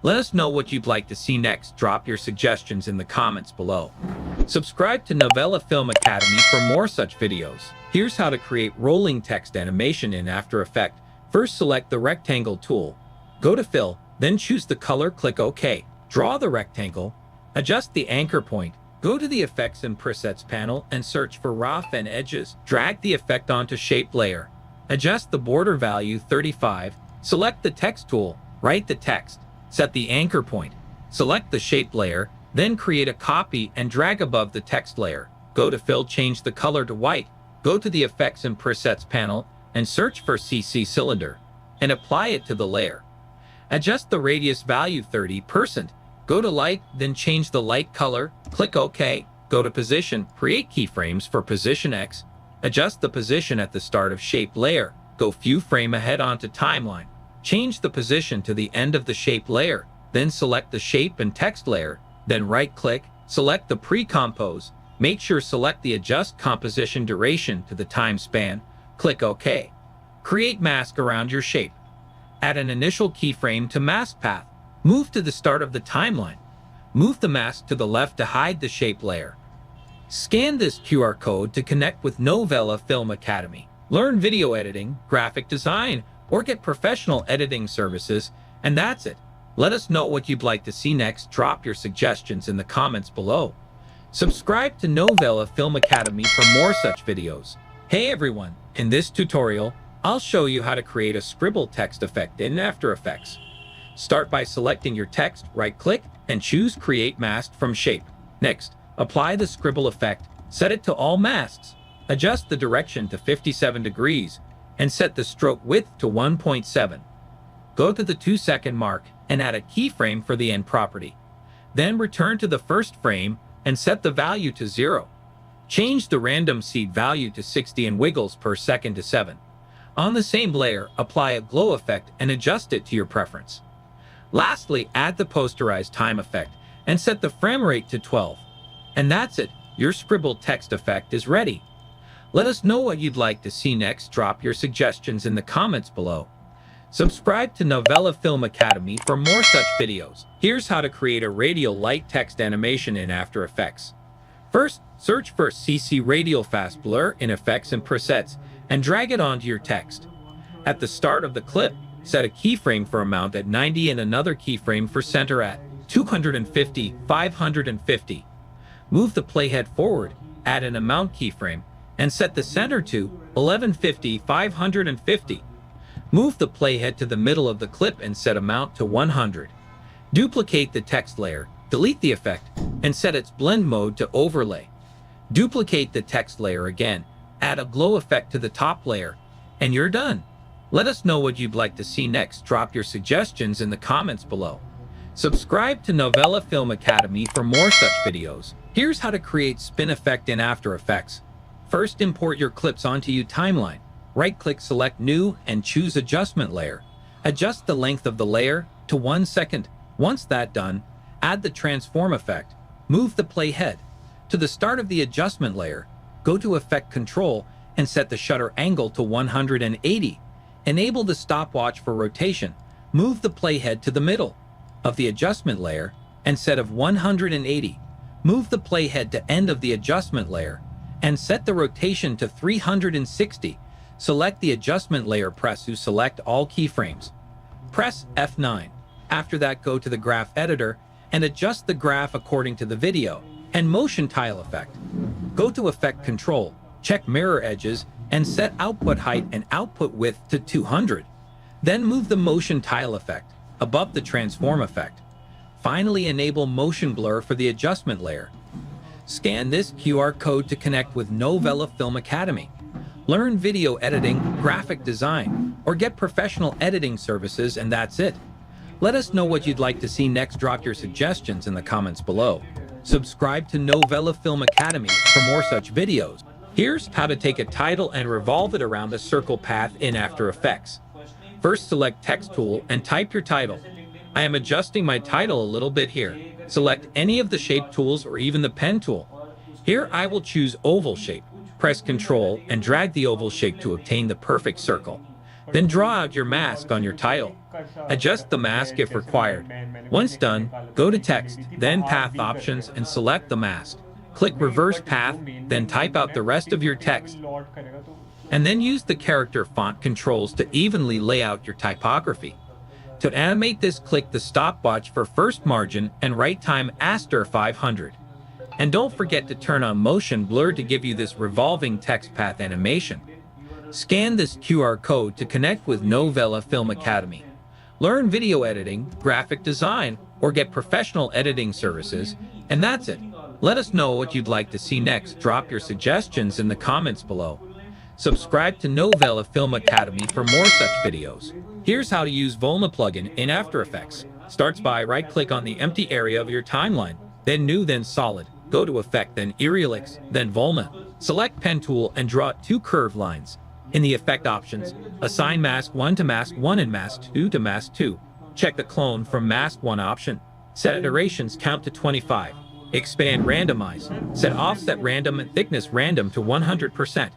Let us know what you'd like to see next. Drop your suggestions in the comments below. Subscribe to Novela Film Academy for more such videos. Here's how to create rolling text animation in After Effects. First, select the rectangle tool. Go to Fill, then choose the color, click OK. Draw the rectangle. Adjust the anchor point. Go to the Effects and Presets panel and search for Rough and Edges. Drag the effect onto Shape Layer. Adjust the border value 35. Select the Text tool. Write the text. Set the anchor point. Select the shape layer, then create a copy and drag above the text layer. Go to Fill, change the color to white. Go to the Effects and Presets panel and search for CC Cylinder and apply it to the layer. Adjust the radius value 30%. Go to Light, then change the light color. Click OK. Go to Position, create keyframes for Position X. Adjust the position at the start of shape layer. Go few frame ahead onto Timeline. Change the position to the end of the shape layer, then select the shape and text layer, then right-click, select the pre-compose, make sure select the adjust composition duration to the time span, click OK. Create mask around your shape. Add an initial keyframe to mask path. Move to the start of the timeline. Move the mask to the left to hide the shape layer. Scan this QR code to connect with Novela Film Academy. Learn video editing, graphic design, or get professional editing services, and that's it. Let us know what you'd like to see next. Drop your suggestions in the comments below. Subscribe to Novela Film Academy for more such videos. Hey everyone, in this tutorial, I'll show you how to create a scribble text effect in After Effects. Start by selecting your text, right-click, and choose Create Mask from Shape. Next, apply the scribble effect, set it to all masks, adjust the direction to 57 degrees, and set the stroke width to 1.7. Go to the 2-second mark and add a keyframe for the end property. Then return to the first frame and set the value to 0. Change the random seed value to 60 and wiggles per second to 7. On the same layer, apply a glow effect and adjust it to your preference. Lastly, add the posterized time effect and set the frame rate to 12. And that's it, your scribbled text effect is ready. Let us know what you'd like to see next. Drop your suggestions in the comments below. Subscribe to Novela Film Academy for more such videos. Here's how to create a radial light text animation in After Effects. First, search for CC Radial Fast Blur in Effects and Presets and drag it onto your text. At the start of the clip, set a keyframe for amount at 90 and another keyframe for center at 250, 550. Move the playhead forward, add an amount keyframe, and set the center to 1150, 550. Move the playhead to the middle of the clip and set amount to 100. Duplicate the text layer, delete the effect, and set its blend mode to overlay. Duplicate the text layer again, add a glow effect to the top layer, and you're done. Let us know what you'd like to see next. Drop your suggestions in the comments below. Subscribe to Novela Film Academy for more such videos. Here's how to create spin effect in After Effects. First, import your clips onto your timeline. Right-click, select New, and choose Adjustment Layer. Adjust the length of the layer to 1 second. Once that's done, add the Transform effect. Move the playhead to the start of the adjustment layer. Go to Effect Control and set the shutter angle to 180. Enable the stopwatch for rotation. Move the playhead to the middle of the adjustment layer and set of 180. Move the playhead to end of the adjustment layer and set the rotation to 360. Select the adjustment layer, press to select all keyframes. Press F9. After that, go to the graph editor and adjust the graph according to the video and motion tile effect. Go to Effect Control, check mirror edges, and set output height and output width to 200. Then move the motion tile effect above the transform effect. Finally, enable motion blur for the adjustment layer. Scan this QR code to connect with Novela Film Academy. Learn video editing, graphic design, or get professional editing services, and that's it. Let us know what you'd like to see next. Drop your suggestions in the comments below. Subscribe to Novela Film Academy for more such videos. Here's how to take a title and revolve it around a circle path in After Effects. First, select Text tool and type your title. I am adjusting my title a little bit here. Select any of the shape tools or even the pen tool. Here I will choose oval shape. Press Ctrl and drag the oval shape to obtain the perfect circle. Then draw out your mask on your title. Adjust the mask if required. Once done, go to Text, then Path Options and select the mask. Click Reverse Path, then type out the rest of your text. And then use the character font controls to evenly lay out your typography. To animate this, click the stopwatch for first margin and right time *500. And don't forget to turn on motion blur to give you this revolving text path animation. Scan this QR code to connect with Novela Film Academy. Learn video editing, graphic design, or get professional editing services, and that's it. Let us know what you'd like to see next. Drop your suggestions in the comments below. Subscribe to Novela Film Academy for more such videos. Here's how to use Volna plugin in After Effects. Starts by right-click on the empty area of your timeline, then New, then Solid. Go to Effect, then Aerialix, then Volna. Select Pen tool and draw 2 curved lines. In the Effect options, assign Mask 1 to Mask 1 and Mask 2 to Mask 2. Check the Clone from Mask 1 option. Set iterations count to 25. Expand Randomize. Set Offset Random and Thickness Random to 100%.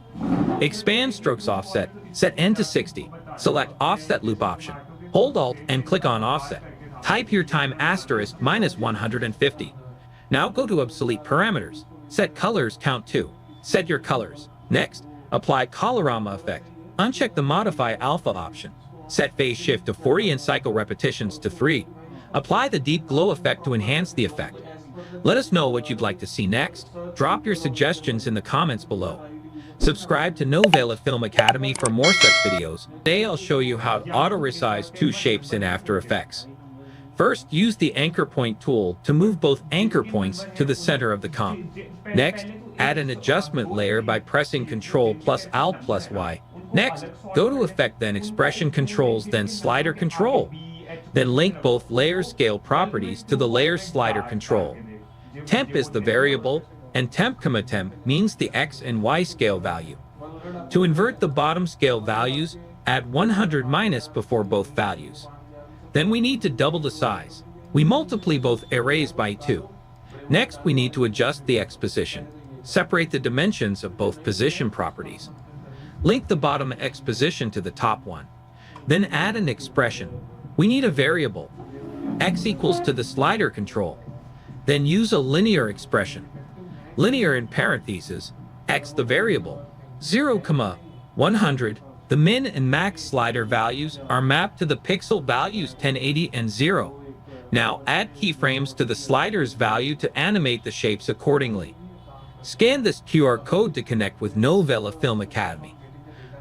Expand Strokes Offset. Set N to 60. Select Offset Loop option. Hold Alt and click on Offset. Type your time asterisk minus 150. Now go to obsolete parameters. Set colors count 2. Set your colors. Next, apply colorama effect. Uncheck the modify alpha option. Set phase shift to 40 and cycle repetitions to 3. Apply the deep glow effect to enhance the effect. Let us know what you'd like to see next. Drop your suggestions in the comments below. Subscribe to Novela Film Academy for more such videos. Today I'll show you how to auto-resize two shapes in After Effects. First, use the anchor point tool to move both anchor points to the center of the comp. Next, add an adjustment layer by pressing Ctrl plus Alt plus Y. Next, go to Effect, then Expression Controls, then Slider Control. Then link both layer scale properties to the layer slider control. Temp is the variable, and temp, temp means the X and Y scale value. To invert the bottom scale values, add 100 minus before both values. Then we need to double the size. We multiply both arrays by 2. Next, we need to adjust the X position. Separate the dimensions of both position properties. Link the bottom X position to the top one. Then add an expression. We need a variable, X equals to the slider control. Then use a linear expression. Linear in parentheses, X the variable, 0, 100. The min and max slider values are mapped to the pixel values 1080 and 0. Now add keyframes to the slider's value to animate the shapes accordingly. Scan this QR code to connect with Novela Film Academy.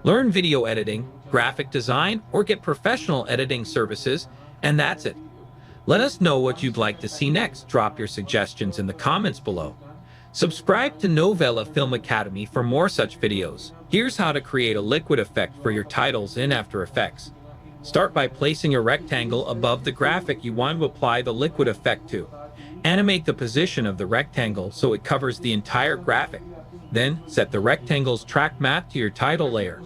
Learn video editing, graphic design, or get professional editing services, and that's it. Let us know what you'd like to see next. Drop your suggestions in the comments below. Subscribe to Novela Film Academy for more such videos. Here's how to create a liquid effect for your titles in After Effects. Start by placing a rectangle above the graphic you want to apply the liquid effect to. Animate the position of the rectangle so it covers the entire graphic. Then, set the rectangle's track map to your title layer.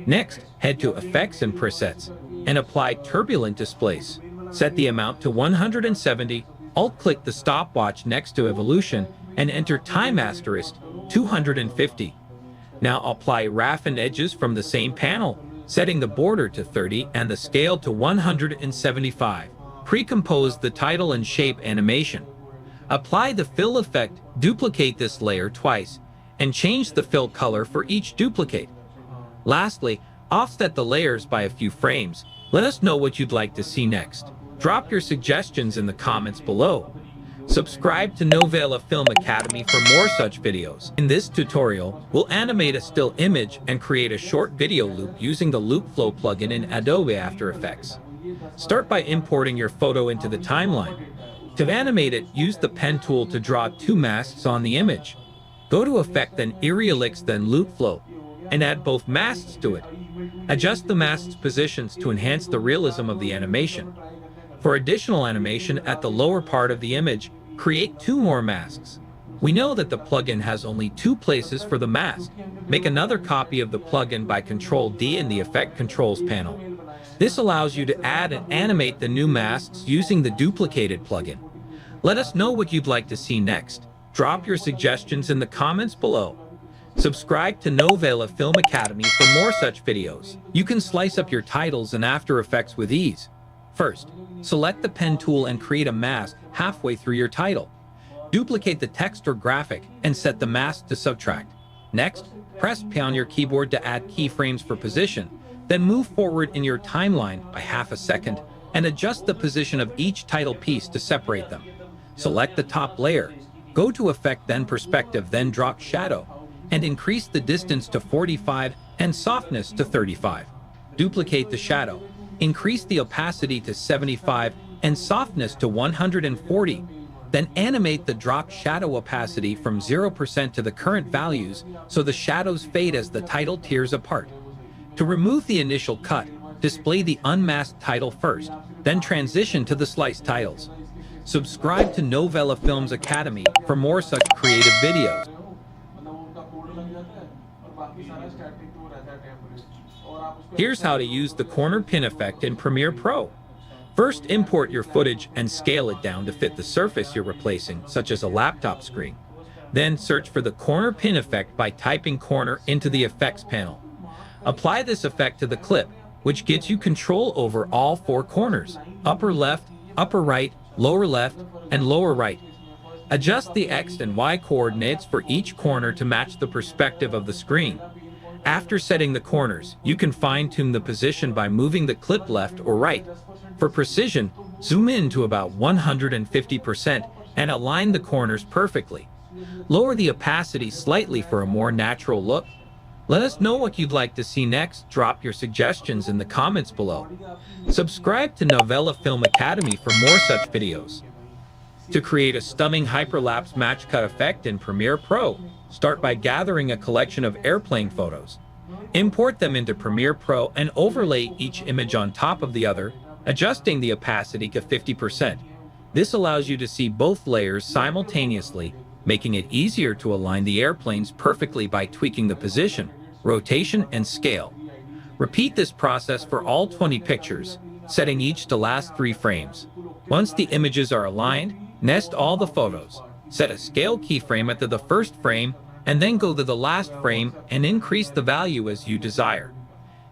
Next, head to Effects and Presets, and apply Turbulent Displace. Set the amount to 170, alt-click the stopwatch next to Evolution, and enter Time asterisk 250. Now apply roughened edges from the same panel, setting the border to 30 and the scale to 175. Pre-compose the title and shape animation. Apply the fill effect, duplicate this layer twice, and change the fill color for each duplicate. Lastly, offset the layers by a few frames. Let us know what you'd like to see next. Drop your suggestions in the comments below. Subscribe to Novela Film Academy for more such videos. In this tutorial, we'll animate a still image and create a short video loop using the Loop Flow plugin in Adobe After Effects. Start by importing your photo into the timeline. To animate it, use the pen tool to draw two masks on the image. Go to Effect, then Helix, then Loop Flow, and add both masks to it. Adjust the masks' positions to enhance the realism of the animation. For additional animation at the lower part of the image, create 2 more masks. We know that the plugin has only 2 places for the mask. Make another copy of the plugin by Ctrl D in the Effect Controls panel. This allows you to add and animate the new masks using the duplicated plugin. Let us know what you'd like to see next. Drop your suggestions in the comments below. Subscribe to Novela Film Academy for more such videos. You can slice up your titles in After Effects with ease. First, select the pen tool and create a mask halfway through your title. Duplicate the text or graphic and set the mask to subtract. Next, press P on your keyboard to add keyframes for position, then move forward in your timeline by half a second and adjust the position of each title piece to separate them. Select the top layer, go to Effect, then Perspective, then drop Shadow, and increase the distance to 45 and softness to 35. Duplicate the shadow, increase the opacity to 75 and softness to 140. Then animate the drop shadow opacity from 0% to the current values so the shadows fade as the title tears apart. To remove the initial cut, display the unmasked title first, then transition to the sliced titles. Subscribe to Novela Films Academy for more such creative videos. Here's how to use the corner pin effect in Premiere Pro. First, import your footage and scale it down to fit the surface you're replacing, such as a laptop screen. Then search for the corner pin effect by typing corner into the effects panel. Apply this effect to the clip, which gets you control over all 4 corners, upper left, upper right, lower left, and lower right. Adjust the X and Y coordinates for each corner to match the perspective of the screen. After setting the corners, you can fine-tune the position by moving the clip left or right. For precision, zoom in to about 150% and align the corners perfectly. Lower the opacity slightly for a more natural look. Let us know what you'd like to see next. Drop your suggestions in the comments below. Subscribe to Novela Film Academy for more such videos. To create a stunning hyperlapse match cut effect in Premiere Pro, start by gathering a collection of airplane photos. Import them into Premiere Pro and overlay each image on top of the other, adjusting the opacity to 50%. This allows you to see both layers simultaneously, making it easier to align the airplanes perfectly by tweaking the position, rotation, and scale. Repeat this process for all 20 pictures, setting each to last 3 frames. Once the images are aligned, nest all the photos. Set a scale keyframe at the first frame, and then go to the last frame and increase the value as you desire.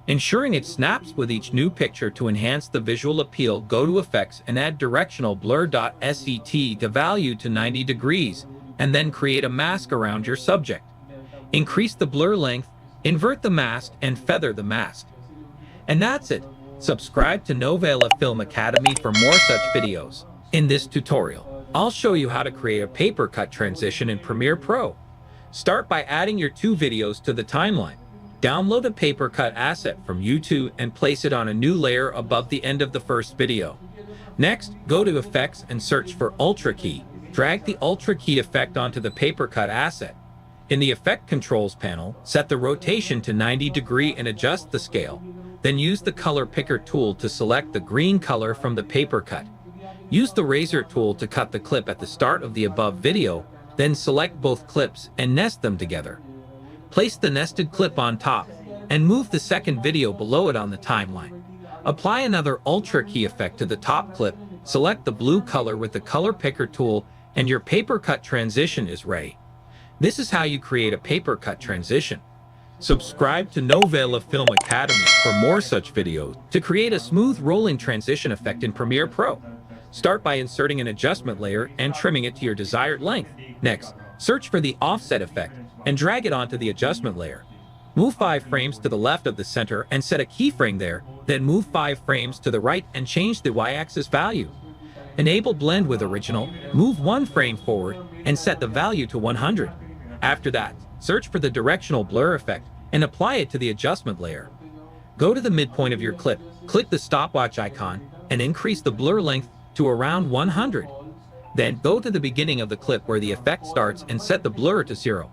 Ensuring it snaps with each new picture to enhance the visual appeal, go to Effects and add Directional Blur.set the value to 90 degrees, and then create a mask around your subject. Increase the blur length, invert the mask, and feather the mask. And that's it. Subscribe to Novela Film Academy for more such videos. In this tutorial, I'll show you how to create a paper cut transition in Premiere Pro. Start by adding your 2 videos to the timeline. Download a paper cut asset from YouTube and place it on a new layer above the end of the first video. Next, go to Effects and search for Ultra Key. Drag the Ultra Key effect onto the paper cut asset. In the Effect Controls panel, set the rotation to 90 degrees and adjust the scale. Then use the Color Picker tool to select the green color from the paper cut. Use the Razor tool to cut the clip at the start of the above video, then select both clips and nest them together. Place the nested clip on top, and move the second video below it on the timeline. Apply another Ultra Key effect to the top clip, select the blue color with the Color Picker tool, and your paper cut transition is ready. This is how you create a paper cut transition. Subscribe to Novela Film Academy for more such videos. To create a smooth rolling transition effect in Premiere Pro, start by inserting an adjustment layer and trimming it to your desired length. Next, search for the offset effect and drag it onto the adjustment layer. Move 5 frames to the left of the center and set a keyframe there, then move 5 frames to the right and change the y-axis value. Enable Blend with Original, move 1 frame forward and set the value to 100. After that, search for the Directional Blur effect and apply it to the adjustment layer. Go to the midpoint of your clip, click the stopwatch icon, and increase the blur length to around 100. Then go to the beginning of the clip where the effect starts and set the blur to 0.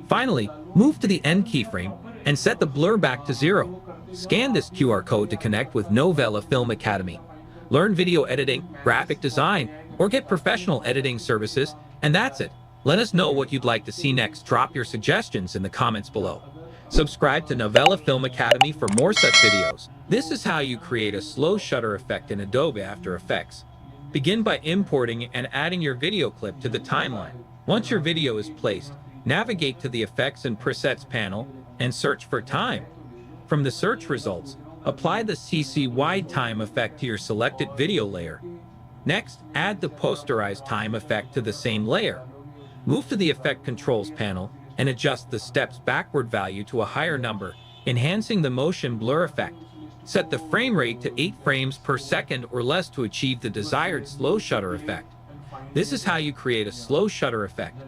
Finally, move to the end keyframe and set the blur back to 0. Scan this QR code to connect with Novela Film Academy. Learn video editing, graphic design, or get professional editing services, and that's it. Let us know what you'd like to see next. Drop your suggestions in the comments below. Subscribe to Novela Film Academy for more such videos. This is how you create a slow shutter effect in Adobe After Effects. Begin by importing and adding your video clip to the timeline. Once your video is placed, navigate to the Effects and Presets panel and search for time. From the search results, apply the CC Wide Time effect to your selected video layer. Next, add the Posterize Time effect to the same layer. Move to the Effect Controls panel and adjust the steps backward value to a higher number, enhancing the motion blur effect. Set the frame rate to 8 frames per second or less to achieve the desired slow shutter effect. This is how you create a slow shutter effect.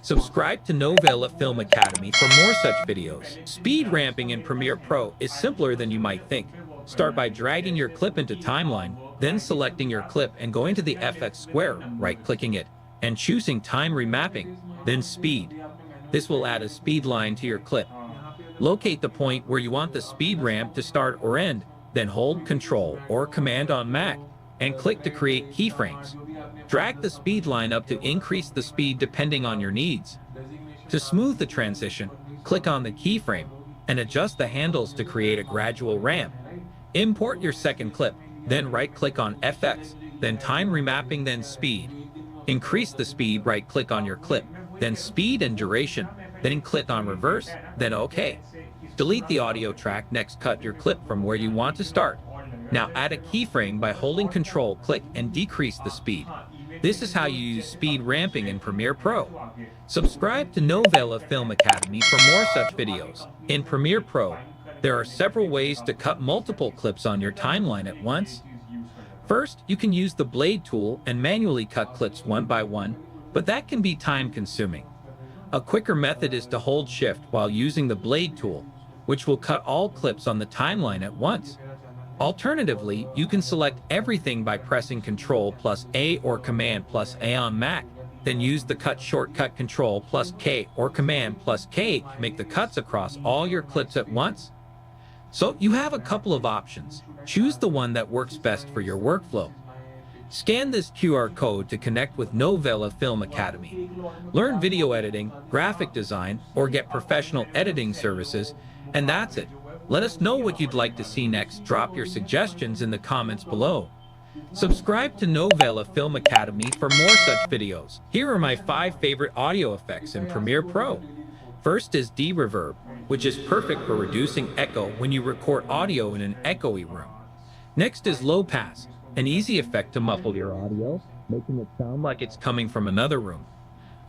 Subscribe to Novela Film Academy for more such videos. Speed ramping in Premiere Pro is simpler than you might think. Start by dragging your clip into timeline, then selecting your clip and going to the FX square, right-clicking it, and choosing Time Remapping, then Speed. This will add a speed line to your clip. Locate the point where you want the speed ramp to start or end, then hold Ctrl or Command on Mac and click to create keyframes. Drag the speed line up to increase the speed depending on your needs. To smooth the transition, click on the keyframe and adjust the handles to create a gradual ramp. Import your second clip, then right-click on FX, then Time Remapping, then Speed. Increase the speed, right-click on your clip, then Speed and Duration, then click on Reverse, then OK. Delete the audio track, next cut your clip from where you want to start. Now add a keyframe by holding Control, click, and decrease the speed. This is how you use speed ramping in Premiere Pro. Subscribe to Novela Film Academy for more such videos. In Premiere Pro, there are several ways to cut multiple clips on your timeline at once. First, you can use the blade tool and manually cut clips one by one, but that can be time-consuming. A quicker method is to hold Shift while using the blade tool, which will cut all clips on the timeline at once. Alternatively, you can select everything by pressing Ctrl+A or Command+A on Mac, then use the cut shortcut Ctrl+K or Command+K to make the cuts across all your clips at once. So you have a couple of options. Choose the one that works best for your workflow. Scan this QR code to connect with Novela Film Academy. Learn video editing, graphic design, or get professional editing services, and that's it. Let us know what you'd like to see next. Drop your suggestions in the comments below. Subscribe to Novela Film Academy for more such videos. Here are my 5 favorite audio effects in Premiere Pro. First is de-reverb, which is perfect for reducing echo when you record audio in an echoey room. Next is low pass, an easy effect to muffle your audio, making it sound like it's coming from another room.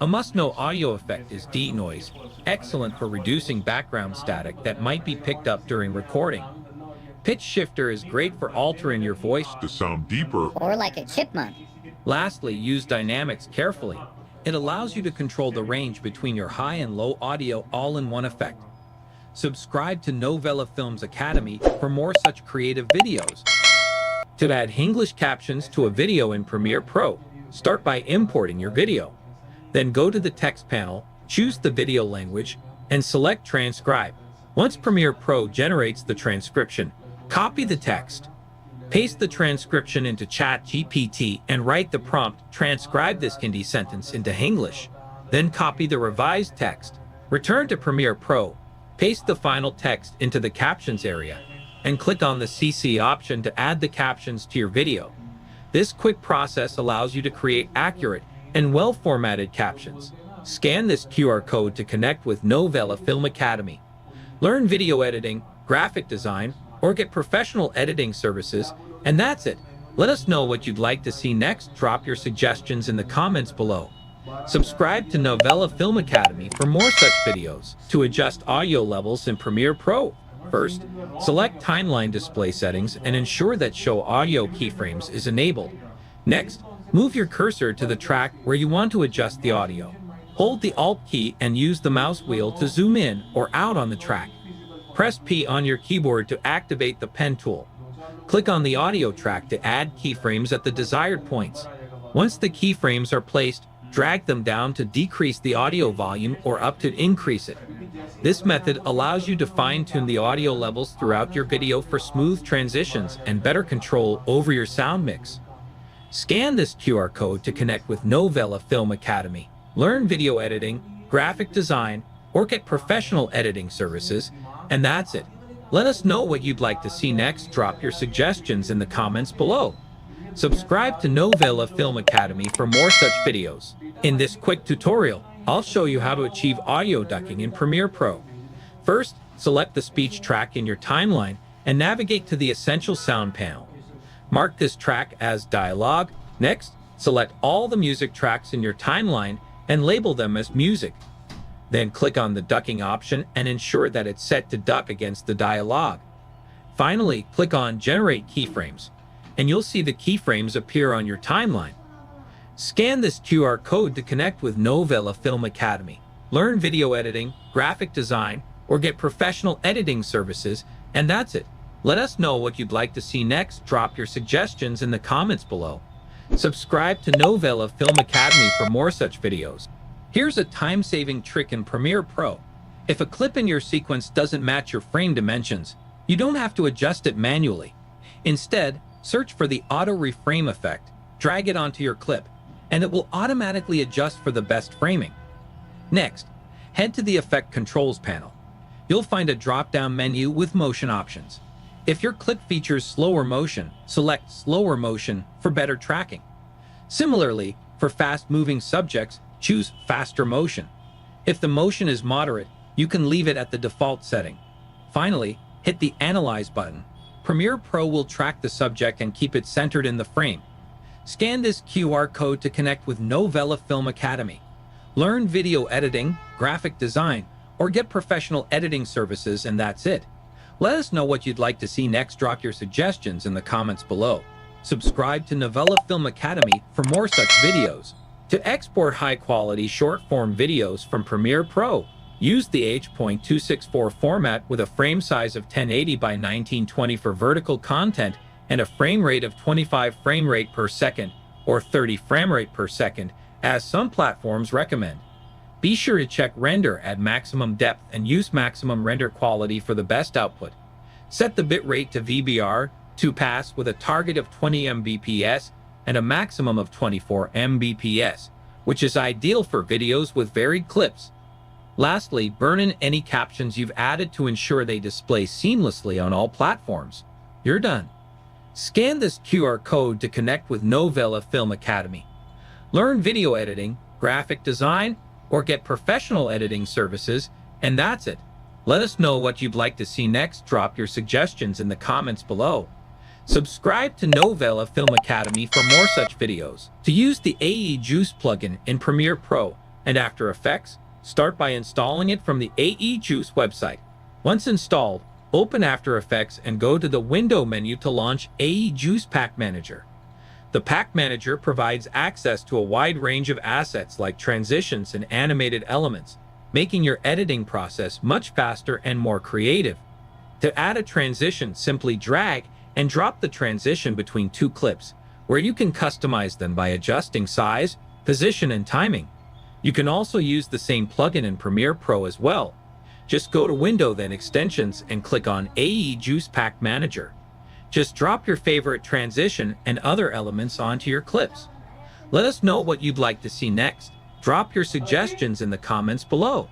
A must-know audio effect is denoise, excellent for reducing background static that might be picked up during recording. Pitch shifter is great for altering your voice to sound deeper or like a chipmunk. Lastly, use dynamics carefully. It allows you to control the range between your high and low audio all in one effect. Subscribe to Novela Films Academy for more such creative videos. To add English captions to a video in Premiere Pro, start by importing your video. Then go to the text panel, choose the video language, and select Transcribe. Once Premiere Pro generates the transcription, copy the text. Paste the transcription into ChatGPT and write the prompt, transcribe this Hindi sentence into English. Then copy the revised text. Return to Premiere Pro, paste the final text into the captions area, and click on the CC option to add the captions to your video. This quick process allows you to create accurate and well-formatted captions. Scan this QR code to connect with Novela Film Academy. Learn video editing, graphic design, or get professional editing services, and that's it. Let us know what you'd like to see next. Drop your suggestions in the comments below. Subscribe to Novela Film Academy for more such videos. To adjust audio levels in Premiere Pro, first, select Timeline Display Settings and ensure that Show Audio Keyframes is enabled. Next, move your cursor to the track where you want to adjust the audio. Hold the Alt key and use the mouse wheel to zoom in or out on the track. Press P on your keyboard to activate the pen tool. Click on the audio track to add keyframes at the desired points. Once the keyframes are placed, drag them down to decrease the audio volume or up to increase it. This method allows you to fine-tune the audio levels throughout your video for smooth transitions and better control over your sound mix. Scan this QR code to connect with Novela Film Academy. Learn video editing, graphic design, or get professional editing services, and that's it. Let us know what you'd like to see next. Drop your suggestions in the comments below. Subscribe to Novela Film Academy for more such videos. In this quick tutorial, I'll show you how to achieve audio ducking in Premiere Pro. First, select the speech track in your timeline and navigate to the Essential Sound panel. Mark this track as dialogue. Next, select all the music tracks in your timeline and label them as music. Then click on the ducking option and ensure that it's set to duck against the dialogue. Finally, click on Generate Keyframes, and you'll see the keyframes appear on your timeline. Scan this QR code to connect with Novela Film Academy. Learn video editing, graphic design, or get professional editing services, and that's it. Let us know what you'd like to see next. Drop your suggestions in the comments below. Subscribe to Novela Film Academy for more such videos. Here's a time-saving trick in Premiere Pro. If a clip in your sequence doesn't match your frame dimensions, you don't have to adjust it manually. Instead, search for the Auto Reframe effect, drag it onto your clip, and it will automatically adjust for the best framing. Next, head to the Effect Controls panel. You'll find a drop-down menu with motion options. If your clip features slower motion, select Slower Motion for better tracking. Similarly, for fast-moving subjects, choose Faster Motion. If the motion is moderate, you can leave it at the default setting. Finally, hit the Analyze button. Premiere Pro will track the subject and keep it centered in the frame. Scan this QR code to connect with Novela Film Academy. Learn video editing, graphic design, or get professional editing services, and that's it. Let us know what you'd like to see next. Drop your suggestions in the comments below. Subscribe to Novela Film Academy for more such videos. To export high-quality short-form videos from Premiere Pro, use the H.264 format with a frame size of 1080 by 1920 for vertical content and a frame rate of 25 frame rate per second or 30 frame rate per second, as some platforms recommend. Be sure to check render at maximum depth and use maximum render quality for the best output. Set the bitrate to VBR to pass with a target of 20 Mbps and a maximum of 24 Mbps, which is ideal for videos with varied clips. Lastly, burn in any captions you've added to ensure they display seamlessly on all platforms. You're done. Scan this QR code to connect with Novela Film Academy. Learn video editing, graphic design, or get professional editing services, and that's it. Let us know what you'd like to see next. Drop your suggestions in the comments below. Subscribe to Novela Film Academy for more such videos. To use the AE Juice plugin in Premiere Pro and After Effects, start by installing it from the AE Juice website. Once installed, open After Effects and go to the window menu to launch AE Juice Pack Manager. The Pack Manager provides access to a wide range of assets like transitions and animated elements, making your editing process much faster and more creative. To add a transition, simply drag and drop the transition between two clips, where you can customize them by adjusting size, position, and timing. You can also use the same plugin in Premiere Pro as well. Just go to Window, then Extensions, and click on AE Juice Pack Manager. Just drop your favorite transition and other elements onto your clips. Let us know what you'd like to see next. Drop your suggestions in the comments below.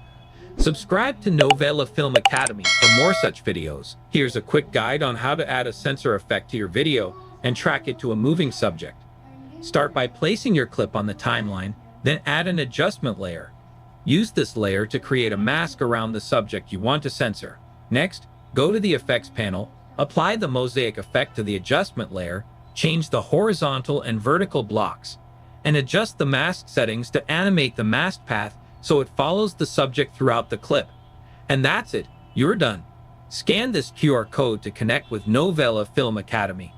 Subscribe to Novela Film Academy for more such videos. Here's a quick guide on how to add a sensor effect to your video and track it to a moving subject. Start by placing your clip on the timeline, then add an adjustment layer. Use this layer to create a mask around the subject you want to censor. Next, go to the Effects panel, apply the mosaic effect to the adjustment layer, change the horizontal and vertical blocks, and adjust the mask settings to animate the mask path so it follows the subject throughout the clip. And that's it, you're done. Scan this QR code to connect with Novela Film Academy.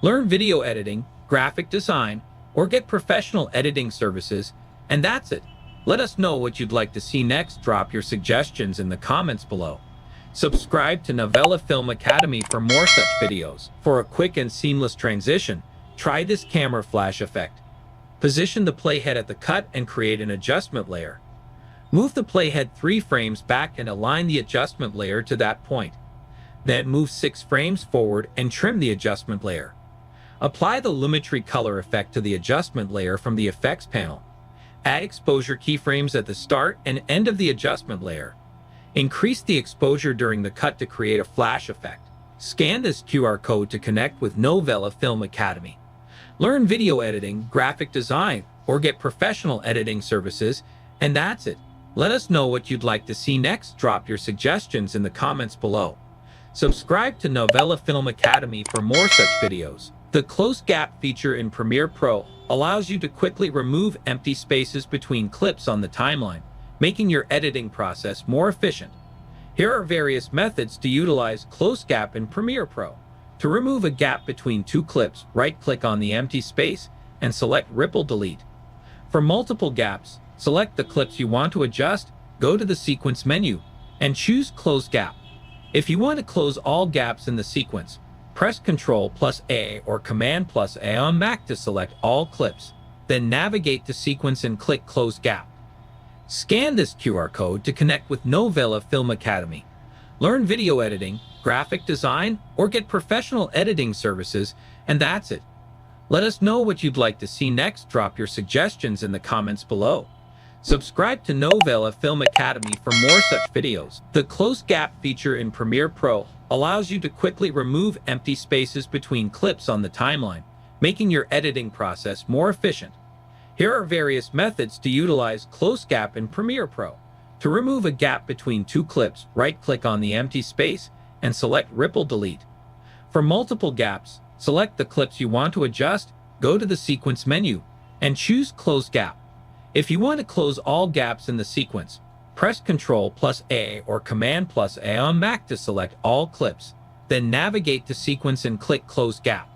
Learn video editing, graphic design, or get professional editing services, and that's it. Let us know what you'd like to see next. Drop your suggestions in the comments below. Subscribe to Novela Film Academy for more such videos. For a quick and seamless transition, try this camera flash effect. Position the playhead at the cut and create an adjustment layer. Move the playhead 3 frames back and align the adjustment layer to that point. Then move 6 frames forward and trim the adjustment layer. Apply the Lumetri color effect to the adjustment layer from the Effects panel. Add exposure keyframes at the start and end of the adjustment layer. Increase the exposure during the cut to create a flash effect. Scan this QR code to connect with Novela Film Academy. Learn video editing, graphic design, or get professional editing services, and that's it. Let us know what you'd like to see next. Drop your suggestions in the comments below. Subscribe to Novela Film Academy for more such videos. The Close Gap feature in Premiere Pro allows you to quickly remove empty spaces between clips on the timeline, making your editing process more efficient. Here are various methods to utilize Close Gap in Premiere Pro. To remove a gap between two clips, right-click on the empty space and select Ripple Delete. For multiple gaps, select the clips you want to adjust, go to the Sequence menu, and choose Close Gap. If you want to close all gaps in the sequence, press Ctrl+A or Command+A on Mac to select all clips. Then navigate to Sequence and click Close Gap. Scan this QR code to connect with Novela Film Academy. Learn video editing, graphic design, or get professional editing services, and that's it. Let us know what you'd like to see next. Drop your suggestions in the comments below. Subscribe to Novela Film Academy for more such videos. The Close Gap feature in Premiere Pro allows you to quickly remove empty spaces between clips on the timeline, making your editing process more efficient. Here are various methods to utilize Close Gap in Premiere Pro. To remove a gap between two clips, right-click on the empty space and select Ripple Delete. For multiple gaps, select the clips you want to adjust, go to the Sequence menu, and choose Close Gap. If you want to close all gaps in the sequence, press Ctrl+A or Command+A on Mac to select all clips, then navigate to Sequence and click Close Gap.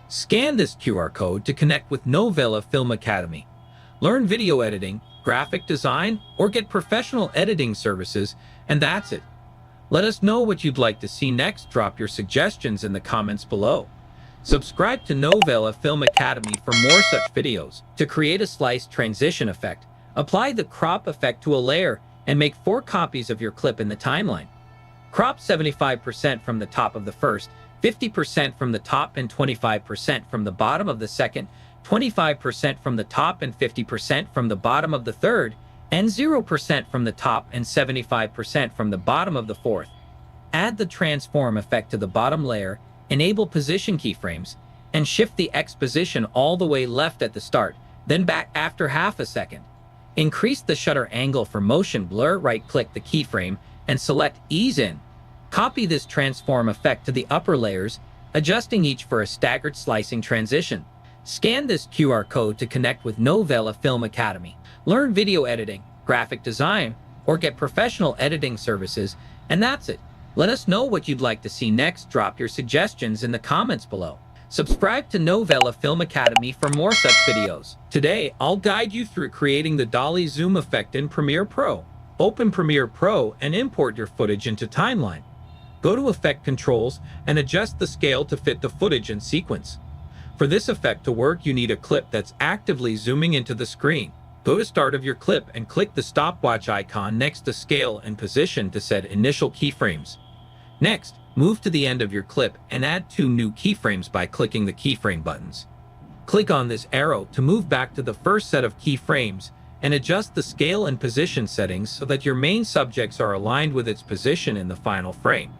Scan this QR code to connect with Novela Film Academy. Learn video editing, graphic design, or get professional editing services, and that's it. Let us know what you'd like to see next. Drop your suggestions in the comments below. Subscribe to Novela Film Academy for more such videos. To create a slice transition effect, apply the crop effect to a layer and make 4 copies of your clip in the timeline. Crop 75% from the top of the first, 50% from the top and 25% from the bottom of the second, 25% from the top and 50% from the bottom of the third, and 0% from the top and 75% from the bottom of the fourth. Add the transform effect to the bottom layer, enable position keyframes, and shift the X position all the way left at the start, then back after half a second. Increase the shutter angle for motion blur, right-click the keyframe, and select Ease In. Copy this transform effect to the upper layers, adjusting each for a staggered slicing transition. Scan this QR code to connect with Novela Film Academy. Learn video editing, graphic design, or get professional editing services, and that's it. Let us know what you'd like to see next. Drop your suggestions in the comments below. Subscribe to Novela Film Academy for more such videos. Today, I'll guide you through creating the dolly zoom effect in Premiere Pro. Open Premiere Pro and import your footage into Timeline. Go to Effect Controls and adjust the scale to fit the footage and sequence. For this effect to work, you need a clip that's actively zooming into the screen. Go to Start of your clip and click the stopwatch icon next to Scale and Position to set initial keyframes. Next, move to the end of your clip and add 2 new keyframes by clicking the keyframe buttons. Click on this arrow to move back to the first set of keyframes and adjust the scale and position settings so that your main subjects are aligned with its position in the final frame.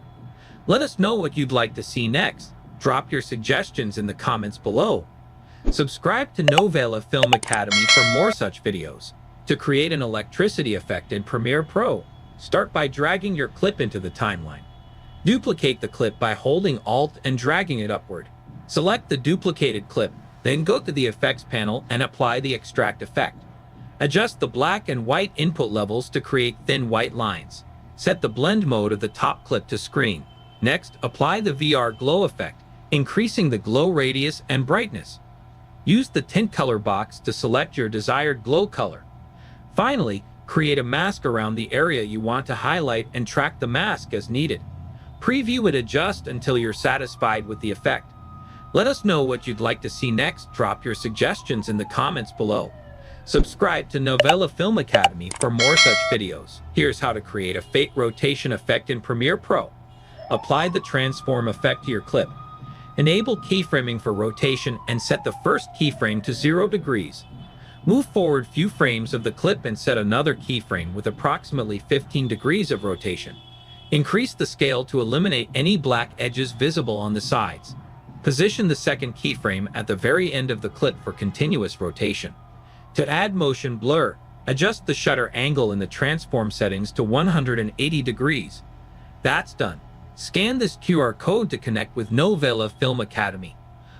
Let us know what you'd like to see next. Drop your suggestions in the comments below. Subscribe to Novela Film Academy for more such videos. To create an electricity effect in Premiere Pro, start by dragging your clip into the timeline. Duplicate the clip by holding Alt and dragging it upward. Select the duplicated clip, then go to the Effects panel and apply the Extract effect. Adjust the black and white input levels to create thin white lines. Set the blend mode of the top clip to screen. Next, apply the VR glow effect, increasing the glow radius and brightness. Use the tint color box to select your desired glow color. Finally, create a mask around the area you want to highlight and track the mask as needed. Preview and adjust until you're satisfied with the effect. Let us know what you'd like to see next. Drop your suggestions in the comments below. Subscribe to Novela Film Academy for more such videos. Here's how to create a fade rotation effect in Premiere Pro. Apply the transform effect to your clip. Enable keyframing for rotation and set the first keyframe to 0 degrees. Move forward few frames of the clip and set another keyframe with approximately 15 degrees of rotation. Increase the scale to eliminate any black edges visible on the sides. Position the second keyframe at the very end of the clip for continuous rotation. To add motion blur, adjust the shutter angle in the transform settings to 180 degrees. That's done. Scan this QR code to connect with Novela Film Academy.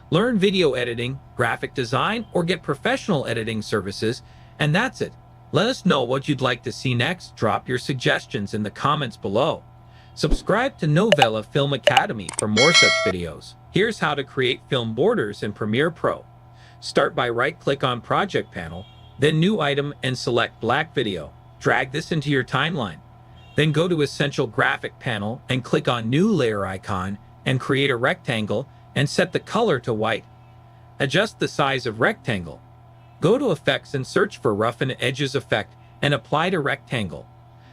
Learn video editing, graphic design, or get professional editing services, and that's it. Let us know what you'd like to see next. Drop your suggestions in the comments below. Subscribe to Novela Film Academy for more such videos. Here's how to create film borders in Premiere Pro. Start by right-click on Project Panel, then New Item and select Black Video. Drag this into your timeline. Then go to Essential Graphic Panel and click on New Layer icon and create a rectangle and set the color to white. Adjust the size of rectangle. Go to Effects and search for Roughen Edges effect and apply to rectangle.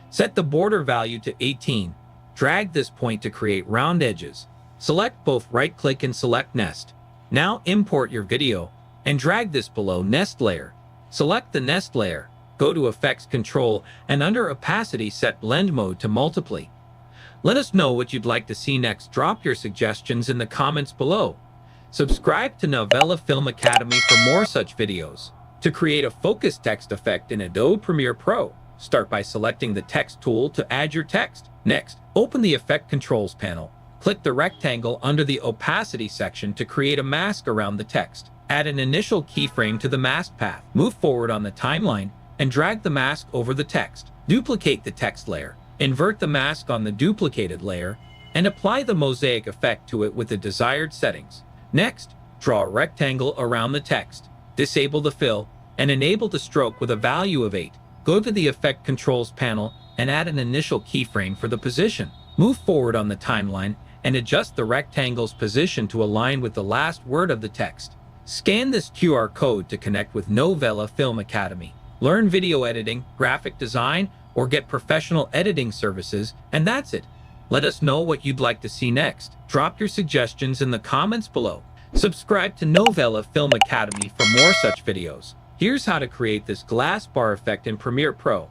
Set the border value to 18. Drag this point to create round edges. Select both right-click and select Nest. Now import your video and drag this below Nest layer. Select the Nest layer. Go to Effects Control and under Opacity set Blend Mode to Multiply. Let us know what you'd like to see next. Drop your suggestions in the comments below. Subscribe to Novela Film Academy for more such videos. To create a focus text effect in Adobe Premiere Pro, Start by selecting the Text tool to add your text. Next, open the Effect Controls panel. Click the rectangle under the Opacity section to create a mask around the text. Add an initial keyframe to the mask path. Move forward on the timeline and drag the mask over the text. Duplicate the text layer. Invert the mask on the duplicated layer and apply the mosaic effect to it with the desired settings. Next, draw a rectangle around the text. Disable the fill and enable the stroke with a value of 8. Go to the Effect Controls panel and add an initial keyframe for the position. Move forward on the timeline and adjust the rectangle's position to align with the last word of the text. Scan this QR code to connect with Novela Film Academy. Learn video editing, graphic design, or get professional editing services, and that's it. Let us know what you'd like to see next. Drop your suggestions in the comments below. Subscribe to Novela Film Academy for more such videos. Here's how to create this glass bar effect in Premiere Pro.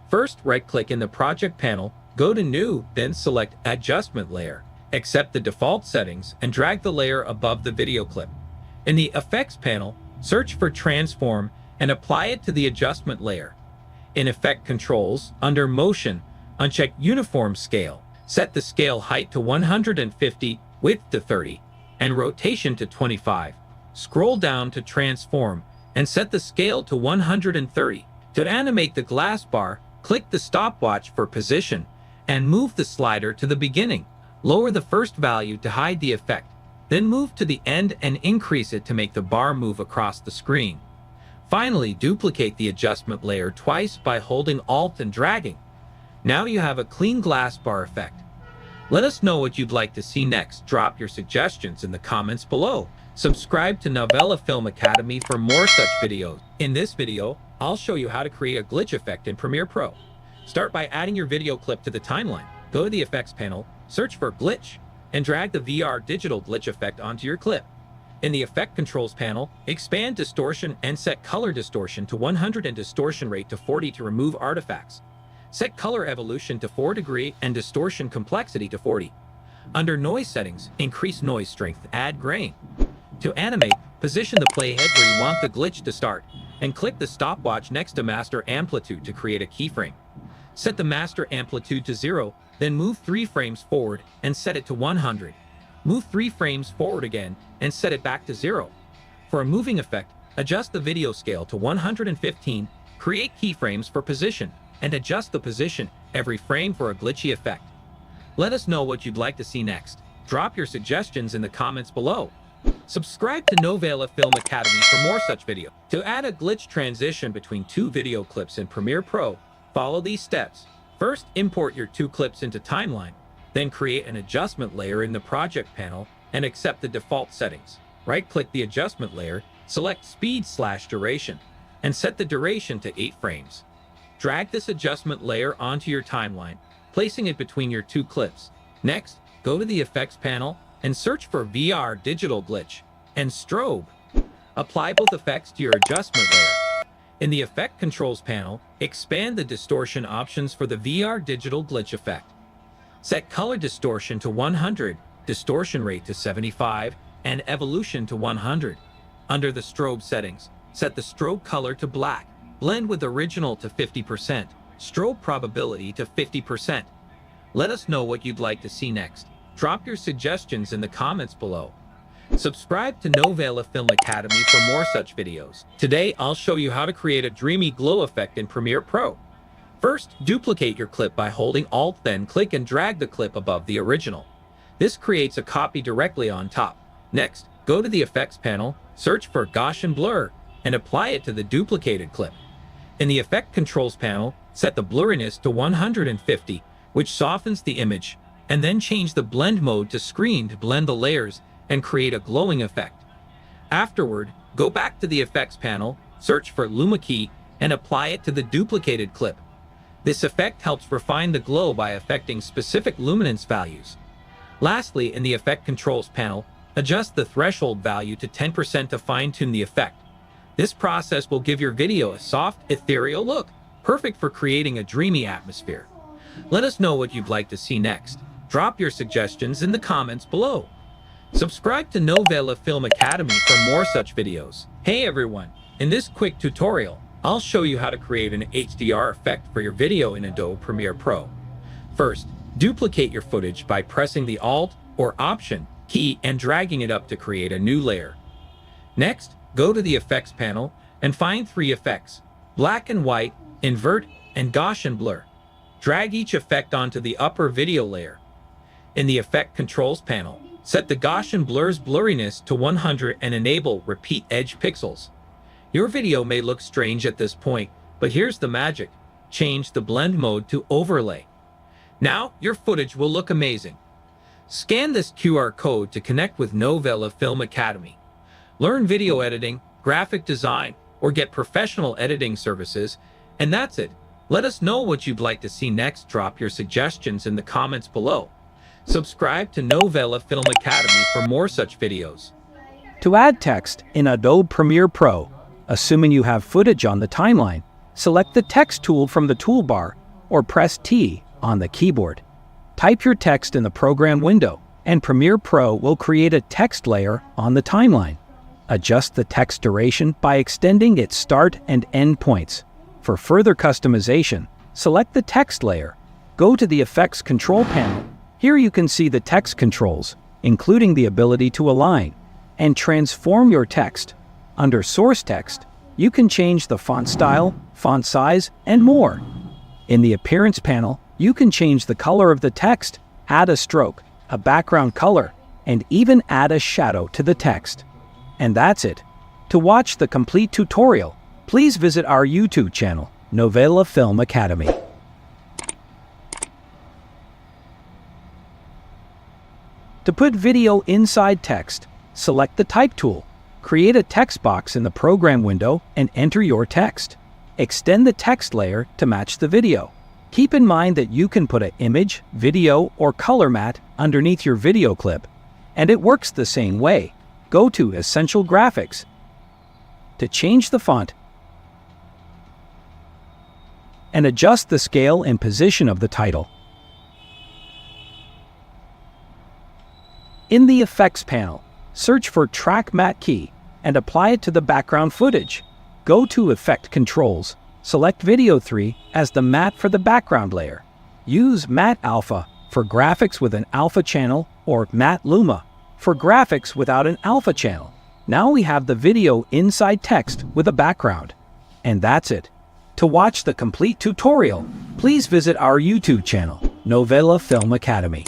First, right-click in the project panel, go to New, then select Adjustment Layer. Accept the default settings and drag the layer above the video clip. In the Effects panel, search for Transform and apply it to the adjustment layer. In Effect Controls, under Motion, uncheck Uniform Scale. Set the scale height to 150, width to 30, and rotation to 25. Scroll down to Transform and set the scale to 130. To animate the glass bar, click the stopwatch for position and move the slider to the beginning. Lower the first value to hide the effect, then move to the end and increase it to make the bar move across the screen. Finally, duplicate the adjustment layer twice by holding Alt and dragging. Now you have a clean glass bar effect. Let us know what you'd like to see next. Drop your suggestions in the comments below. Subscribe to Novela Film Academy for more such videos. In this video, I'll show you how to create a glitch effect in Premiere Pro. Start by adding your video clip to the timeline. Go to the Effects panel, search for Glitch, and drag the VR digital glitch effect onto your clip. In the Effect Controls panel, expand Distortion and set Color Distortion to 100 and Distortion Rate to 40 to remove artifacts. Set Color Evolution to 4 degree and Distortion Complexity to 40. Under Noise Settings, increase Noise Strength, add Grain. To animate, position the playhead where you want the glitch to start, and click the stopwatch next to Master Amplitude to create a keyframe. Set the Master Amplitude to 0, then move 3 frames forward and set it to 100. Move 3 frames forward again and set it back to 0. For a moving effect, adjust the video scale to 115, create keyframes for position, and adjust the position every frame for a glitchy effect. Let us know what you'd like to see next. Drop your suggestions in the comments below. Subscribe to Novela Film Academy for more such videos. To add a glitch transition between 2 video clips in Premiere Pro, follow these steps. First, import your 2 clips into Timeline. Then create an adjustment layer in the project panel and accept the default settings. Right-click the adjustment layer, select Speed/Duration, and set the duration to 8 frames. Drag this adjustment layer onto your timeline, placing it between your 2 clips. Next, go to the Effects panel and search for VR Digital Glitch and Strobe. Apply both effects to your adjustment layer. In the Effect Controls panel, expand the distortion options for the VR Digital Glitch effect. Set Color Distortion to 100, Distortion Rate to 75, and Evolution to 100. Under the Strobe settings, set the strobe color to black, blend with original to 50%, strobe probability to 50%. Let us know what you'd like to see next. Drop your suggestions in the comments below. Subscribe to Novela Film Academy for more such videos. Today, I'll show you how to create a dreamy glow effect in Premiere Pro. First, duplicate your clip by holding Alt, then click and drag the clip above the original. This creates a copy directly on top. Next, go to the Effects panel, search for Gaussian Blur, and apply it to the duplicated clip. In the Effect Controls panel, set the blurriness to 150, which softens the image, and then change the blend mode to screen to blend the layers and create a glowing effect. Afterward, go back to the Effects panel, search for Luma key, and apply it to the duplicated clip. This effect helps refine the glow by affecting specific luminance values. Lastly, in the Effect Controls panel, adjust the threshold value to 10% to fine-tune the effect. This process will give your video a soft, ethereal look, perfect for creating a dreamy atmosphere. Let us know what you'd like to see next. Drop your suggestions in the comments below. Subscribe to Novela Film Academy for more such videos. Hey everyone! In this quick tutorial, I'll show you how to create an HDR effect for your video in Adobe Premiere Pro. First, duplicate your footage by pressing the Alt or Option key and dragging it up to create a new layer. Next, go to the Effects panel and find three effects: Black and White, Invert, and Gaussian Blur. Drag each effect onto the upper video layer. In the Effect Controls panel, set the Gaussian Blur's blurriness to 100 and enable Repeat Edge Pixels. Your video may look strange at this point, but here's the magic. Change the blend mode to Overlay. Now, your footage will look amazing. Scan this QR code to connect with Novela Film Academy. Learn video editing, graphic design, or get professional editing services, and that's it. Let us know what you'd like to see next. Drop your suggestions in the comments below. Subscribe to Novela Film Academy for more such videos. To add text in Adobe Premiere Pro, assuming you have footage on the timeline, select the Text tool from the toolbar or press T on the keyboard. Type your text in the program window, and Premiere Pro will create a text layer on the timeline. Adjust the text duration by extending its start and end points. For further customization, select the text layer. Go to the Effects Control panel. Here you can see the text controls, including the ability to align and transform your text. Under Source Text, you can change the font style, font size, and more. In the Appearance panel, you can change the color of the text, add a stroke, a background color, and even add a shadow to the text. And that's it. To watch the complete tutorial, please visit our YouTube channel, Novela Film Academy. To put video inside text, select the Type tool. Create a text box in the program window and enter your text. Extend the text layer to match the video. Keep in mind that you can put an image, video, or color matte underneath your video clip, and it works the same way. Go to Essential Graphics to change the font and adjust the scale and position of the title. In the Effects panel, search for Track Matte key and apply it to the background footage. Go to Effect Controls. Select Video 3 as the matte for the background layer. Use Matte Alpha for graphics with an alpha channel or Matte Luma for graphics without an alpha channel. Now we have the video inside text with a background. And that's it. To watch the complete tutorial, please visit our YouTube channel, Novela Film Academy.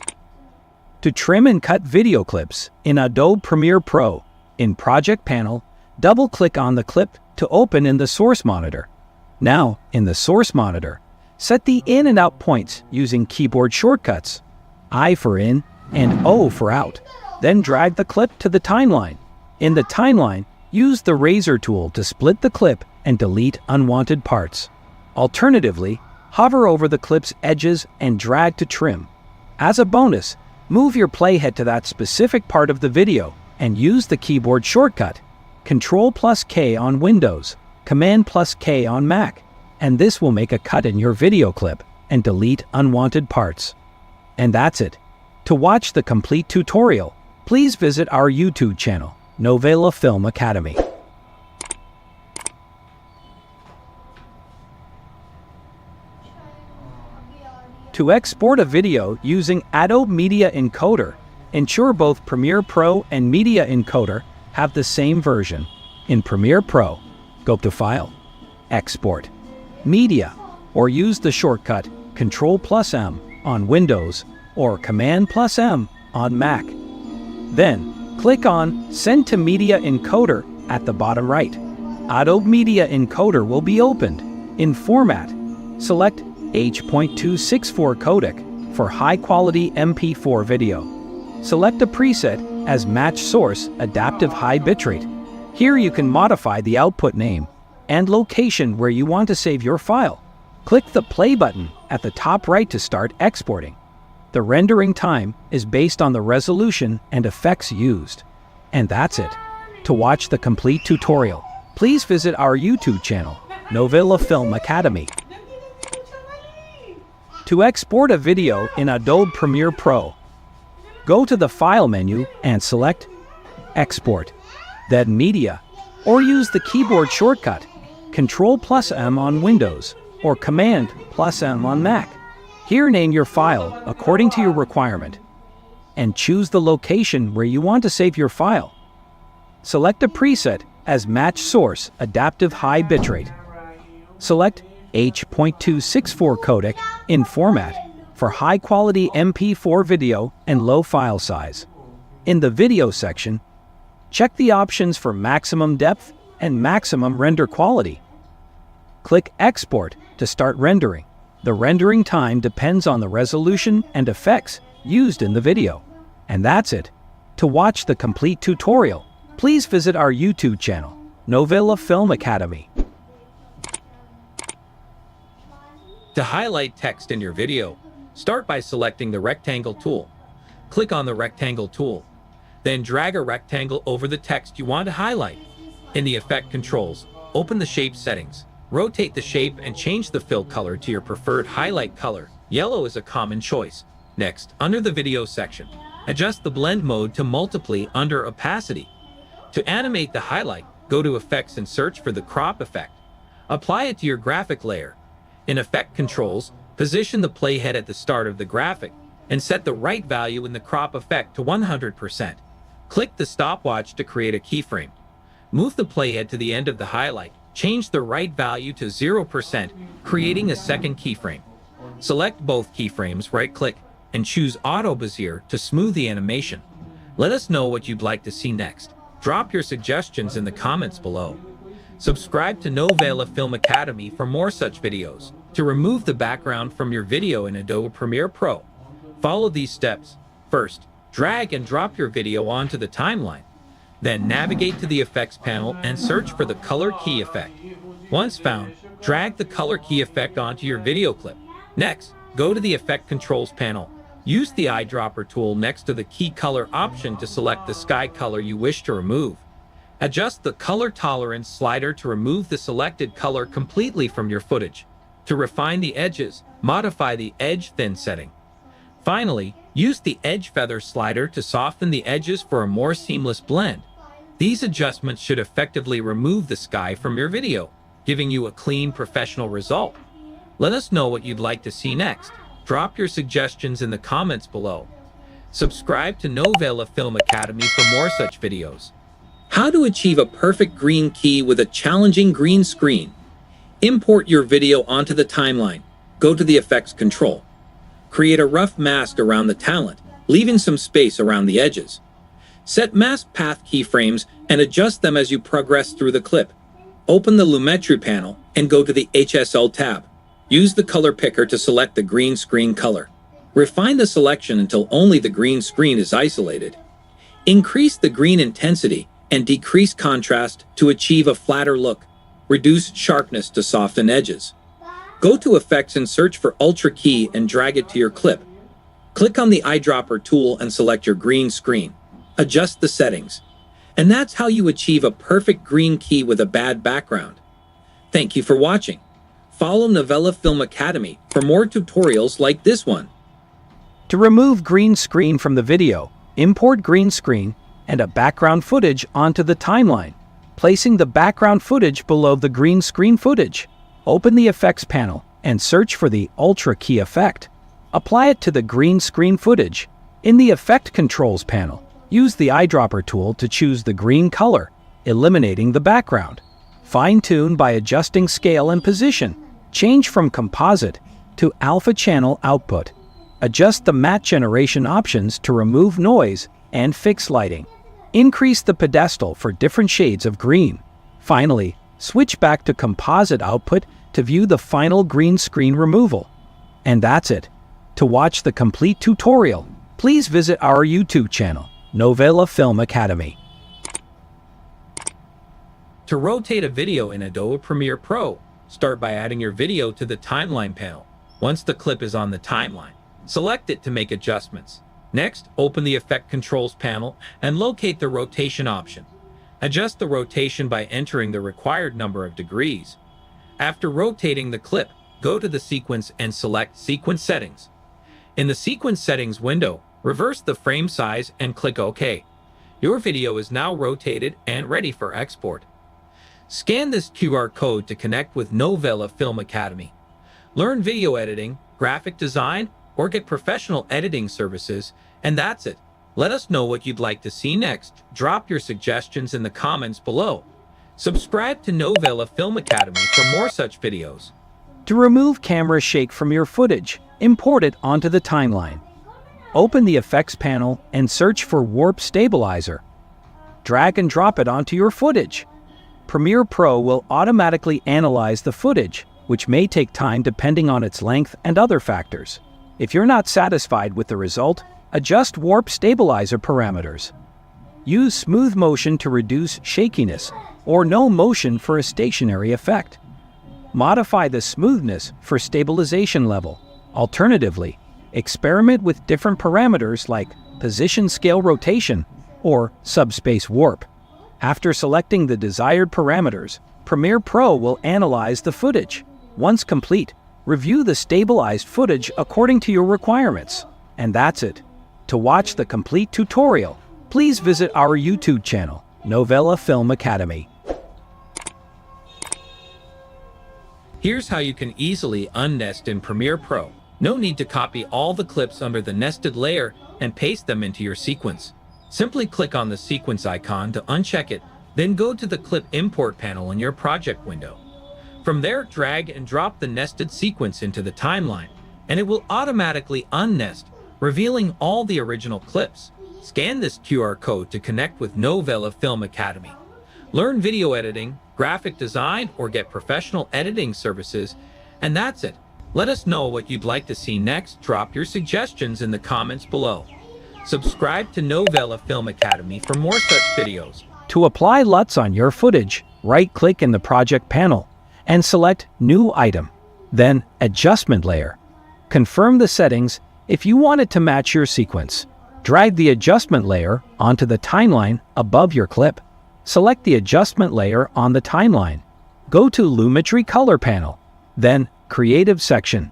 To trim and cut video clips in Adobe Premiere Pro, in Project Panel, double-click on the clip to open in the Source Monitor. Now, in the Source Monitor, set the in and out points using keyboard shortcuts, I for in and O for out. Then drag the clip to the timeline. In the timeline, use the razor tool to split the clip and delete unwanted parts. Alternatively, hover over the clip's edges and drag to trim. As a bonus, move your playhead to that specific part of the video and use the keyboard shortcut, Ctrl+K on Windows, Command+K on Mac, and this will make a cut in your video clip and delete unwanted parts. And that's it. To watch the complete tutorial, please visit our YouTube channel, Novela Film Academy. To export a video using Adobe Media Encoder, ensure both Premiere Pro and Media Encoder have the same version. In Premiere Pro, go to File, Export, Media, or use the shortcut Ctrl+M on Windows or Command+M on Mac. Then, click on Send to Media Encoder at the bottom right. Adobe Media Encoder will be opened. In Format, select H.264 codec for high-quality MP4 video. Select a preset as Match Source Adaptive High Bitrate. Here you can modify the output name and location where you want to save your file. Click the play button at the top right to start exporting. The rendering time is based on the resolution and effects used. And that's it. To watch the complete tutorial, please visit our YouTube channel, Novela Film Academy. To export a video in Adobe Premiere Pro, go to the File menu and select Export, then Media, or use the keyboard shortcut Ctrl+M on Windows, or Command+M on Mac. Here name your file according to your requirement, and choose the location where you want to save your file. Select a preset as Match Source Adaptive High Bitrate. Select H.264 codec in format for high-quality MP4 video and low file size. In the video section, check the options for maximum depth and maximum render quality. Click Export to start rendering. The rendering time depends on the resolution and effects used in the video. And that's it. To watch the complete tutorial, please visit our YouTube channel, Novela Film Academy. To highlight text in your video, start by selecting the rectangle tool. Click on the rectangle tool. Then drag a rectangle over the text you want to highlight. In the effect controls, open the shape settings. Rotate the shape and change the fill color to your preferred highlight color. Yellow is a common choice. Next, under the video section, adjust the blend mode to multiply under opacity. To animate the highlight, go to Effects and search for the crop effect. Apply it to your graphic layer. In Effect Controls, position the playhead at the start of the graphic and set the right value in the crop effect to 100%. Click the stopwatch to create a keyframe. Move the playhead to the end of the highlight. Change the right value to 0%, creating a second keyframe. Select both keyframes, right-click, and choose Auto Bezier to smooth the animation. Let us know what you'd like to see next. Drop your suggestions in the comments below. Subscribe to Novela Film Academy for more such videos. To remove the background from your video in Adobe Premiere Pro, follow these steps. First, drag and drop your video onto the timeline. Then navigate to the Effects panel and search for the Color Key effect. Once found, drag the Color Key effect onto your video clip. Next, go to the Effect Controls panel. Use the eyedropper tool next to the Key Color option to select the sky color you wish to remove. Adjust the Color Tolerance slider to remove the selected color completely from your footage. To refine the edges, modify the Edge Thin setting. Finally, use the Edge Feather slider to soften the edges for a more seamless blend. These adjustments should effectively remove the sky from your video, giving you a clean, professional result. Let us know what you'd like to see next. Drop your suggestions in the comments below. Subscribe to Novela Film Academy for more such videos. How to achieve a perfect green key with a challenging green screen. Import your video onto the timeline. Go to the Effects control. Create a rough mask around the talent, leaving some space around the edges. Set mask path keyframes and adjust them as you progress through the clip. Open the Lumetri panel and go to the HSL tab. Use the color picker to select the green screen color. Refine the selection until only the green screen is isolated. Increase the green intensity and decrease contrast to achieve a flatter look. Reduce sharpness to soften edges. Go to Effects and search for Ultra Key and drag it to your clip. Click on the eyedropper tool and select your green screen. Adjust the settings. And that's how you achieve a perfect green key with a bad background. Thank you for watching. Follow Novela Film Academy for more tutorials like this one. To remove green screen from the video, import green screen and a background footage onto the timeline, placing the background footage below the green screen footage. Open the Effects panel and search for the Ultra Key effect. Apply it to the green screen footage. In the Effect Controls panel, use the eyedropper tool to choose the green color, eliminating the background. Fine-tune by adjusting scale and position. Change from composite to alpha channel output. Adjust the matte generation options to remove noise and fix lighting. Increase the pedestal for different shades of green. Finally, switch back to composite output to view the final green screen removal. And that's it. To watch the complete tutorial, please visit our YouTube channel, Novela Film Academy. To rotate a video in Adobe Premiere Pro, start by adding your video to the timeline panel. Once the clip is on the timeline, select it to make adjustments. Next, open the Effect Controls panel and locate the rotation option. Adjust the rotation by entering the required number of degrees. After rotating the clip, go to the sequence and select Sequence Settings. In the Sequence Settings window, reverse the frame size and click OK. Your video is now rotated and ready for export. Scan this QR code to connect with Novela Film Academy. Learn video editing, graphic design, or get professional editing services, and that's it. Let us know what you'd like to see next. Drop your suggestions in the comments below. Subscribe to Novela Film Academy for more such videos. To remove camera shake from your footage, import it onto the timeline. Open the Effects panel and search for Warp Stabilizer. Drag and drop it onto your footage. Premiere Pro will automatically analyze the footage, which may take time depending on its length and other factors. If you're not satisfied with the result, adjust Warp Stabilizer parameters. Use Smooth Motion to reduce shakiness, or No Motion for a stationary effect. Modify the smoothness for stabilization level. Alternatively, experiment with different parameters like position scale rotation or subspace warp. After selecting the desired parameters, Premiere Pro will analyze the footage. Once complete, review the stabilized footage according to your requirements. And that's it. To watch the complete tutorial, please visit our YouTube channel, Novela Film Academy. Here's how you can easily unnest in Premiere Pro. No need to copy all the clips under the nested layer and paste them into your sequence. Simply click on the sequence icon to uncheck it, then go to the Clip Import panel in your project window. From there, drag and drop the nested sequence into the timeline, and it will automatically unnest, revealing all the original clips. Scan this QR code to connect with Novela Film Academy. Learn video editing, graphic design, or get professional editing services, and that's it. Let us know what you'd like to see next. Drop your suggestions in the comments below. Subscribe to Novela Film Academy for more such videos. To apply LUTs on your footage, right-click in the project panel and select New Item, then Adjustment Layer. Confirm the settings if you want it to match your sequence. Drag the adjustment layer onto the timeline above your clip. Select the adjustment layer on the timeline. Go to Lumetri Color panel, then Creative section,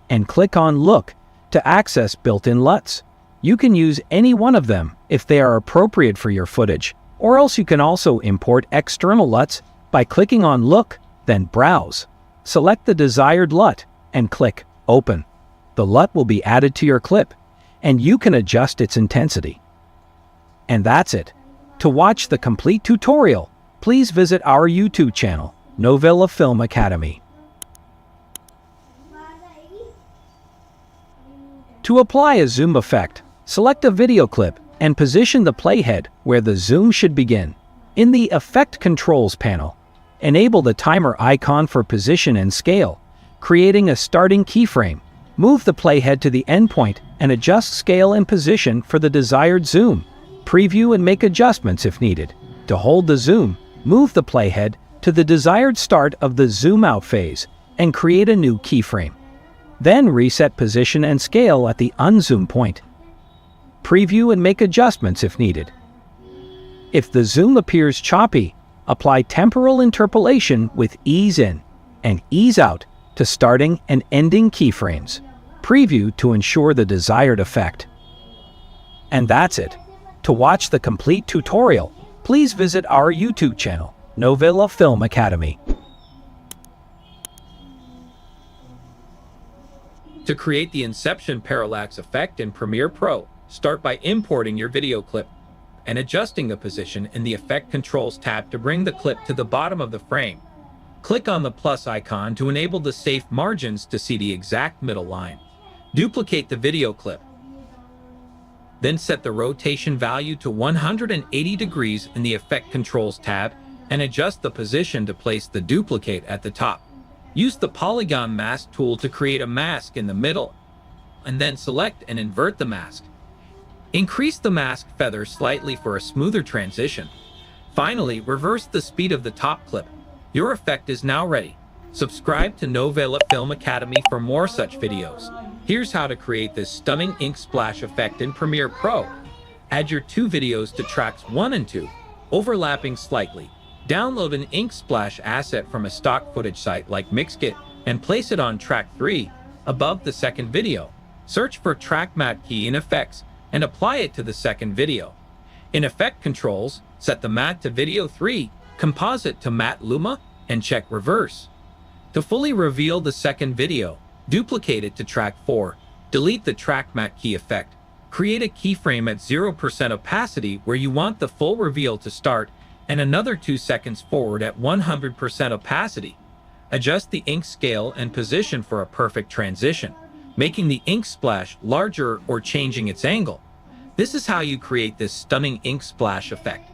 and click on Look to access built-in LUTs. You can use any one of them if they are appropriate for your footage, or else you can also import external LUTs by clicking on Look, then Browse. Select the desired LUT and click Open. The LUT will be added to your clip, and you can adjust its intensity. And that's it. To watch the complete tutorial, please visit our YouTube channel, Novela Film Academy. To apply a zoom effect, select a video clip and position the playhead where the zoom should begin. In the Effect Controls panel, enable the timer icon for position and scale, creating a starting keyframe. Move the playhead to the endpoint and adjust scale and position for the desired zoom. Preview and make adjustments if needed. To hold the zoom, move the playhead to the desired start of the zoom out phase and create a new keyframe. Then reset position and scale at the unzoom point. Preview and make adjustments if needed. If the zoom appears choppy, apply temporal interpolation with ease in and ease out to starting and ending keyframes. Preview to ensure the desired effect. And that's it. To watch the complete tutorial, please visit our YouTube channel, Novela Film Academy. To create the Inception Parallax effect in Premiere Pro, start by importing your video clip and adjusting the position in the Effect Controls tab to bring the clip to the bottom of the frame. Click on the plus icon to enable the safe margins to see the exact middle line. Duplicate the video clip. Then set the rotation value to 180 degrees in the Effect Controls tab and adjust the position to place the duplicate at the top. Use the Polygon Mask tool to create a mask in the middle, and then select and invert the mask. Increase the mask feather slightly for a smoother transition. Finally, reverse the speed of the top clip. Your effect is now ready. Subscribe to Novela Film Academy for more such videos. Here's how to create this stunning ink splash effect in Premiere Pro. Add your two videos to tracks 1 and 2, overlapping slightly. Download an ink splash asset from a stock footage site like Mixkit and place it on track 3 above the second video. Search for Track Matte key in Effects and apply it to the second video. In Effect Controls, set the matte to video 3 composite to matte luma, and check reverse. To fully reveal the second video, duplicate it to track 4, delete the track matte key effect, create a keyframe at 0% opacity where you want the full reveal to start, and another 2 seconds forward at 100% opacity. Adjust the ink scale and position for a perfect transition, making the ink splash larger or changing its angle. This is how you create this stunning ink splash effect.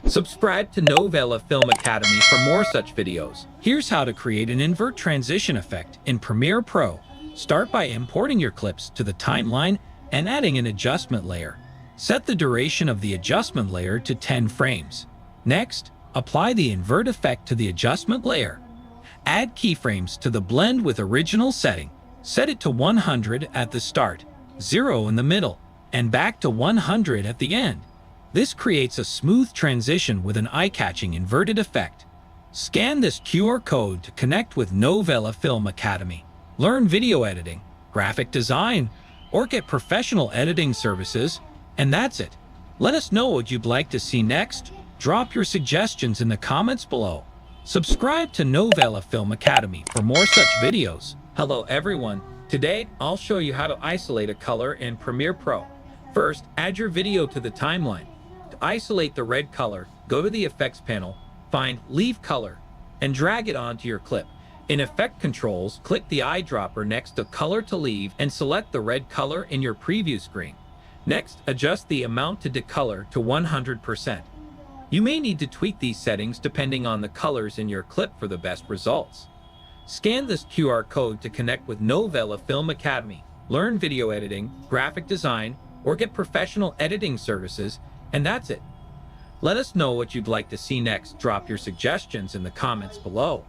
Subscribe to Novela Film Academy for more such videos. Here's how to create an invert transition effect in Premiere Pro. Start by importing your clips to the timeline and adding an adjustment layer. Set the duration of the adjustment layer to 10 frames. Next, apply the invert effect to the adjustment layer. Add keyframes to the blend with original setting. Set it to 100 at the start, 0 in the middle, and back to 100 at the end. This creates a smooth transition with an eye-catching inverted effect. Scan this QR code to connect with Novela Film Academy. Learn video editing, graphic design, or get professional editing services, and that's it. Let us know what you'd like to see next. Drop your suggestions in the comments below. Subscribe to Novela Film Academy for more such videos. Hello everyone, today I'll show you how to isolate a color in Premiere Pro. First, add your video to the timeline. To isolate the red color, go to the Effects panel, find Leave Color, and drag it onto your clip. In Effect Controls, click the eyedropper next to Color to Leave and select the red color in your preview screen. Next, adjust the amount to decolor to 100%. You may need to tweak these settings depending on the colors in your clip for the best results. Scan this QR code to connect with Novela Film Academy. Learn video editing, graphic design, or get professional editing services, and that's it. Let us know what you'd like to see next. Drop your suggestions in the comments below.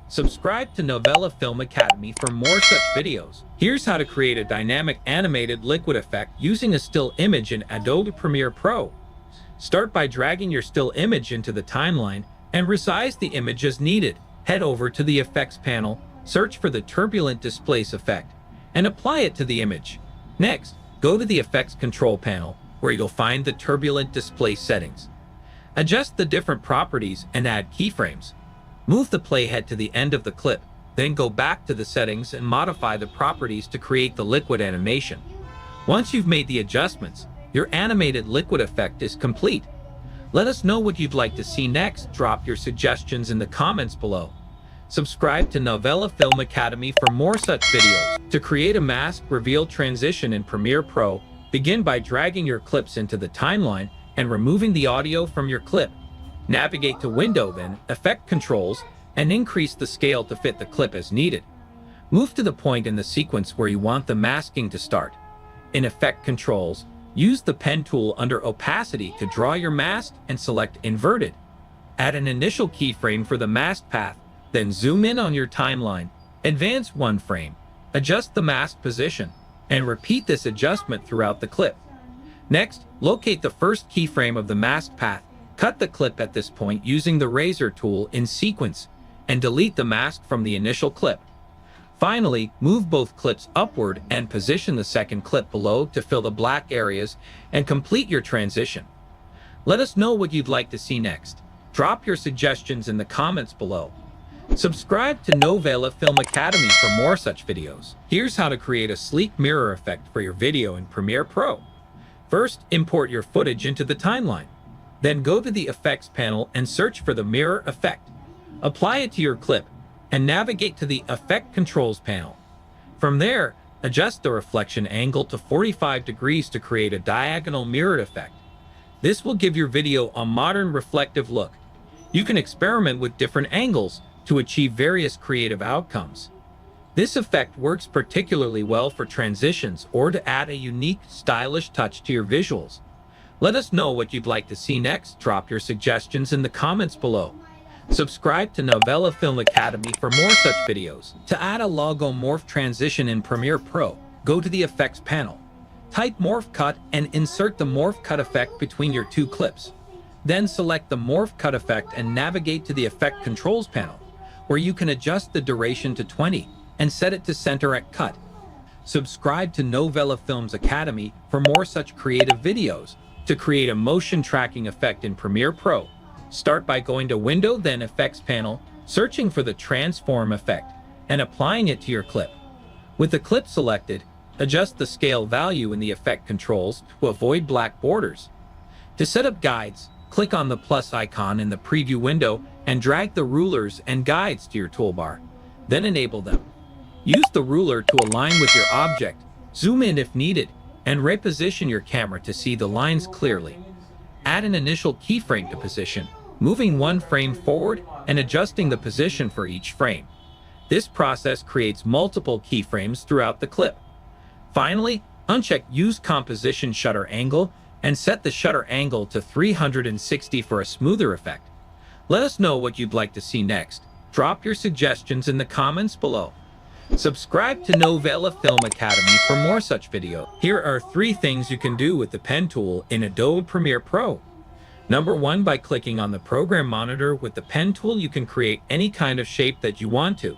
Subscribe to Novela Film Academy for more such videos. Here's how to create a dynamic animated liquid effect using a still image in Adobe Premiere Pro. Start by dragging your still image into the timeline and resize the image as needed. Head over to the Effects panel, search for the Turbulent Displace effect, and apply it to the image. Next, go to the Effects Control panel, where you'll find the Turbulent Displace settings. Adjust the different properties and add keyframes. Move the playhead to the end of the clip, then go back to the settings and modify the properties to create the liquid animation. Once you've made the adjustments, your animated liquid effect is complete. Let us know what you'd like to see next. Drop your suggestions in the comments below. Subscribe to Novela Film Academy for more such videos. To create a mask reveal transition in Premiere Pro, begin by dragging your clips into the timeline and removing the audio from your clip. Navigate to Window, then Effect Controls, and increase the scale to fit the clip as needed. Move to the point in the sequence where you want the masking to start. In Effect Controls, use the pen tool under Opacity to draw your mask and select Inverted. Add an initial keyframe for the mask path, then zoom in on your timeline, advance 1 frame, adjust the mask position, and repeat this adjustment throughout the clip. Next, locate the first keyframe of the mask path, cut the clip at this point using the razor tool in sequence, and delete the mask from the initial clip. Finally, move both clips upward and position the second clip below to fill the black areas and complete your transition. Let us know what you'd like to see next. Drop your suggestions in the comments below. Subscribe to Novela Film Academy for more such videos. Here's how to create a sleek mirror effect for your video in Premiere Pro. First, import your footage into the timeline. Then go to the Effects panel and search for the mirror effect. Apply it to your clip and navigate to the Effect Controls panel. From there, adjust the reflection angle to 45 degrees to create a diagonal mirrored effect. This will give your video a modern reflective look. You can experiment with different angles to achieve various creative outcomes. This effect works particularly well for transitions or to add a unique, stylish touch to your visuals. Let us know what you'd like to see next. Drop your suggestions in the comments below. Subscribe to Novela Film Academy for more such videos. To add a logo morph transition in Premiere Pro, go to the Effects panel. Type Morph Cut and insert the Morph Cut effect between your 2 clips. Then select the Morph Cut effect and navigate to the Effect Controls panel, where you can adjust the duration to 20 and set it to center at cut. Subscribe to Novela Films Academy for more such creative videos. To create a motion tracking effect in Premiere Pro, Start by going to Window, then Effects panel, searching for the Transform effect, and applying it to your clip. With the clip selected, adjust the scale value in the effect controls to avoid black borders. To set up guides, click on the plus icon in the preview window and drag the rulers and guides to your toolbar. Then enable them. Use the ruler to align with your object, zoom in if needed, and reposition your camera to see the lines clearly. Add an initial keyframe to position, moving one frame forward and adjusting the position for each frame. This process creates multiple keyframes throughout the clip. Finally, uncheck Use Composition Shutter Angle and set the shutter angle to 360 for a smoother effect. Let us know what you'd like to see next. Drop your suggestions in the comments below. Subscribe to Novela Film Academy for more such videos. Here are 3 things you can do with the pen tool in Adobe Premiere Pro. Number 1, by clicking on the program monitor with the pen tool, you can create any kind of shape that you want to.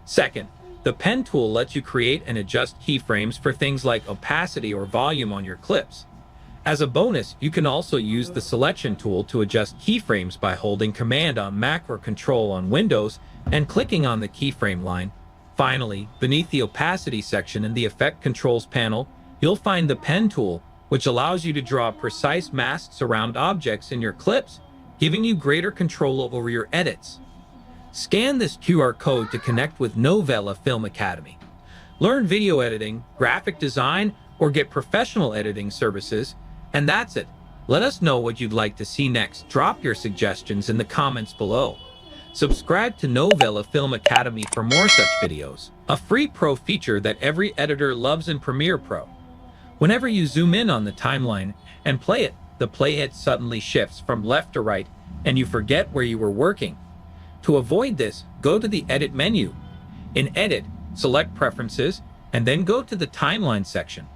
Second, the pen tool lets you create and adjust keyframes for things like opacity or volume on your clips. As a bonus, you can also use the selection tool to adjust keyframes by holding Command on Mac or Control on Windows and clicking on the keyframe line. Finally, beneath the opacity section in the Effect Controls panel, you'll find the pen tool, which allows you to draw precise masks around objects in your clips, giving you greater control over your edits. Scan this QR code to connect with Novela Film Academy. Learn video editing, graphic design, or get professional editing services, and that's it. Let us know what you'd like to see next. Drop your suggestions in the comments below. Subscribe to Novela Film Academy for more such videos. A free pro feature that every editor loves in Premiere Pro. Whenever you zoom in on the timeline and play it, the playhead suddenly shifts from left to right and you forget where you were working. To avoid this, go to the Edit menu. In Edit, select Preferences and then go to the Timeline section.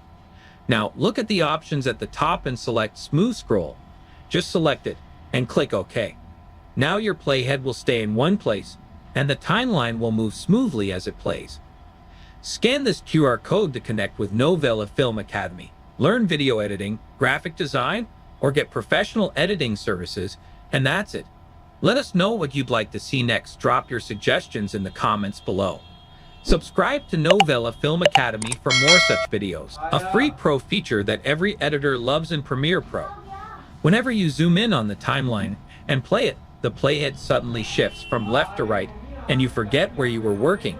Now look at the options at the top and select Smooth Scroll. Just select it and click OK. Now your playhead will stay in one place and the timeline will move smoothly as it plays. Scan this QR code to connect with Novela Film Academy. Learn video editing, graphic design, or get professional editing services, and that's it. Let us know what you'd like to see next. Drop your suggestions in the comments below. Subscribe to Novela Film Academy for more such videos. A free pro feature that every editor loves in Premiere Pro. Whenever you zoom in on the timeline and play it, the playhead suddenly shifts from left to right and you forget where you were working.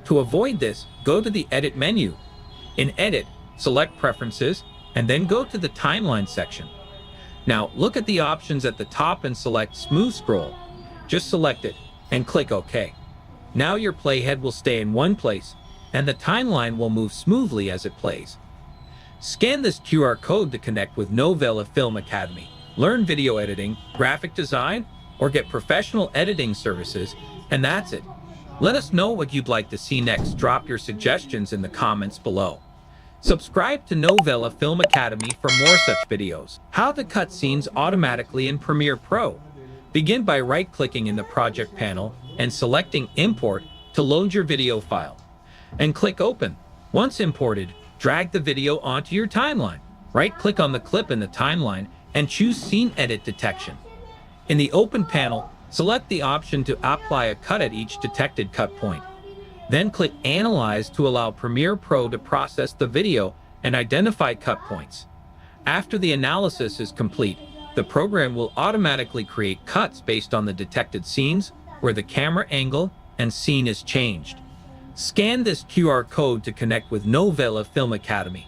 To avoid this, go to the Edit menu. In Edit, select Preferences and then go to the Timeline section. Now look at the options at the top and select Smooth Scroll. Just select it and click OK. Now your playhead will stay in one place and the timeline will move smoothly as it plays. Scan this QR code to connect with Novela Film Academy. Learn video editing, graphic design, or get professional editing services, and that's it. Let us know what you'd like to see next. Drop your suggestions in the comments below. Subscribe to Novela Film Academy for more such videos. How to cut scenes automatically in Premiere Pro. Begin by right-clicking in the Project panel and selecting Import to load your video file. And click Open. Once imported, drag the video onto your timeline. Right-click on the clip in the timeline and choose Scene Edit Detection. In the Open panel, select the option to apply a cut at each detected cut point. Then click Analyze to allow Premiere Pro to process the video and identify cut points. After the analysis is complete, the program will automatically create cuts based on the detected scenes where the camera angle and scene is changed. Scan this QR code to connect with Novela Film Academy.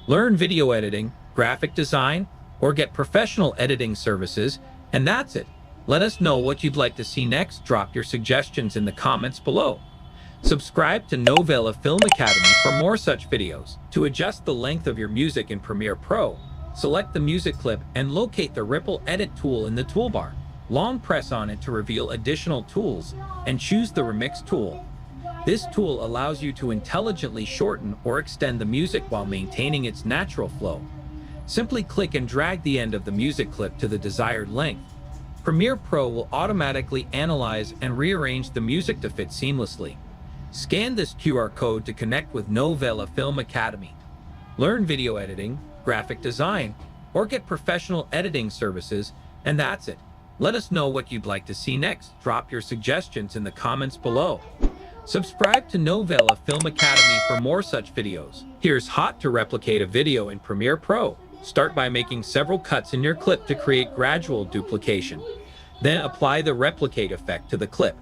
Learn video editing, graphic design, or get professional editing services, and that's it. Let us know what you'd like to see next. Drop your suggestions in the comments below. Subscribe to Novela Film Academy for more such videos. To adjust the length of your music in Premiere Pro, select the music clip and locate the Ripple Edit tool in the toolbar. Long press on it to reveal additional tools and choose the Remix tool. This tool allows you to intelligently shorten or extend the music while maintaining its natural flow. Simply click and drag the end of the music clip to the desired length. Premiere Pro will automatically analyze and rearrange the music to fit seamlessly. Scan this QR code to connect with Novela Film Academy. Learn video editing, graphic design, or get professional editing services, and that's it. Let us know what you'd like to see next. Drop your suggestions in the comments below. Subscribe to Novela Film Academy for more such videos. Here's how to replicate a video in Premiere Pro. Start by making several cuts in your clip to create gradual duplication. Then apply the replicate effect to the clip.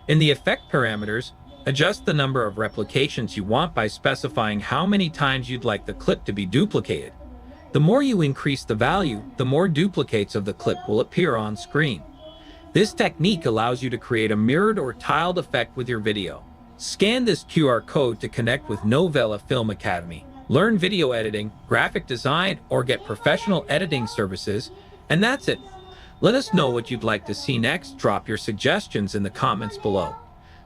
In the effect parameters, adjust the number of replications you want by specifying how many times you'd like the clip to be duplicated. The more you increase the value, the more duplicates of the clip will appear on screen. This technique allows you to create a mirrored or tiled effect with your video. Scan this QR code to connect with Novela Film Academy. Learn video editing, graphic design, or get professional editing services, and that's it. Let us know what you'd like to see next. Drop your suggestions in the comments below.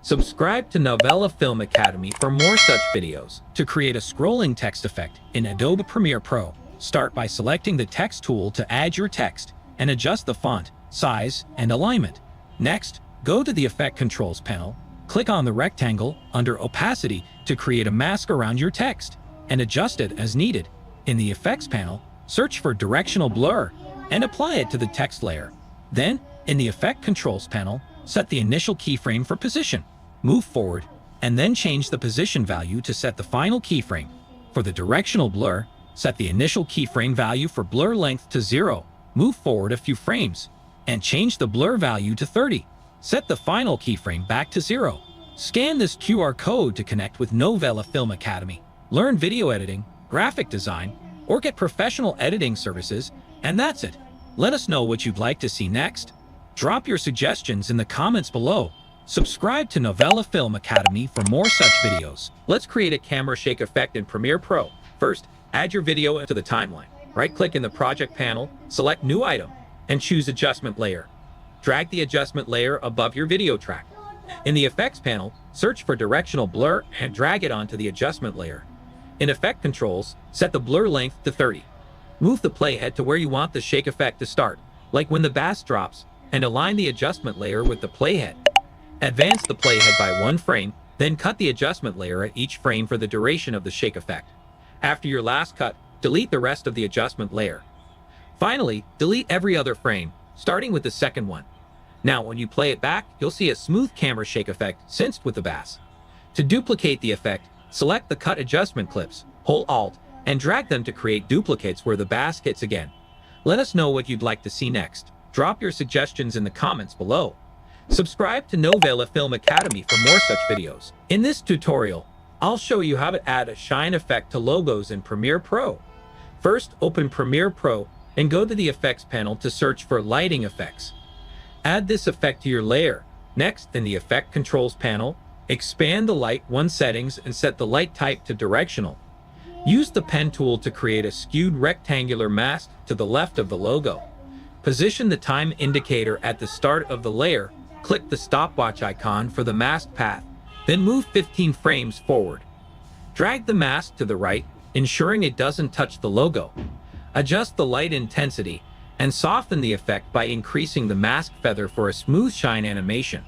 Subscribe to Novela Film Academy for more such videos. To create a scrolling text effect in Adobe Premiere Pro, start by selecting the text tool to add your text and adjust the font, size, and alignment. Next, go to the Effect Controls panel, click on the rectangle under Opacity to create a mask around your text, and adjust it as needed. In the Effects panel, search for Directional Blur and apply it to the text layer. Then, in the Effect Controls panel, set the initial keyframe for position. Move forward, and then change the position value to set the final keyframe. For the Directional Blur, set the initial keyframe value for blur length to 0. Move forward a few frames, and change the blur value to 30. Set the final keyframe back to 0. Scan this QR code to connect with Novela Film Academy. Learn video editing, graphic design, or get professional editing services, and that's it. Let us know what you'd like to see next. Drop your suggestions in the comments below. Subscribe to Novela Film Academy for more such videos. Let's create a camera shake effect in Premiere Pro. First, add your video into the timeline. Right-click in the project panel, select New Item, and choose Adjustment Layer. Drag the adjustment layer above your video track. In the Effects panel, search for Directional Blur and drag it onto the adjustment layer. In Effect Controls, set the blur length to 30. Move the playhead to where you want the shake effect to start, like when the bass drops, and align the adjustment layer with the playhead. Advance the playhead by 1 frame, then cut the adjustment layer at each frame for the duration of the shake effect. After your last cut, delete the rest of the adjustment layer. Finally, delete every other frame, starting with the second one. Now, when you play it back, you'll see a smooth camera shake effect synced with the bass. To duplicate the effect, select the cut adjustment clips, hold Alt, and drag them to create duplicates where the bass hits again. Let us know what you'd like to see next. Drop your suggestions in the comments below. Subscribe to Novela Film Academy for more such videos. In this tutorial, I'll show you how to add a shine effect to logos in Premiere Pro. First, open Premiere Pro and go to the Effects panel to search for Lighting Effects. Add this effect to your layer. Next, in the Effect Controls panel, expand the Light 1 settings and set the light type to Directional. Use the pen tool to create a skewed rectangular mask to the left of the logo. Position the time indicator at the start of the layer. Click the stopwatch icon for the mask path, then move 15 frames forward. Drag the mask to the right, ensuring it doesn't touch the logo. Adjust the light intensity and soften the effect by increasing the mask feather for a smooth shine animation.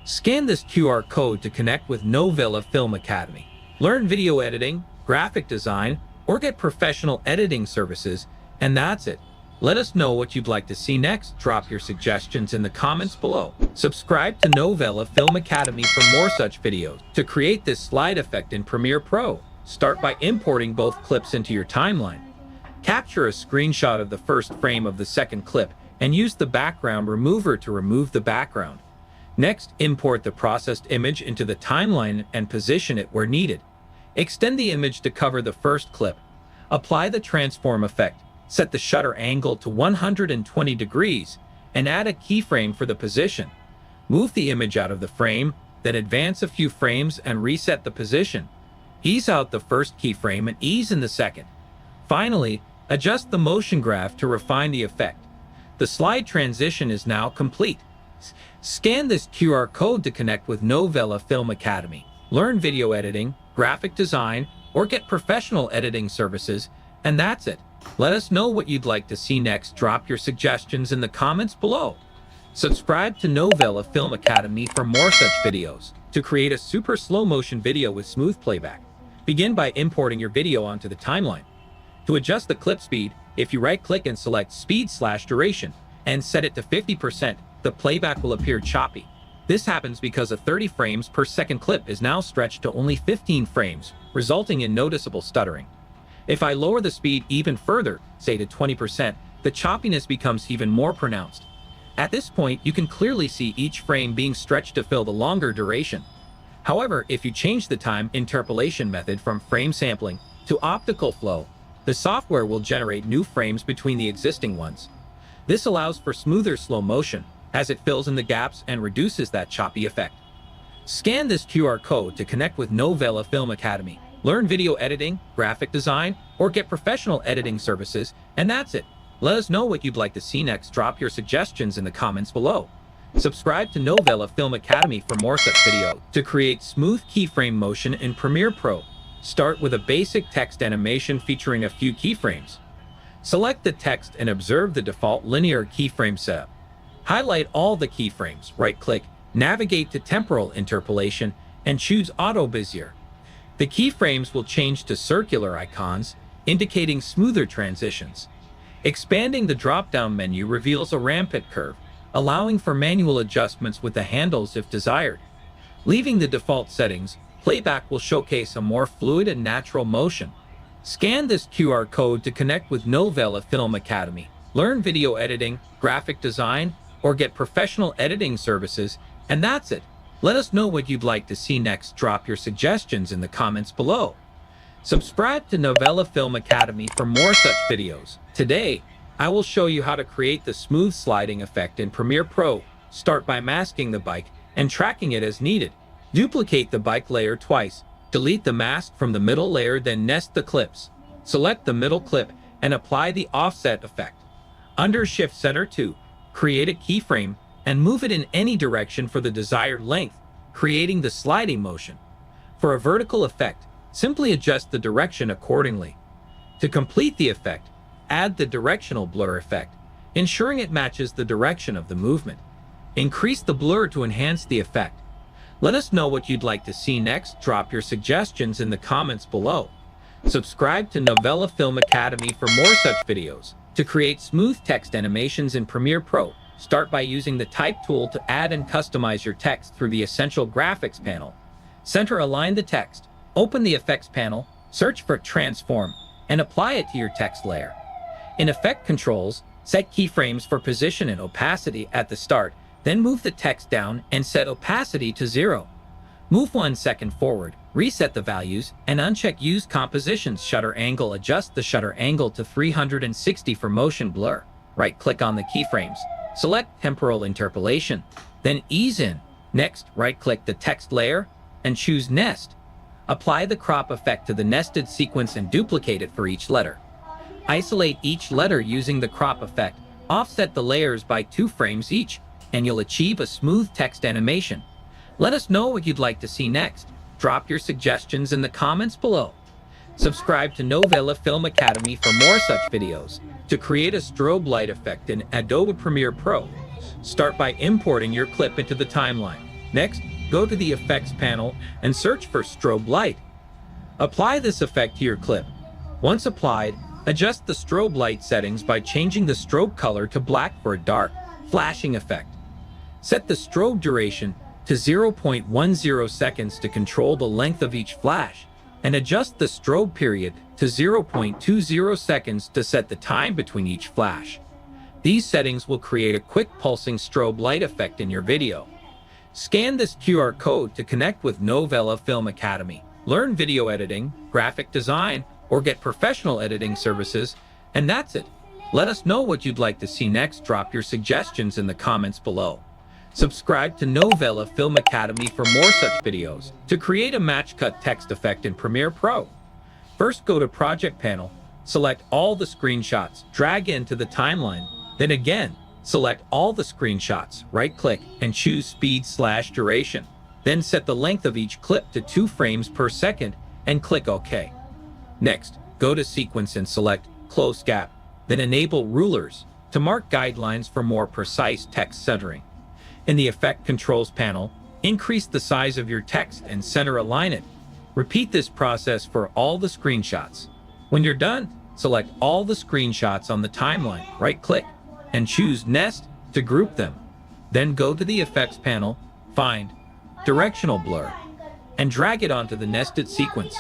Scan this QR code to connect with Novela Film Academy. Learn video editing, graphic design, or get professional editing services, and that's it. Let us know what you'd like to see next. Drop your suggestions in the comments below. Subscribe to Novela Film Academy for more such videos. To create this slide effect in Premiere Pro, start by importing both clips into your timeline. Capture a screenshot of the first frame of the second clip and use the background remover to remove the background. Next, import the processed image into the timeline and position it where needed. Extend the image to cover the first clip. Apply the transform effect. Set the shutter angle to 120 degrees and add a keyframe for the position. Move the image out of the frame, then advance a few frames and reset the position. Ease out the first keyframe and ease in the second. Finally, adjust the motion graph to refine the effect. The slide transition is now complete. Scan this QR code to connect with Novela Film Academy. Learn video editing, graphic design, or get professional editing services, and that's it. Let us know what you'd like to see next. Drop your suggestions in the comments below. Subscribe to Novela Film Academy for more such videos. To create a super slow motion video with smooth playback, begin by importing your video onto the timeline. To adjust the clip speed, if you right-click and select Speed/Duration, and set it to 50%, the playback will appear choppy. This happens because a 30 frames per second clip is now stretched to only 15 frames, resulting in noticeable stuttering. If I lower the speed even further, say to 20%, the choppiness becomes even more pronounced. At this point, you can clearly see each frame being stretched to fill the longer duration. However, if you change the time interpolation method from frame sampling to optical flow, the software will generate new frames between the existing ones. This allows for smoother slow motion, as it fills in the gaps and reduces that choppy effect. Scan this QR code to connect with Novela Film Academy. Learn video editing, graphic design, or get professional editing services, and that's it. Let us know what you'd like to see next. Drop your suggestions in the comments below. Subscribe to Novela Film Academy for more such videos. To create smooth keyframe motion in Premiere Pro, start with a basic text animation featuring a few keyframes. Select the text and observe the default linear keyframe setup. Highlight all the keyframes, right-click, navigate to temporal interpolation, and choose Auto Bezier. The keyframes will change to circular icons, indicating smoother transitions. Expanding the drop-down menu reveals a rampant curve, allowing for manual adjustments with the handles if desired. Leaving the default settings, playback will showcase a more fluid and natural motion. Scan this QR code to connect with Novela Film Academy. Learn video editing, graphic design, or get professional editing services, and that's it. Let us know what you'd like to see next. Drop your suggestions in the comments below. Subscribe to Novela Film Academy for more such videos. Today, I will show you how to create the smooth sliding effect in Premiere Pro. Start by masking the bike and tracking it as needed. Duplicate the bike layer twice. Delete the mask from the middle layer, then nest the clips. Select the middle clip and apply the offset effect. Under Shift Center 2, create a keyframe and move it in any direction for the desired length, creating the sliding motion. For a vertical effect, simply adjust the direction accordingly. To complete the effect, add the directional blur effect, ensuring it matches the direction of the movement. Increase the blur to enhance the effect. Let us know what you'd like to see next. Drop your suggestions in the comments below. Subscribe to Novela Film Academy for more such videos. To create smooth text animations in Premiere Pro, start by using the Type tool to add and customize your text through the Essential Graphics panel. Center align the text. Open the Effects panel, search for Transform, and apply it to your text layer. In Effect Controls, set keyframes for position and opacity at the start, then move the text down and set opacity to 0. Move 1 second forward, reset the values, and uncheck Use Compositions Shutter Angle. Adjust the shutter angle to 360 for motion blur. Right-click on the keyframes. Select Temporal Interpolation, then Ease In. Next, right-click the text layer and choose Nest. Apply the crop effect to the nested sequence and duplicate it for each letter. Isolate each letter using the crop effect. Offset the layers by 2 frames each, and you'll achieve a smooth text animation. Let us know what you'd like to see next. Drop your suggestions in the comments below. Subscribe to Novela Film Academy for more such videos. To create a strobe light effect in Adobe Premiere Pro, start by importing your clip into the timeline. Next, go to the Effects panel and search for Strobe Light. Apply this effect to your clip. Once applied, adjust the strobe light settings by changing the strobe color to black for a dark, flashing effect. Set the strobe duration to 0.10 seconds to control the length of each flash, and adjust the strobe period to 0.20 seconds to set the time between each flash. These settings will create a quick pulsing strobe light effect in your video. Scan this QR code to connect with Novela Film Academy. Learn video editing, graphic design, or get professional editing services, and that's it. Let us know what you'd like to see next. Drop your suggestions in the comments below. Subscribe to Novela Film Academy for more such videos. To create a match cut text effect in Premiere Pro, first go to Project Panel, select all the screenshots, drag into the timeline, then again, select all the screenshots, right-click, and choose Speed/Duration. Then set the length of each clip to 2 frames per second and click OK. Next, go to Sequence and select Close Gap, then enable Rulers to mark guidelines for more precise text centering. In the Effect Controls panel, increase the size of your text and center align it. Repeat this process for all the screenshots. When you're done, select all the screenshots on the timeline, right-click, and choose Nest to group them. Then go to the Effects panel, find Directional Blur, and drag it onto the nested sequence.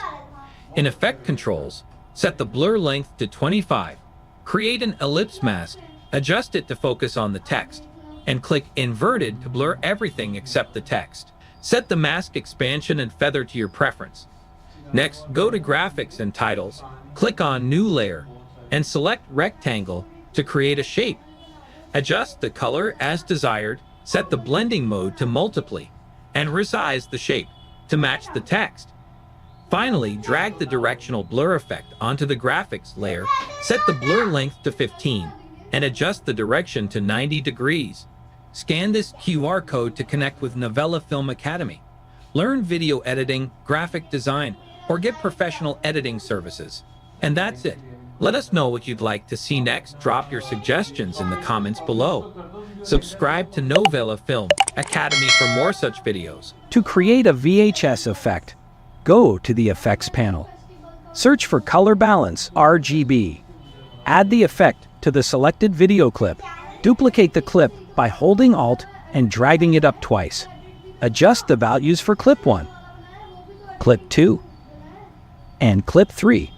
In Effect Controls, set the blur length to 25. Create an ellipse mask, adjust it to focus on the text, and click Inverted to blur everything except the text. Set the mask expansion and feather to your preference. Next, go to Graphics and Titles, click on New Layer, and select Rectangle to create a shape. Adjust the color as desired, set the blending mode to Multiply, and resize the shape to match the text. Finally, drag the directional blur effect onto the graphics layer, set the blur length to 15, and adjust the direction to 90 degrees. Scan this QR code to connect with Novela Film Academy. Learn video editing, graphic design, or get professional editing services. And that's it. Let us know what you'd like to see next. Drop your suggestions in the comments below. Subscribe to Novela Film Academy for more such videos. To create a VHS effect, go to the Effects panel. Search for Color Balance RGB. Add the effect to the selected video clip. Duplicate the clip by holding Alt and dragging it up twice. Adjust the values for Clip 1, Clip 2, and Clip 3.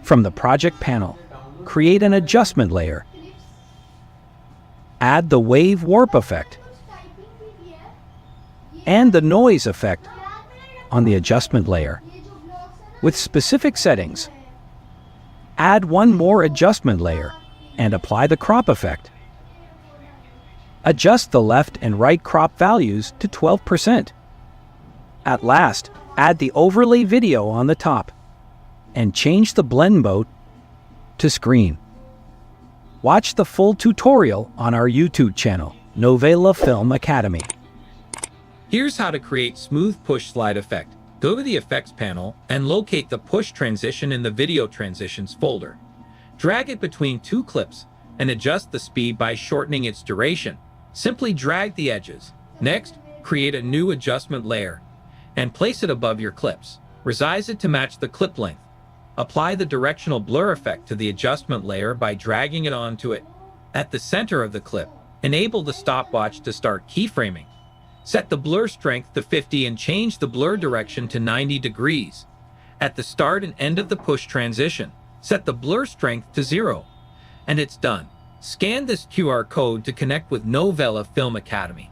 From the Project panel, create an adjustment layer. Add the Wave Warp effect and the Noise effect on the adjustment layer. With specific settings, add one more adjustment layer and apply the crop effect. Adjust the left and right crop values to 12%. At last, add the overlay video on the top and change the blend mode to screen. Watch the full tutorial on our YouTube channel, Novela Film Academy. Here's how to create smooth push slide effect. Go to the Effects panel and locate the push transition in the Video Transitions folder. Drag it between two clips and adjust the speed by shortening its duration. Simply drag the edges. Next, create a new adjustment layer and place it above your clips. Resize it to match the clip length. Apply the directional blur effect to the adjustment layer by dragging it onto it. At the center of the clip, enable the stopwatch to start keyframing. Set the blur strength to 50 and change the blur direction to 90 degrees. At the start and end of the push transition, set the blur strength to 0. And it's done. Scan this QR code to connect with Novela Film Academy.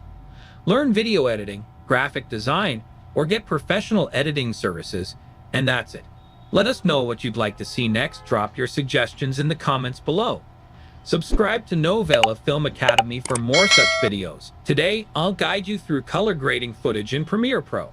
Learn video editing, graphic design, or get professional editing services, and that's it. Let us know what you'd like to see next. Drop your suggestions in the comments below. Subscribe to Novela Film Academy for more such videos. Today, I'll guide you through color grading footage in Premiere Pro.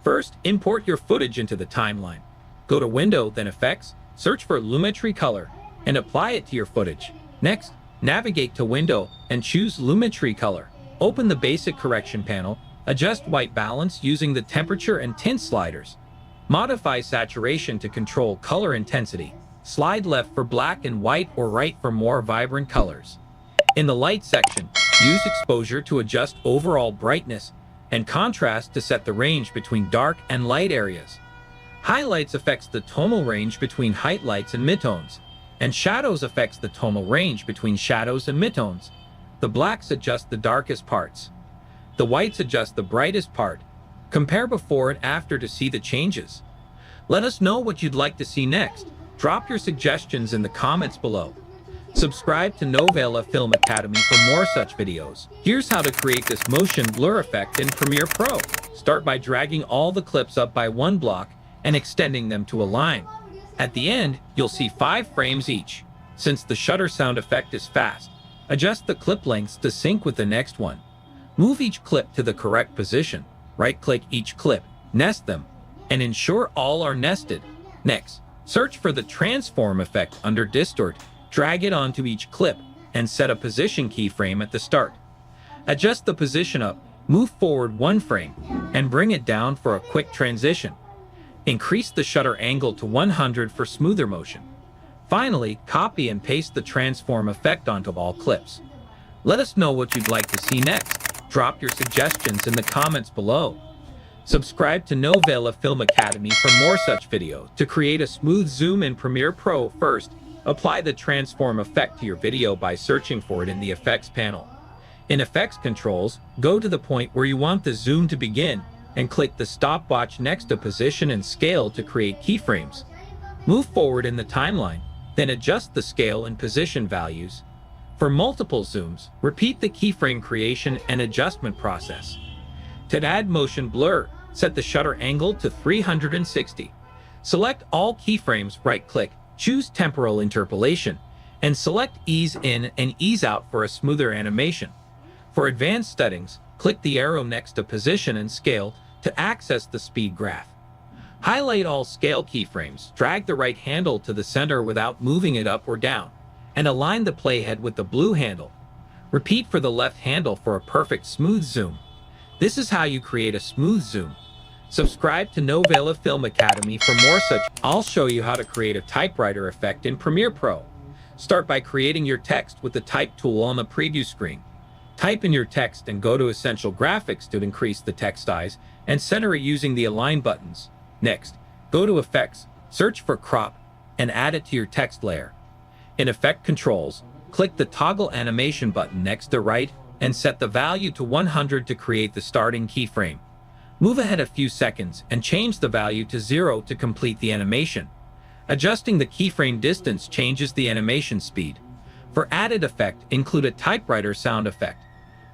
First, import your footage into the timeline. Go to Window, then Effects, search for Lumetri Color, and apply it to your footage. Next, navigate to Window and choose Lumetri Color. Open the Basic Correction panel, adjust white balance using the temperature and tint sliders. Modify saturation to control color intensity. Slide left for black and white or right for more vibrant colors. In the light section, use exposure to adjust overall brightness and contrast to set the range between dark and light areas. Highlights affects the tonal range between highlights and midtones, and shadows affects the tonal range between shadows and midtones. The blacks adjust the darkest parts. The whites adjust the brightest part. Compare before and after to see the changes. Let us know what you'd like to see next. Drop your suggestions in the comments below. Subscribe to Novela Film Academy for more such videos. Here's how to create this motion blur effect in Premiere Pro. Start by dragging all the clips up by one block and extending them to a line. At the end, you'll see 5 frames each. Since the shutter sound effect is fast, adjust the clip lengths to sync with the next one. Move each clip to the correct position. Right-click each clip, nest them, and ensure all are nested. Next, search for the transform effect under Distort, drag it onto each clip, and set a position keyframe at the start. Adjust the position up, move forward 1 frame, and bring it down for a quick transition. Increase the shutter angle to 100 for smoother motion. Finally, copy and paste the transform effect onto all clips. Let us know what you'd like to see next. Drop your suggestions in the comments below. Subscribe to Novela Film Academy for more such videos. To create a smooth zoom in Premiere Pro, first, apply the transform effect to your video by searching for it in the effects panel. In effects controls, go to the point where you want the zoom to begin and click the stopwatch next to position and scale to create keyframes. Move forward in the timeline, then adjust the scale and position values. For multiple zooms, repeat the keyframe creation and adjustment process. To add motion blur, set the shutter angle to 360. Select all keyframes, right-click, choose temporal interpolation, and select ease in and ease out for a smoother animation. For advanced settings, click the arrow next to position and scale to access the speed graph. Highlight all scale keyframes, drag the right handle to the center without moving it up or down, and align the playhead with the blue handle. Repeat for the left handle for a perfect smooth zoom. This is how you create a smooth zoom. Subscribe to Novela Film Academy for more such. I'll show you how to create a typewriter effect in Premiere Pro. Start by creating your text with the type tool on the preview screen. Type in your text and go to Essential Graphics to increase the text size and center it using the Align buttons. Next, go to Effects, search for Crop, and add it to your text layer. In Effect Controls, click the Toggle Animation button next to right and set the value to 100 to create the starting keyframe. Move ahead a few seconds and change the value to 0 to complete the animation. Adjusting the keyframe distance changes the animation speed. For added effect, include a typewriter sound effect.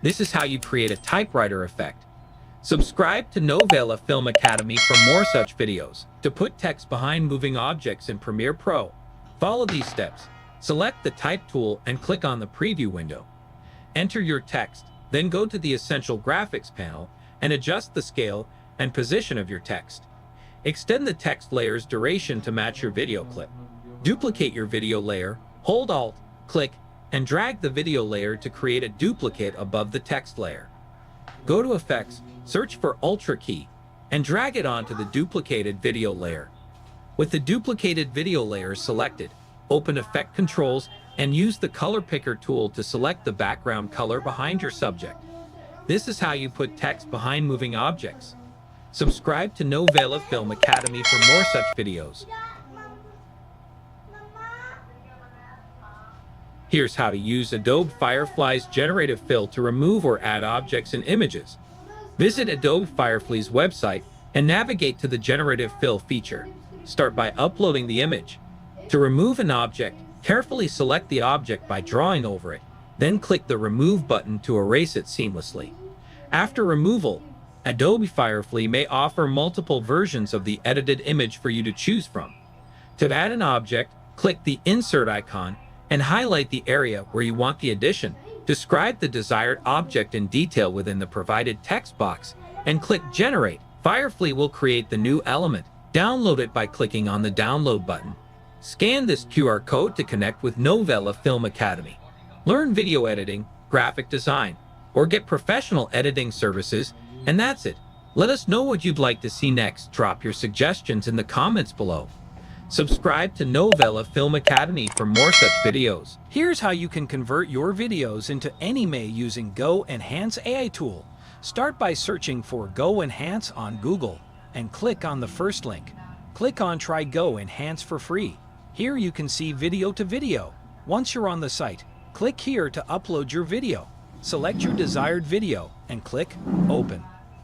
This is how you create a typewriter effect. Subscribe to Novela Film Academy for more such videos. To put text behind moving objects in Premiere Pro, follow these steps. Select the Type tool and click on the preview window. Enter your text, then go to the Essential Graphics panel and adjust the scale and position of your text. Extend the text layer's duration to match your video clip. Duplicate your video layer, hold Alt, click, and drag the video layer to create a duplicate above the text layer. Go to Effects, search for Ultra key, and drag it onto the duplicated video layer. With the duplicated video layer selected, open Effect Controls and use the Color Picker tool to select the background color behind your subject. This is how you put text behind moving objects. Subscribe to Novela Film Academy for more such videos. Here's how to use Adobe Firefly's generative fill to remove or add objects and images. Visit Adobe Firefly's website and navigate to the generative fill feature. Start by uploading the image. To remove an object, carefully select the object by drawing over it. Then click the Remove button to erase it seamlessly. After removal, Adobe Firefly may offer multiple versions of the edited image for you to choose from. To add an object, click the Insert icon and highlight the area where you want the addition. Describe the desired object in detail within the provided text box and click Generate. Firefly will create the new element. Download it by clicking on the Download button. Scan this QR code to connect with Novela Film Academy. Learn video editing, graphic design, or get professional editing services, and that's it. Let us know what you'd like to see next. Drop your suggestions in the comments below. Subscribe to Novela Film Academy for more such videos. Here's how you can convert your videos into anime using Go Enhance AI tool. Start by searching for Go Enhance on Google and click on the first link. Click on Try Go Enhance for free. Here you can see video to video. Once you're on the site, click here to upload your video. Select your desired video and click Open.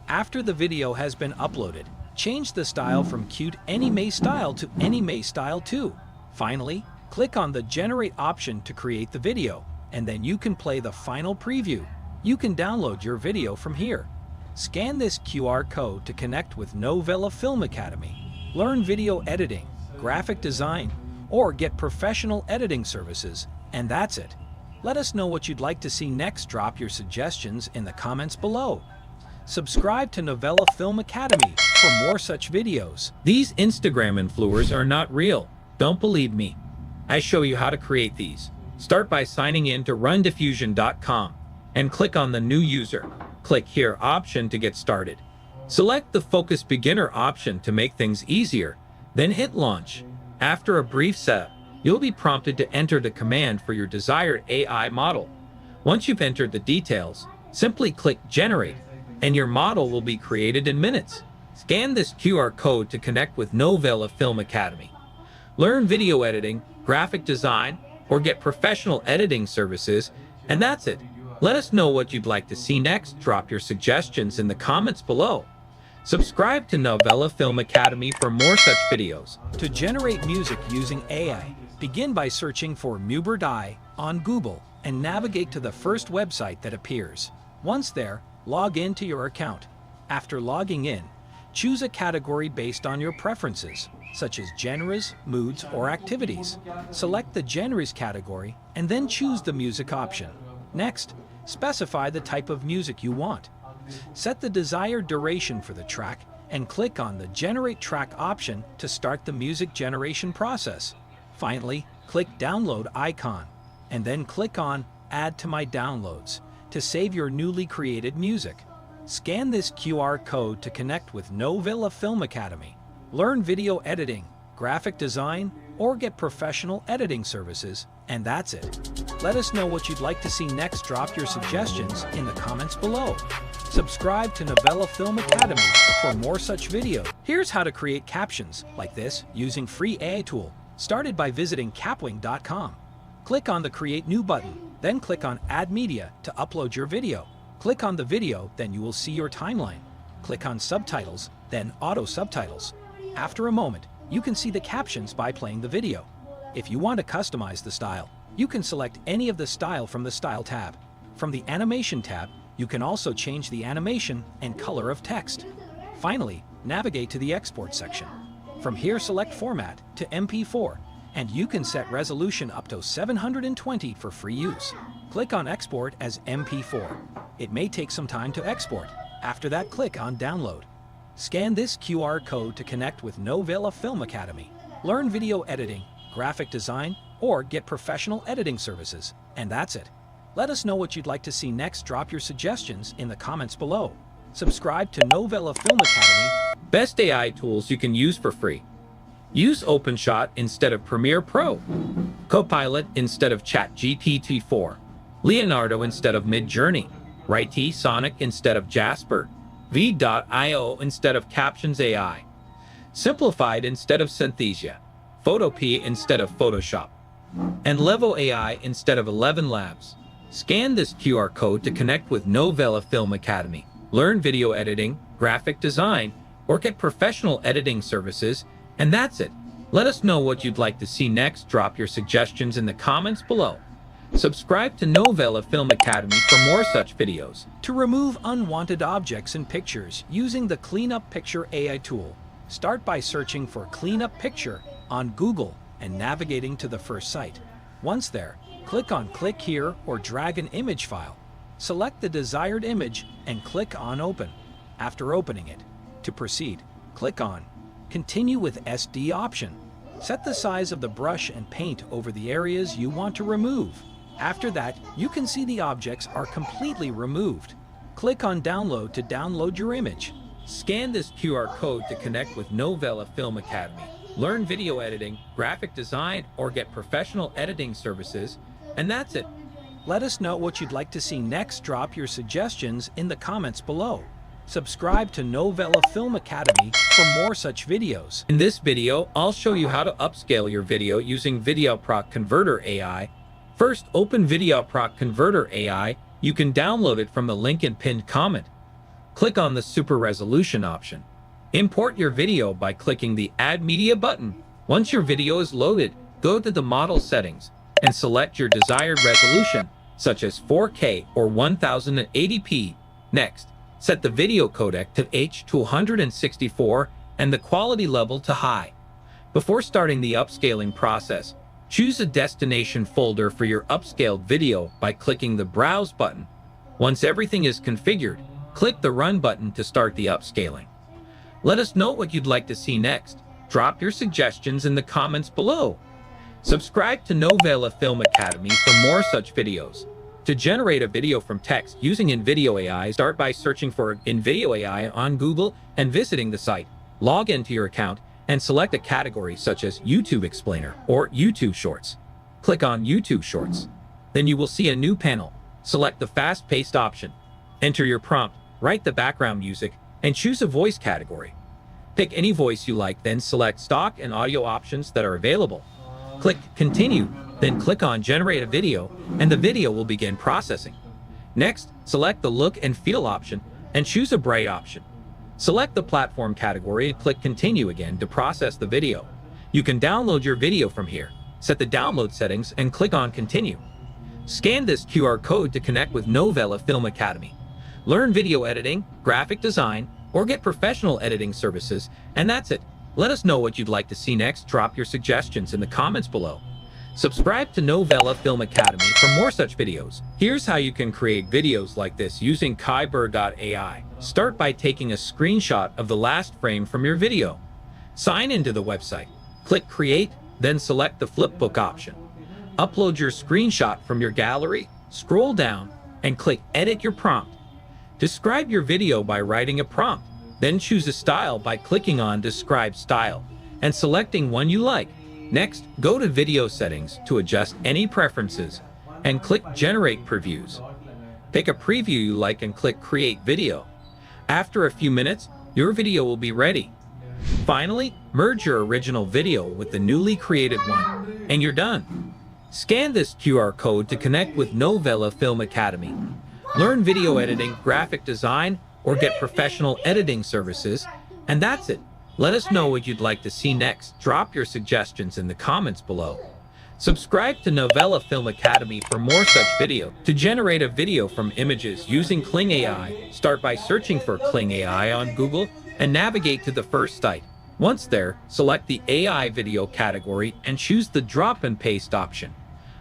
After the video has been uploaded, change the style from Cute Anime Style to Anime Style 2. Finally, click on the Generate option to create the video, and then you can play the final preview. You can download your video from here. Scan this QR code to connect with Novela Film Academy. Learn video editing, graphic design, or get professional editing services, and that's it. Let us know what you'd like to see next. Drop your suggestions in the comments below. Subscribe to Novela Film Academy for more such videos. These Instagram influencers are not real. Don't believe me. I show you how to create these. Start by signing in to rundiffusion.com and click on the New User. Click here option to get started. Select the Focus Beginner option to make things easier, then hit Launch. After a brief setup, you'll be prompted to enter the command for your desired AI model. Once you've entered the details, simply click Generate, and your model will be created in minutes. Scan this QR code to connect with Novela Film Academy. Learn video editing, graphic design, or get professional editing services. And that's it. Let us know what you'd like to see next. Drop your suggestions in the comments below. Subscribe to Novela Film Academy for more such videos. To generate music using AI, begin by searching for Muberdai on Google and navigate to the first website that appears. Once there, log in to your account. After logging in, choose a category based on your preferences, such as genres, moods, or activities. Select the genres category and then choose the music option. Next, specify the type of music you want. Set the desired duration for the track and click on the Generate Track option to start the music generation process. Finally, click Download icon and then click on Add to my downloads to save your newly created music. Scan this QR code to connect with Novela Film Academy. Learn video editing, graphic design, or get professional editing services, and that's it. Let us know what you'd like to see next. Drop your suggestions in the comments below. Subscribe to Novela Film Academy for more such videos. Here's how to create captions like this using free AI tool, started by visiting capwing.com. Click on the Create New button, then click on Add Media to upload your video. Click on the video, then you will see your timeline. Click on Subtitles, then Auto Subtitles. After a moment, you can see the captions by playing the video. If you want to customize the style, you can select any of the style from the Style tab. From the Animation tab, you can also change the animation and color of text. Finally, navigate to the Export section. From here, select Format to MP4, and you can set resolution up to 720 for free use. Click on Export as MP4. It may take some time to export. After that, click on Download. Scan this QR code to connect with Novela Film Academy. Learn video editing, graphic design, or get professional editing services. And that's it. Let us know what you'd like to see next. Drop your suggestions in the comments below. Subscribe to Novela Film Academy. Best AI tools you can use for free. Use OpenShot instead of Premiere Pro. Copilot instead of ChatGPT-4. Leonardo instead of Midjourney. Write Sonic instead of Jasper. V.io instead of Captions AI. Simplified instead of Synthesia. Photopea instead of Photoshop. And Levo AI instead of 11 Labs. Scan this QR code to connect with Novela Film Academy. Learn video editing, graphic design, or get professional editing services. And that's it. Let us know what you'd like to see next. Drop your suggestions in the comments below. Subscribe to Novela Film Academy for more such videos. To remove unwanted objects in pictures using the Cleanup Picture AI tool, start by searching for Cleanup Picture on Google and navigating to the first site. Once there, click on Click Here or drag an image file. Select the desired image and click on Open. After opening it, to proceed, click on Continue with SD option. Set the size of the brush and paint over the areas you want to remove. After that, you can see the objects are completely removed. Click on Download to download your image. Scan this QR code to connect with Novela Film Academy. Learn video editing, graphic design, or get professional editing services. And that's it. Let us know what you'd like to see next. Drop your suggestions in the comments below. Subscribe to Novela Film Academy for more such videos. In this video, I'll show you how to upscale your video using VideoProc Converter AI. First, open VideoProc Converter AI. You can download it from the link in pinned comment. Click on the Super Resolution option. Import your video by clicking the Add Media button. Once your video is loaded, go to the Model Settings and select your desired resolution, such as 4K or 1080p. Next, set the video codec to H264 and the quality level to high. Before starting the upscaling process, choose a destination folder for your upscaled video by clicking the Browse button. Once everything is configured, click the Run button to start the upscaling. Let us know what you'd like to see next. Drop your suggestions in the comments below. Subscribe to Novela Film Academy for more such videos. To generate a video from text using InVideo AI, start by searching for InVideo AI on Google and visiting the site. Log into your account and select a category such as YouTube Explainer or YouTube Shorts. Click on YouTube Shorts. Then you will see a new panel. Select the fast-paced option. Enter your prompt, write the background music, and choose a voice category. Pick any voice you like, then select stock and audio options that are available. Click Continue, then click on Generate a Video, and the video will begin processing. Next, select the Look and Feel option and choose a bright option. Select the platform category and click Continue again to process the video. You can download your video from here. Set the download settings and click on Continue. Scan this QR code to connect with Novela Film Academy. Learn video editing, graphic design, or get professional editing services, and that's it. Let us know what you'd like to see next. Drop your suggestions in the comments below. Subscribe to Novela Film Academy for more such videos. Here's how you can create videos like this using Premeire.ai. Start by taking a screenshot of the last frame from your video. Sign into the website. Click Create, then select the Flipbook option. Upload your screenshot from your gallery, scroll down, and click Edit your prompt. Describe your video by writing a prompt. Then choose a style by clicking on Describe Style and selecting one you like. Next, go to Video Settings to adjust any preferences and click Generate Previews. Pick a preview you like and click Create Video. After a few minutes, your video will be ready. Finally, merge your original video with the newly created one, and you're done. Scan this QR code to connect with Novela Film Academy. Learn video editing, graphic design, or get professional editing services, and that's it. Let us know what you'd like to see next. Drop your suggestions in the comments below. Subscribe to Novela Film Academy for more such videos. To generate a video from images using Kling AI, start by searching for Kling AI on Google and navigate to the first site. Once there, select the AI video category and choose the drop and paste option.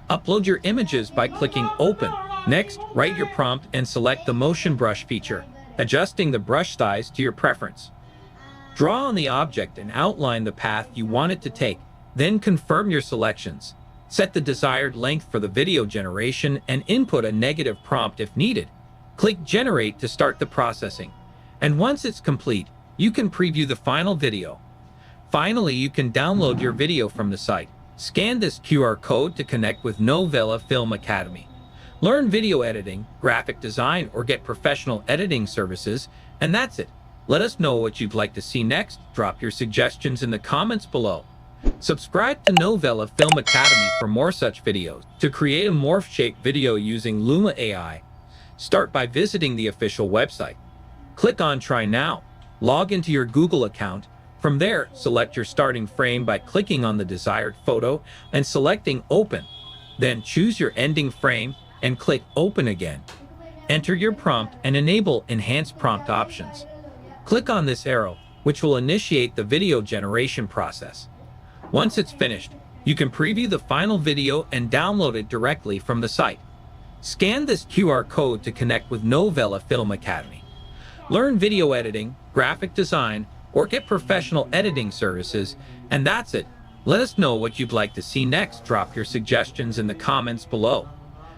Upload your images by clicking Open. Next, write your prompt and select the motion brush feature, adjusting the brush size to your preference. Draw on the object and outline the path you want it to take, then confirm your selections. Set the desired length for the video generation and input a negative prompt if needed. Click Generate to start the processing. And once it's complete, you can preview the final video. Finally, you can download your video from the site. Scan this QR code to connect with Novela Film Academy. Learn video editing, graphic design, or get professional editing services, and that's it. Let us know what you'd like to see next. Drop your suggestions in the comments below. Subscribe to Novela Film Academy for more such videos. To create a morph-shaped video using Luma AI, start by visiting the official website. Click on Try Now. Log into your Google account. From there, select your starting frame by clicking on the desired photo and selecting Open. Then choose your ending frame and click Open again. Enter your prompt and enable Enhanced Prompt options. Click on this arrow, which will initiate the video generation process. Once it's finished, you can preview the final video and download it directly from the site. Scan this QR code to connect with Novela Film Academy. Learn video editing, graphic design, or get professional editing services, and that's it. Let us know what you'd like to see next. Drop your suggestions in the comments below.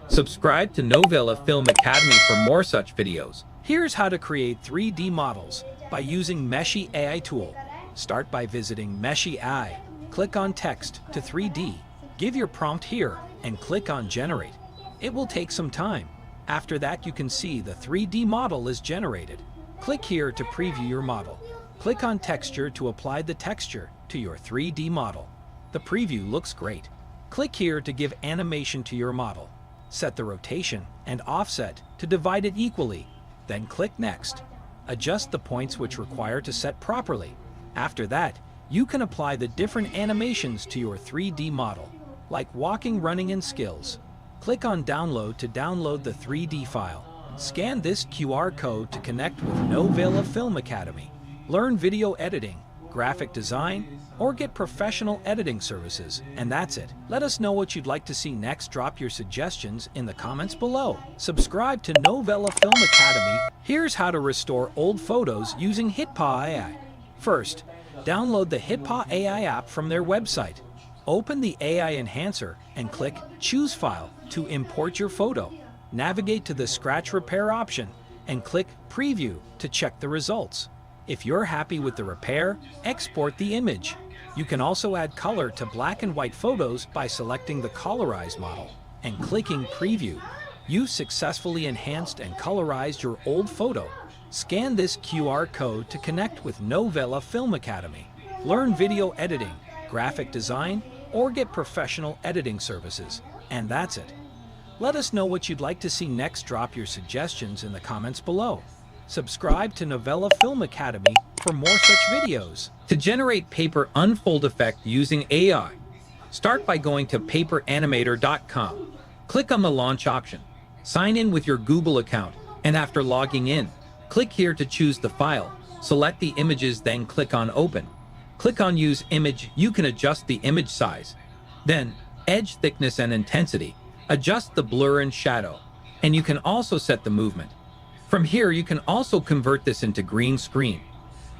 Subscribe to Novela Film Academy for more such videos. Here's how to create 3D models by using Meshy AI tool. Start by visiting Meshy AI. Click on Text to 3D. Give your prompt here and click on Generate. It will take some time. After that, you can see the 3D model is generated. Click here to preview your model. Click on Texture to apply the texture to your 3D model. The preview looks great. Click here to give animation to your model. Set the rotation and offset to divide it equally. Then click Next. Adjust the points which require to set properly. After that, you can apply the different animations to your 3D model, like walking, running, and skills. Click on Download to download the 3D file. Scan this QR code to connect with Novela Film Academy. Learn video editing, graphic design, or get professional editing services, and that's it. Let us know what you'd like to see next. Drop your suggestions in the comments below. Subscribe to Novela Film Academy. Here's how to restore old photos using HitPa AI. First, download the HitPa AI app from their website. Open the AI Enhancer and click Choose File to import your photo. Navigate to the Scratch Repair option and click Preview to check the results. If you're happy with the repair, export the image. You can also add color to black and white photos by selecting the Colorize model and clicking Preview. You've successfully enhanced and colorized your old photo. Scan this QR code to connect with Novela Film Academy. Learn video editing, graphic design, or get professional editing services. And that's it. Let us know what you'd like to see next. Drop your suggestions in the comments below. Subscribe to Novela Film Academy for more such videos. To generate paper unfold effect using AI, start by going to paperanimator.com. Click on the launch option. Sign in with your Google account, and after logging in, click here to choose the file. Select the images, then click on Open. Click on Use Image. You can adjust the image size. Then, edge thickness and intensity. Adjust the blur and shadow. And you can also set the movement. From here, you can also convert this into green screen.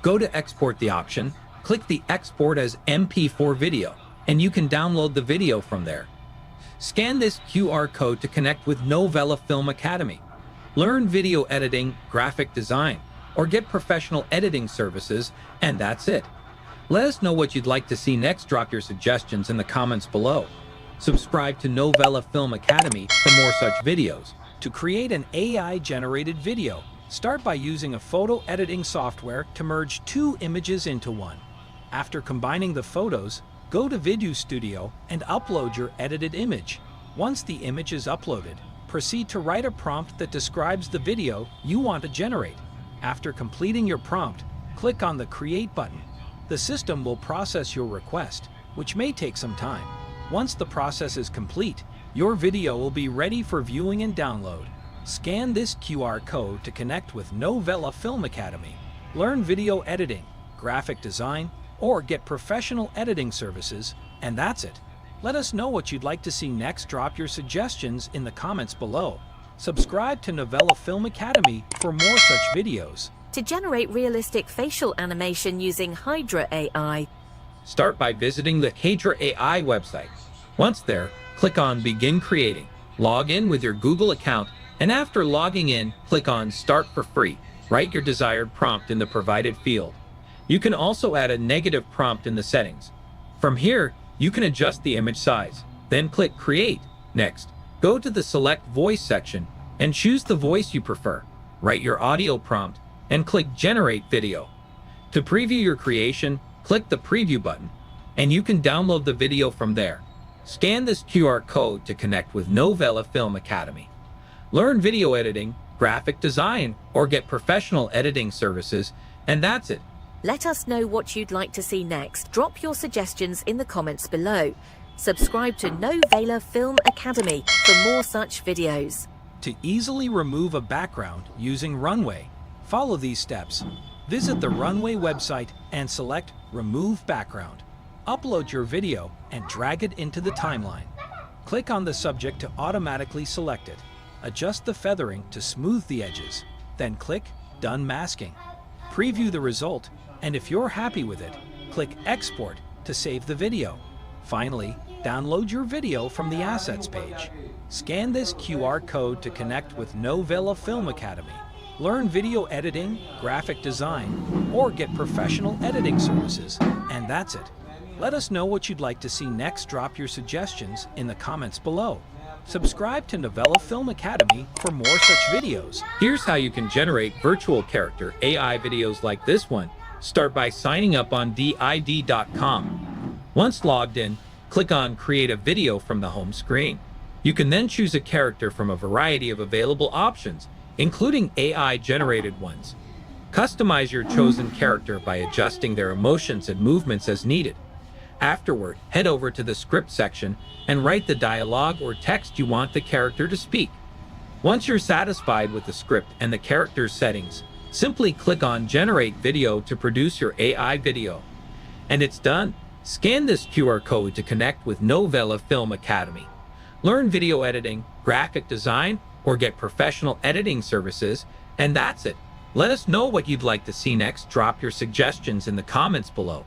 Go to Export the option, click the Export as MP4 video, and you can download the video from there. Scan this QR code to connect with Novela Film Academy. Learn video editing, graphic design, or get professional editing services, and that's it. Let us know what you'd like to see next. Drop your suggestions in the comments below. Subscribe to Novela Film Academy for more such videos. To create an AI-generated video, start by using a photo editing software to merge two images into one. After combining the photos, go to Video Studio and upload your edited image. Once the image is uploaded, proceed to write a prompt that describes the video you want to generate. After completing your prompt, click on the Create button. The system will process your request, which may take some time. Once the process is complete, your video will be ready for viewing and download. Scan this QR code to connect with Novela Film Academy. Learn video editing, graphic design, or get professional editing services, and that's it. Let us know what you'd like to see next. Drop your suggestions in the comments below. Subscribe to Novela Film Academy for more such videos. To generate realistic facial animation using Hydra AI, Start by visiting the Hydra AI website. Once there, click on Begin Creating. Log in with your Google account, and after logging in, click on Start for free. Write your desired prompt in the provided field. You can also add a negative prompt in the settings. From here, you can adjust the image size. Then click Create. Next, go to the Select Voice section and choose the voice you prefer. Write your audio prompt and click Generate Video. To preview your creation, click the Preview button, and you can download the video from there. Scan this QR code to connect with Novela Film Academy. Learn video editing, graphic design, or get professional editing services, and that's it. let us know what you'd like to see next. Drop your suggestions in the comments below. Subscribe to Novela Film Academy for more such videos. To easily remove a background using Runway, follow these steps. Visit the Runway website and select Remove Background. Upload your video and drag it into the timeline. Click on the subject to automatically select it. Adjust the feathering to smooth the edges. Then click Done Masking. Preview the result, and if you're happy with it, click Export to save the video. Finally, download your video from the Assets page. Scan this QR code to connect with Novela Film Academy. Learn video editing, graphic design, or get professional editing services. And that's it. Let us know what you'd like to see next. Drop your suggestions in the comments below. Subscribe to Novela Film Academy for more such videos. Here's how you can generate virtual character AI videos like this one. Start by signing up on did.com. Once logged in, click on Create a Video from the home screen. You can then choose a character from a variety of available options, including AI-generated ones. Customize your chosen character by adjusting their emotions and movements as needed. Afterward, head over to the script section and write the dialogue or text you want the character to speak. Once you're satisfied with the script and the character's settings, simply click on Generate Video to produce your AI video. And it's done. Scan this QR code to connect with Novela Film Academy. Learn video editing, graphic design, or get professional editing services, and that's it. Let us know what you'd like to see next. Drop your suggestions in the comments below.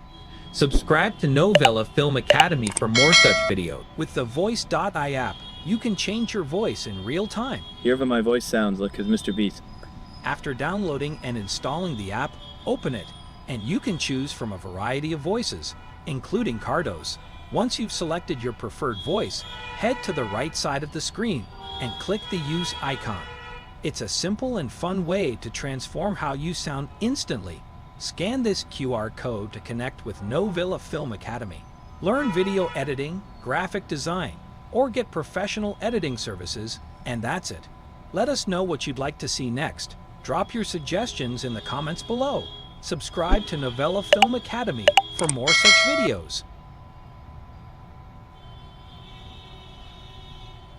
Subscribe to Novela Film Academy for more such videos. With the Voice.ai app, you can change your voice in real time. Hear how my voice sounds like as Mr. Beast. After downloading and installing the app, open it, and you can choose from a variety of voices, including Cardo's. Once you've selected your preferred voice, head to the right side of the screen and click the Use icon. It's a simple and fun way to transform how you sound instantly. Scan this QR code to connect with Novela Film Academy. learn video editing, graphic design, or get professional editing services, and that's it. Let us know what you'd like to see next. Drop your suggestions in the comments below. Subscribe to Novela Film Academy for more such videos.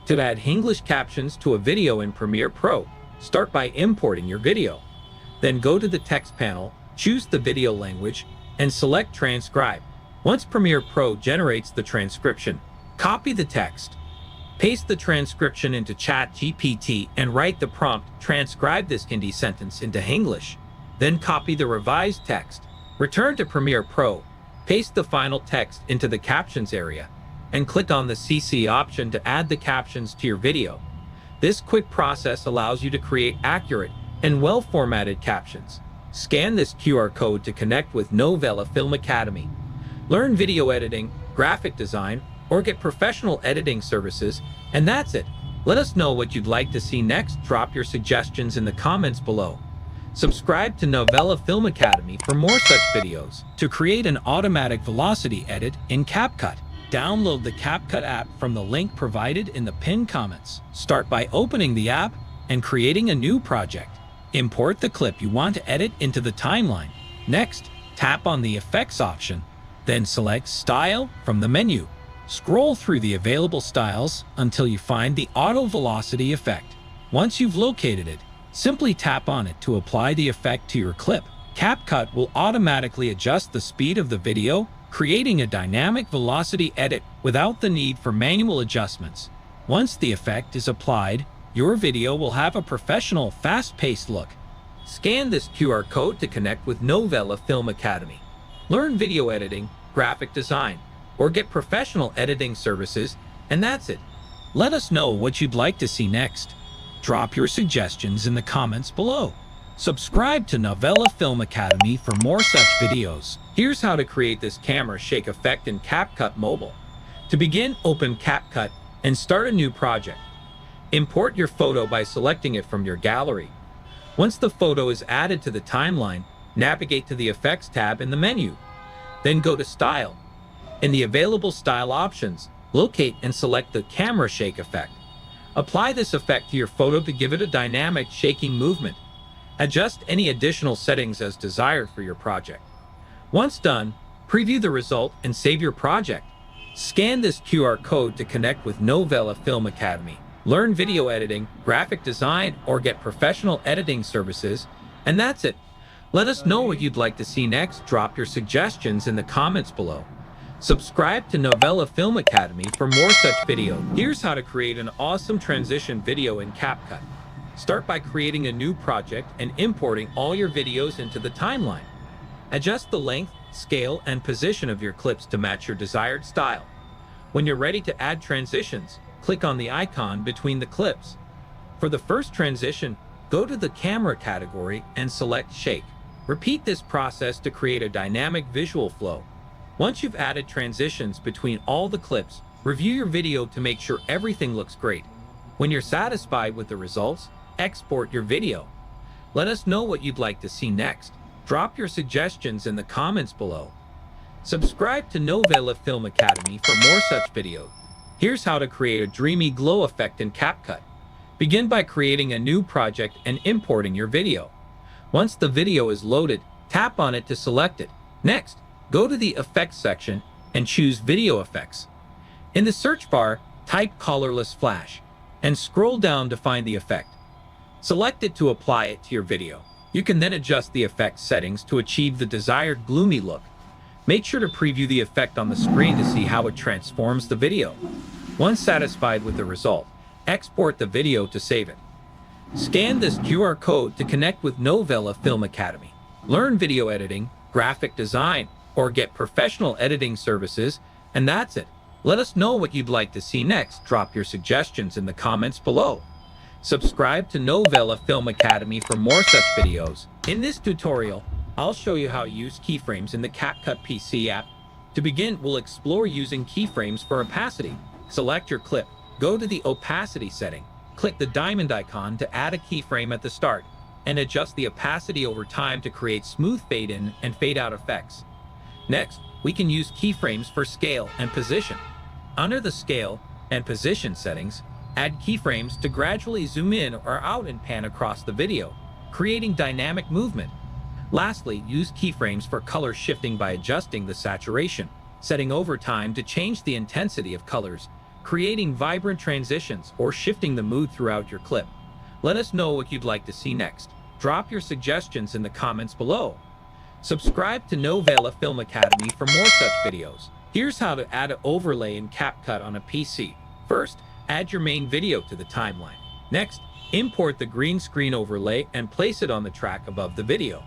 To add English captions to a video in Premiere Pro, start by importing your video. Then go to the text panel, choose the video language, and select Transcribe. Once Premiere Pro generates the transcription, copy the text. Paste the transcription into ChatGPT and write the prompt, transcribe this Hindi sentence into English. Then copy the revised text. Return to Premiere Pro, paste the final text into the captions area, and click on the CC option to add the captions to your video. This quick process allows you to create accurate and well-formatted captions. Scan this QR code to connect with Novela Film Academy. Learn video editing, graphic design, or get professional editing services, and that's it. Let us know what you'd like to see next. Drop your suggestions in the comments below. Subscribe to Novela Film Academy for more such videos. To create an automatic velocity edit in CapCut, download the CapCut app from the link provided in the pinned comments. Start by opening the app and creating a new project. Import the clip you want to edit into the timeline. Next, tap on the Effects option, then select Style from the menu. Scroll through the available styles until you find the Auto Velocity effect. Once you've located it, simply tap on it to apply the effect to your clip. CapCut will automatically adjust the speed of the video, creating a dynamic velocity edit without the need for manual adjustments. Once the effect is applied, your video will have a professional, fast-paced look. Scan this QR code to connect with Novela Film Academy. Learn video editing, graphic design, or get professional editing services, and that's it. Let us know what you'd like to see next. Drop your suggestions in the comments below. Subscribe to Novela Film Academy for more such videos. Here's how to create this camera shake effect in CapCut Mobile. To begin, open CapCut and start a new project. Import your photo by selecting it from your gallery. Once the photo is added to the timeline, navigate to the Effects tab in the menu. Then go to Style. In the available style options, locate and select the camera shake effect. Apply this effect to your photo to give it a dynamic shaking movement. Adjust any additional settings as desired for your project. Once done, preview the result and save your project. Scan this QR code to connect with Novela Film Academy. Learn video editing, graphic design, or get professional editing services, and that's it. Let us know what you'd like to see next. Drop your suggestions in the comments below. Subscribe to Novela Film Academy for more such videos. Here's how to create an awesome transition video in CapCut. Start by creating a new project and importing all your videos into the timeline. Adjust the length, scale, and position of your clips to match your desired style. When you're ready to add transitions, click on the icon between the clips. For the first transition, go to the camera category and select Shake. Repeat this process to create a dynamic visual flow. Once you've added transitions between all the clips, review your video to make sure everything looks great. When you're satisfied with the results, export your video. Let us know what you'd like to see next. Drop your suggestions in the comments below. Subscribe to Novela Film Academy for more such videos. Here's how to create a dreamy glow effect in CapCut. Begin by creating a new project and importing your video. Once the video is loaded, tap on it to select it. Next, go to the Effects section and choose Video Effects. In the search bar, type Colorless Flash and scroll down to find the effect. Select it to apply it to your video. You can then adjust the effect settings to achieve the desired gloomy look. Make sure to preview the effect on the screen to see how it transforms the video. Once satisfied with the result, export the video to save it. Scan this QR code to connect with Novela Film Academy. Learn video editing, graphic design, or get professional editing services, and that's it. Let us know what you'd like to see next. Drop your suggestions in the comments below. Subscribe to Novela Film Academy for more such videos. In this tutorial, I'll show you how to use keyframes in the CapCut PC app. To begin, we'll explore using keyframes for opacity. Select your clip, go to the opacity setting, click the diamond icon to add a keyframe at the start, and adjust the opacity over time to create smooth fade-in and fade-out effects. Next, we can use keyframes for scale and position. Under the scale and position settings, add keyframes to gradually zoom in or out and pan across the video, creating dynamic movement. Lastly, use keyframes for color shifting by adjusting the saturation, setting over time to change the intensity of colors, creating vibrant transitions, or shifting the mood throughout your clip. Let us know what you'd like to see next. Drop your suggestions in the comments below. Subscribe to Novela Film Academy for more such videos. Here's how to add an overlay in CapCut on a PC. First, add your main video to the timeline. Next, import the green screen overlay and place it on the track above the video.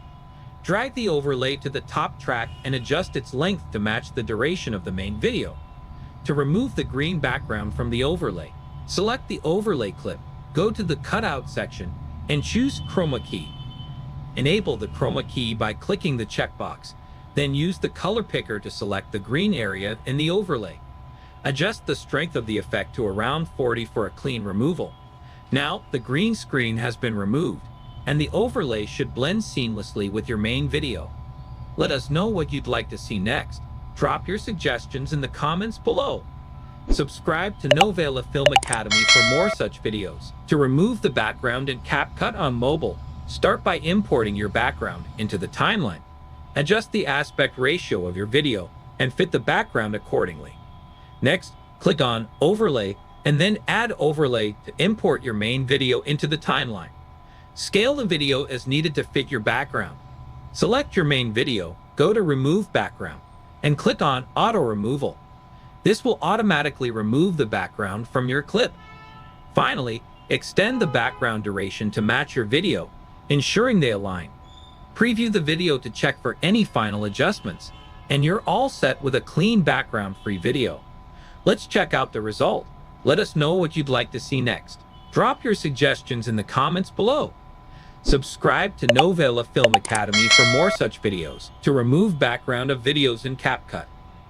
Drag the overlay to the top track and adjust its length to match the duration of the main video. To remove the green background from the overlay, select the overlay clip, go to the cutout section, and choose Chroma Key. Enable the Chroma Key by clicking the checkbox, then use the color picker to select the green area in the overlay. Adjust the strength of the effect to around 40 for a clean removal. Now, the green screen has been removed, and the overlay should blend seamlessly with your main video. Let us know what you'd like to see next. Drop your suggestions in the comments below. Subscribe to Novela Film Academy for more such videos. To remove the background in CapCut on mobile, start by importing your background into the timeline. Adjust the aspect ratio of your video and fit the background accordingly. Next, click on Overlay and then Add Overlay to import your main video into the timeline. Scale the video as needed to fit your background. Select your main video, go to Remove Background, and click on Auto Removal. This will automatically remove the background from your clip. Finally, extend the background duration to match your video, ensuring they align. Preview the video to check for any final adjustments, and you're all set with a clean background-free video. Let's check out the result. Let us know what you'd like to see next. Drop your suggestions in the comments below. Subscribe to Novela Film Academy for more such videos. To remove background of videos in CapCut,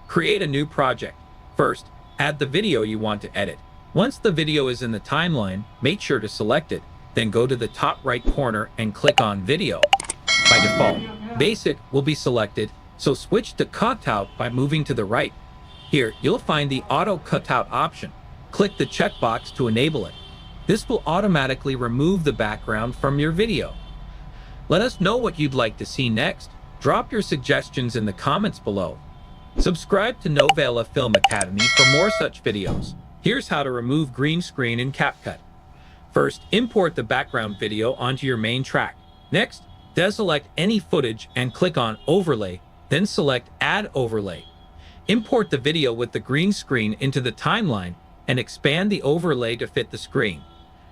create a new project. First, add the video you want to edit. Once the video is in the timeline, make sure to select it, then go to the top right corner and click on Video. By default, Basic will be selected, so switch to Cutout by moving to the right. Here, you'll find the Auto Cutout option. Click the checkbox to enable it. This will automatically remove the background from your video. Let us know what you'd like to see next. Drop your suggestions in the comments below. Subscribe to Novela Film Academy for more such videos. Here's how to remove green screen in CapCut. First, import the background video onto your main track. Next, deselect any footage and click on Overlay, then select Add Overlay. Import the video with the green screen into the timeline and expand the overlay to fit the screen.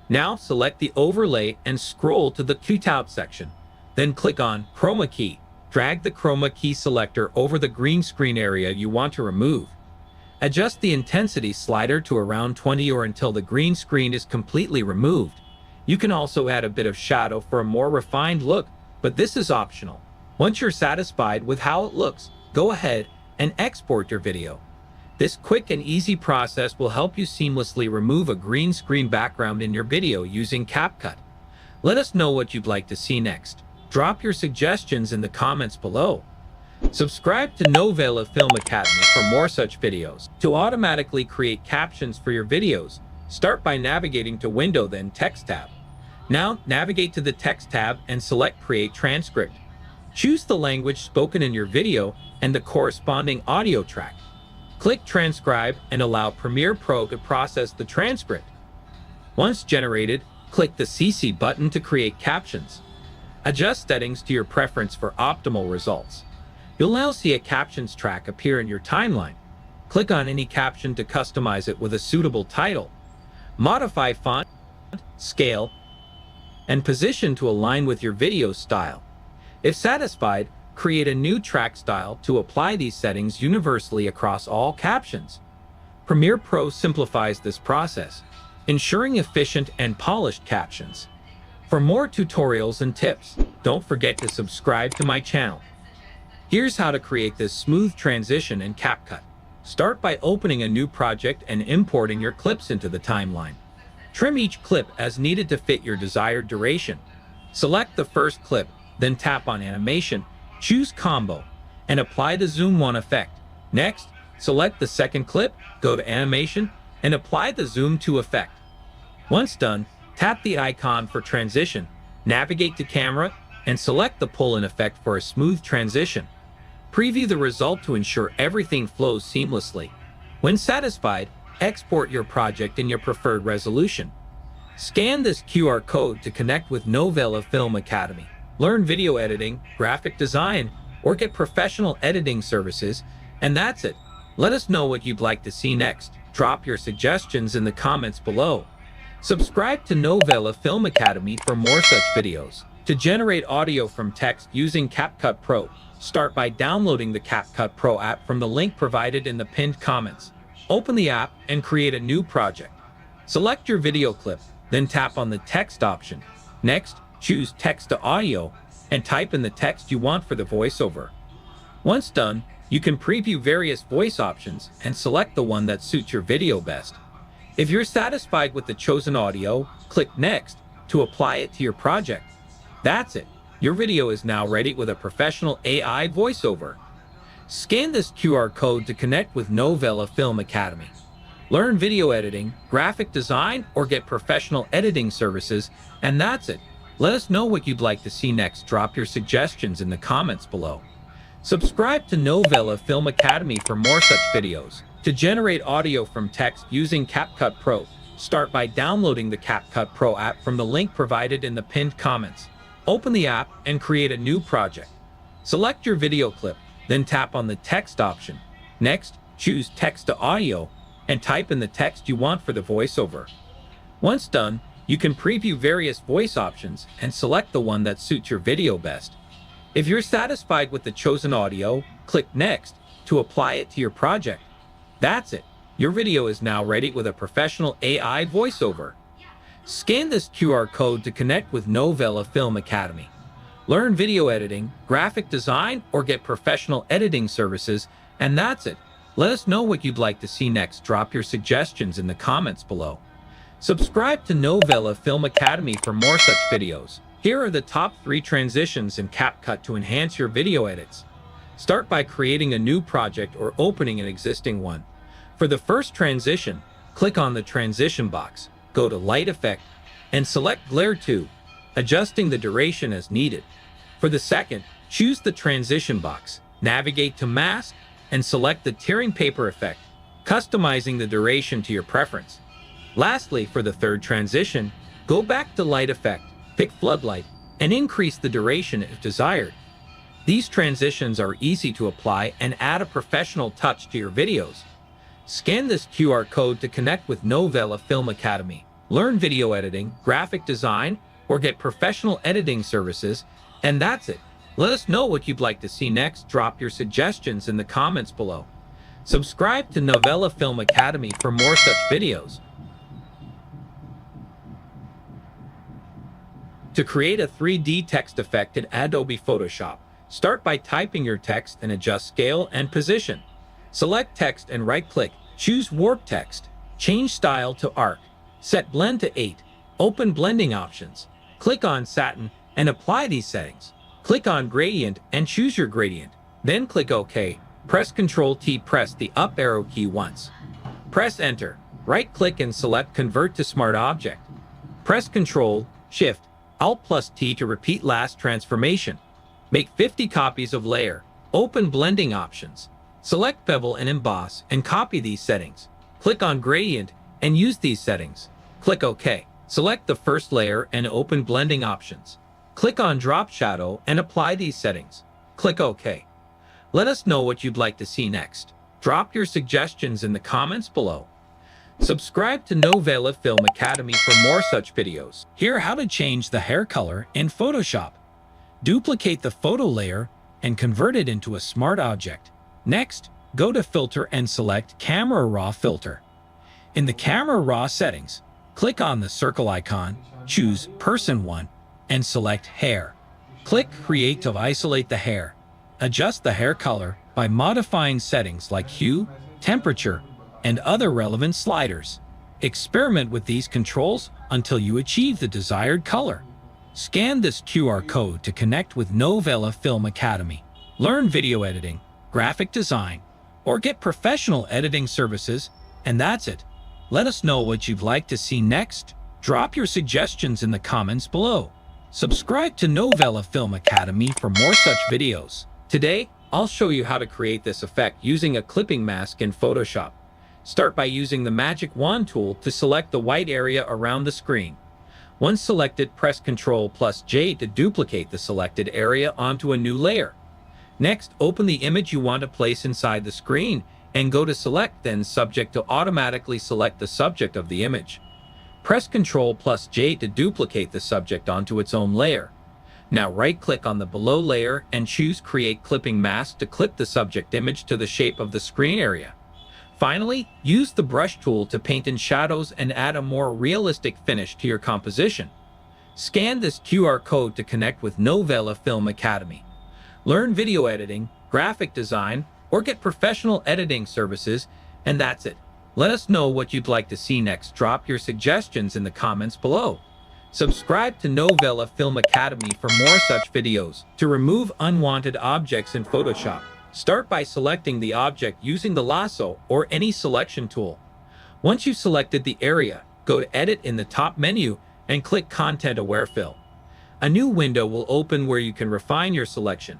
Now select the overlay and scroll to the cutout section. Then click on Chroma Key. Drag the Chroma Key selector over the green screen area you want to remove. Adjust the intensity slider to around 20 or until the green screen is completely removed. You can also add a bit of shadow for a more refined look, but this is optional. Once you're satisfied with how it looks, go ahead and export your video. This quick and easy process will help you seamlessly remove a green screen background in your video using CapCut. Let us know what you'd like to see next. Drop your suggestions in the comments below. Subscribe to Novela Film Academy for more such videos. To automatically create captions for your videos, start by navigating to Window then Text tab. Now navigate to the Text tab and select Create Transcript. Choose the language spoken in your video and the corresponding audio track. Click Transcribe and allow Premiere Pro to process the transcript. Once generated, click the CC button to create captions. Adjust settings to your preference for optimal results. You'll now see a captions track appear in your timeline. Click on any caption to customize it with a suitable title. Modify font, scale, and position to align with your video style. If satisfied, create a new track style to apply these settings universally across all captions. Premiere Pro simplifies this process, ensuring efficient and polished captions. For more tutorials and tips, don't forget to subscribe to my channel. Here's how to create this smooth transition in CapCut. Start by opening a new project and importing your clips into the timeline. Trim each clip as needed to fit your desired duration. Select the first clip, then tap on Animation, choose Combo, and apply the Zoom 1 effect. Next, select the second clip, go to Animation, and apply the Zoom to effect. Once done, tap the icon for transition, navigate to Camera, and select the pull-in effect for a smooth transition. Preview the result to ensure everything flows seamlessly. When satisfied, export your project in your preferred resolution. Scan this QR code to connect with Novela Film Academy. Learn video editing, graphic design, or get professional editing services, and that's it. Let us know what you'd like to see next. Drop your suggestions in the comments below. Subscribe to Novela Film Academy for more such videos. To generate audio from text using CapCut Pro, start by downloading the CapCut Pro app from the link provided in the pinned comments. Open the app and create a new project. Select your video clip, then tap on the text option. Next, choose text to audio and type in the text you want for the voiceover. Once done, you can preview various voice options and select the one that suits your video best. If you're satisfied with the chosen audio, click Next to apply it to your project. That's it. Your video is now ready with a professional AI voiceover. Scan this QR code to connect with Novela Film Academy. Learn video editing, graphic design, or get professional editing services, and that's it. Let us know what you'd like to see next. Drop your suggestions in the comments below. Subscribe to Novela Film Academy for more such videos. To generate audio from text using CapCut Pro, start by downloading the CapCut Pro app from the link provided in the pinned comments. Open the app and create a new project. Select your video clip, then tap on the text option. Next, choose text to audio and type in the text you want for the voiceover. Once done, you can preview various voice options and select the one that suits your video best. If you're satisfied with the chosen audio, click Next to apply it to your project. That's it. Your video is now ready with a professional AI voiceover. Scan this QR code to connect with Novela Film Academy. Learn video editing, graphic design, or get professional editing services, and that's it. Let us know what you'd like to see next. Drop your suggestions in the comments below. Subscribe to Novela Film Academy for more such videos. Here are the top 3 transitions in CapCut to enhance your video edits. Start by creating a new project or opening an existing one. For the first transition, click on the transition box, go to Light Effect, and select Glare 2, adjusting the duration as needed. For the second, choose the transition box, navigate to Mask, and select the tearing paper effect, customizing the duration to your preference. Lastly, for the third transition, go back to Light Effect, pick Floodlight, and increase the duration if desired. These transitions are easy to apply and add a professional touch to your videos. Scan this QR code to connect with Novela Film Academy. Learn video editing, graphic design, or get professional editing services, and that's it. Let us know what you'd like to see next. Drop your suggestions in the comments below. Subscribe to Novela Film Academy for more such videos. To create a 3D text effect in Adobe Photoshop, start by typing your text and adjust scale and position. Select text and right-click, choose Warp Text, change style to Arc, set blend to 8, open blending options. Click on Satin and apply these settings. Click on Gradient and choose your gradient. Then click OK. Press Ctrl-T, press the up arrow key once. Press Enter. Right-click and select Convert to Smart Object. Press Ctrl-Shift-Alt+T to repeat last transformation. Make 50 copies of layer. Open blending options. Select Bevel and Emboss and copy these settings. Click on Gradient and use these settings. Click OK. Select the first layer and open blending options. Click on Drop Shadow and apply these settings. Click OK. Let us know what you'd like to see next. Drop your suggestions in the comments below. Subscribe to Novela Film Academy for more such videos. Here, how to change the hair color in Photoshop. Duplicate the photo layer and convert it into a smart object. Next, go to Filter and select Camera Raw Filter. In the Camera Raw settings, click on the circle icon, choose Person 1, and select Hair. Click Create to isolate the hair. Adjust the hair color by modifying settings like hue, temperature, and other relevant sliders. Experiment with these controls until you achieve the desired color. Scan this QR code to connect with Novela Film Academy. Learn video editing, graphic design, or get professional editing services, and that's it. Let us know what you'd like to see next. Drop your suggestions in the comments below. Subscribe to Novela Film Academy for more such videos. Today, I'll show you how to create this effect using a clipping mask in Photoshop. Start by using the magic wand tool to select the white area around the screen. Once selected, press Ctrl+J to duplicate the selected area onto a new layer. Next, open the image you want to place inside the screen and go to Select, then Subject to automatically select the subject of the image. Press Ctrl+J to duplicate the subject onto its own layer. Now right-click on the below layer and choose Create Clipping Mask to clip the subject image to the shape of the screen area. Finally, use the brush tool to paint in shadows and add a more realistic finish to your composition. Scan this QR code to connect with Novela Film Academy. Learn video editing, graphic design, or get professional editing services, and that's it. Let us know what you'd like to see next. Drop your suggestions in the comments below. Subscribe to Novela Film Academy for more such videos. To remove unwanted objects in Photoshop, start by selecting the object using the lasso or any selection tool. Once you've selected the area, go to Edit in the top menu and click Content Aware Fill. A new window will open where you can refine your selection.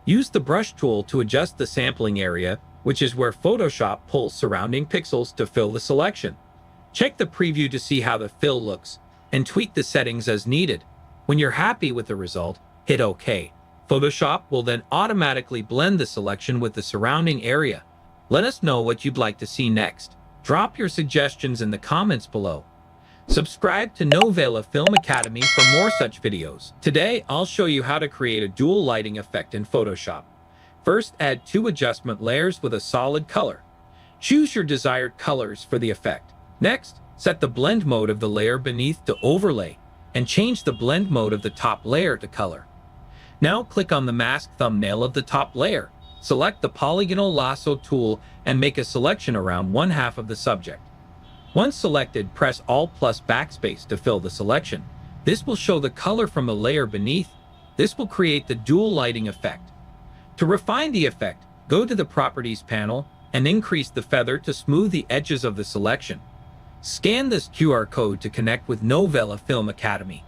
Use the brush tool to adjust the sampling area, which is where Photoshop pulls surrounding pixels to fill the selection. Check the preview to see how the fill looks, and tweak the settings as needed. When you're happy with the result, hit OK. Photoshop will then automatically blend the selection with the surrounding area. Let us know what you'd like to see next. Drop your suggestions in the comments below. Subscribe to Novela Film Academy for more such videos. Today, I'll show you how to create a dual lighting effect in Photoshop. First, add 2 adjustment layers with a solid color. Choose your desired colors for the effect. Next, set the blend mode of the layer beneath to overlay, and change the blend mode of the top layer to color. Now click on the mask thumbnail of the top layer. Select the polygonal lasso tool and make a selection around 1/2 of the subject. Once selected, press Alt plus Backspace to fill the selection. This will show the color from the layer beneath. This will create the dual lighting effect. To refine the effect, go to the Properties panel and increase the feather to smooth the edges of the selection. Scan this QR code to connect with Novela Film Academy.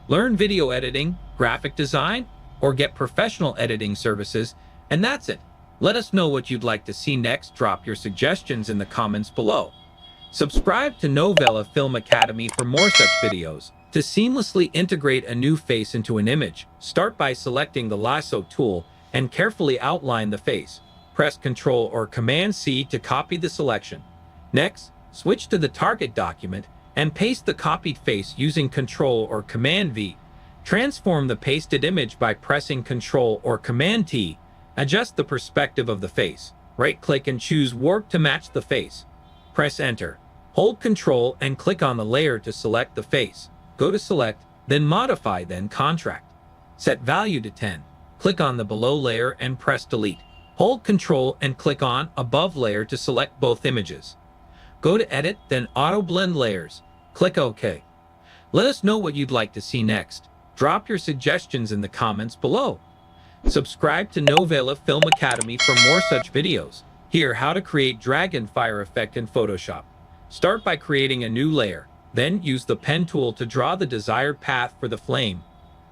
Learn video editing, graphic design, or get professional editing services, and that's it. Let us know what you'd like to see next. Drop your suggestions in the comments below. Subscribe to Novela Film Academy for more such videos. To seamlessly integrate a new face into an image, start by selecting the lasso tool and carefully outline the face. Press Ctrl or Command-C to copy the selection. Next, switch to the target document and paste the copied face using Ctrl or Command-V. Transform the pasted image by pressing Ctrl or Command-T. Adjust the perspective of the face. Right-click and choose Warp to match the face. Press Enter. Hold Ctrl and click on the layer to select the face. Go to Select, then Modify, then Contract. Set value to 10. Click on the below layer and press Delete. Hold Ctrl and click on Above layer to select both images. Go to Edit, then Auto Blend Layers. Click OK. Let us know what you'd like to see next. Drop your suggestions in the comments below. Subscribe to Novela Film Academy for more such videos. Here, how to create dragon fire effect in Photoshop. Start by creating a new layer. Then use the pen tool to draw the desired path for the flame.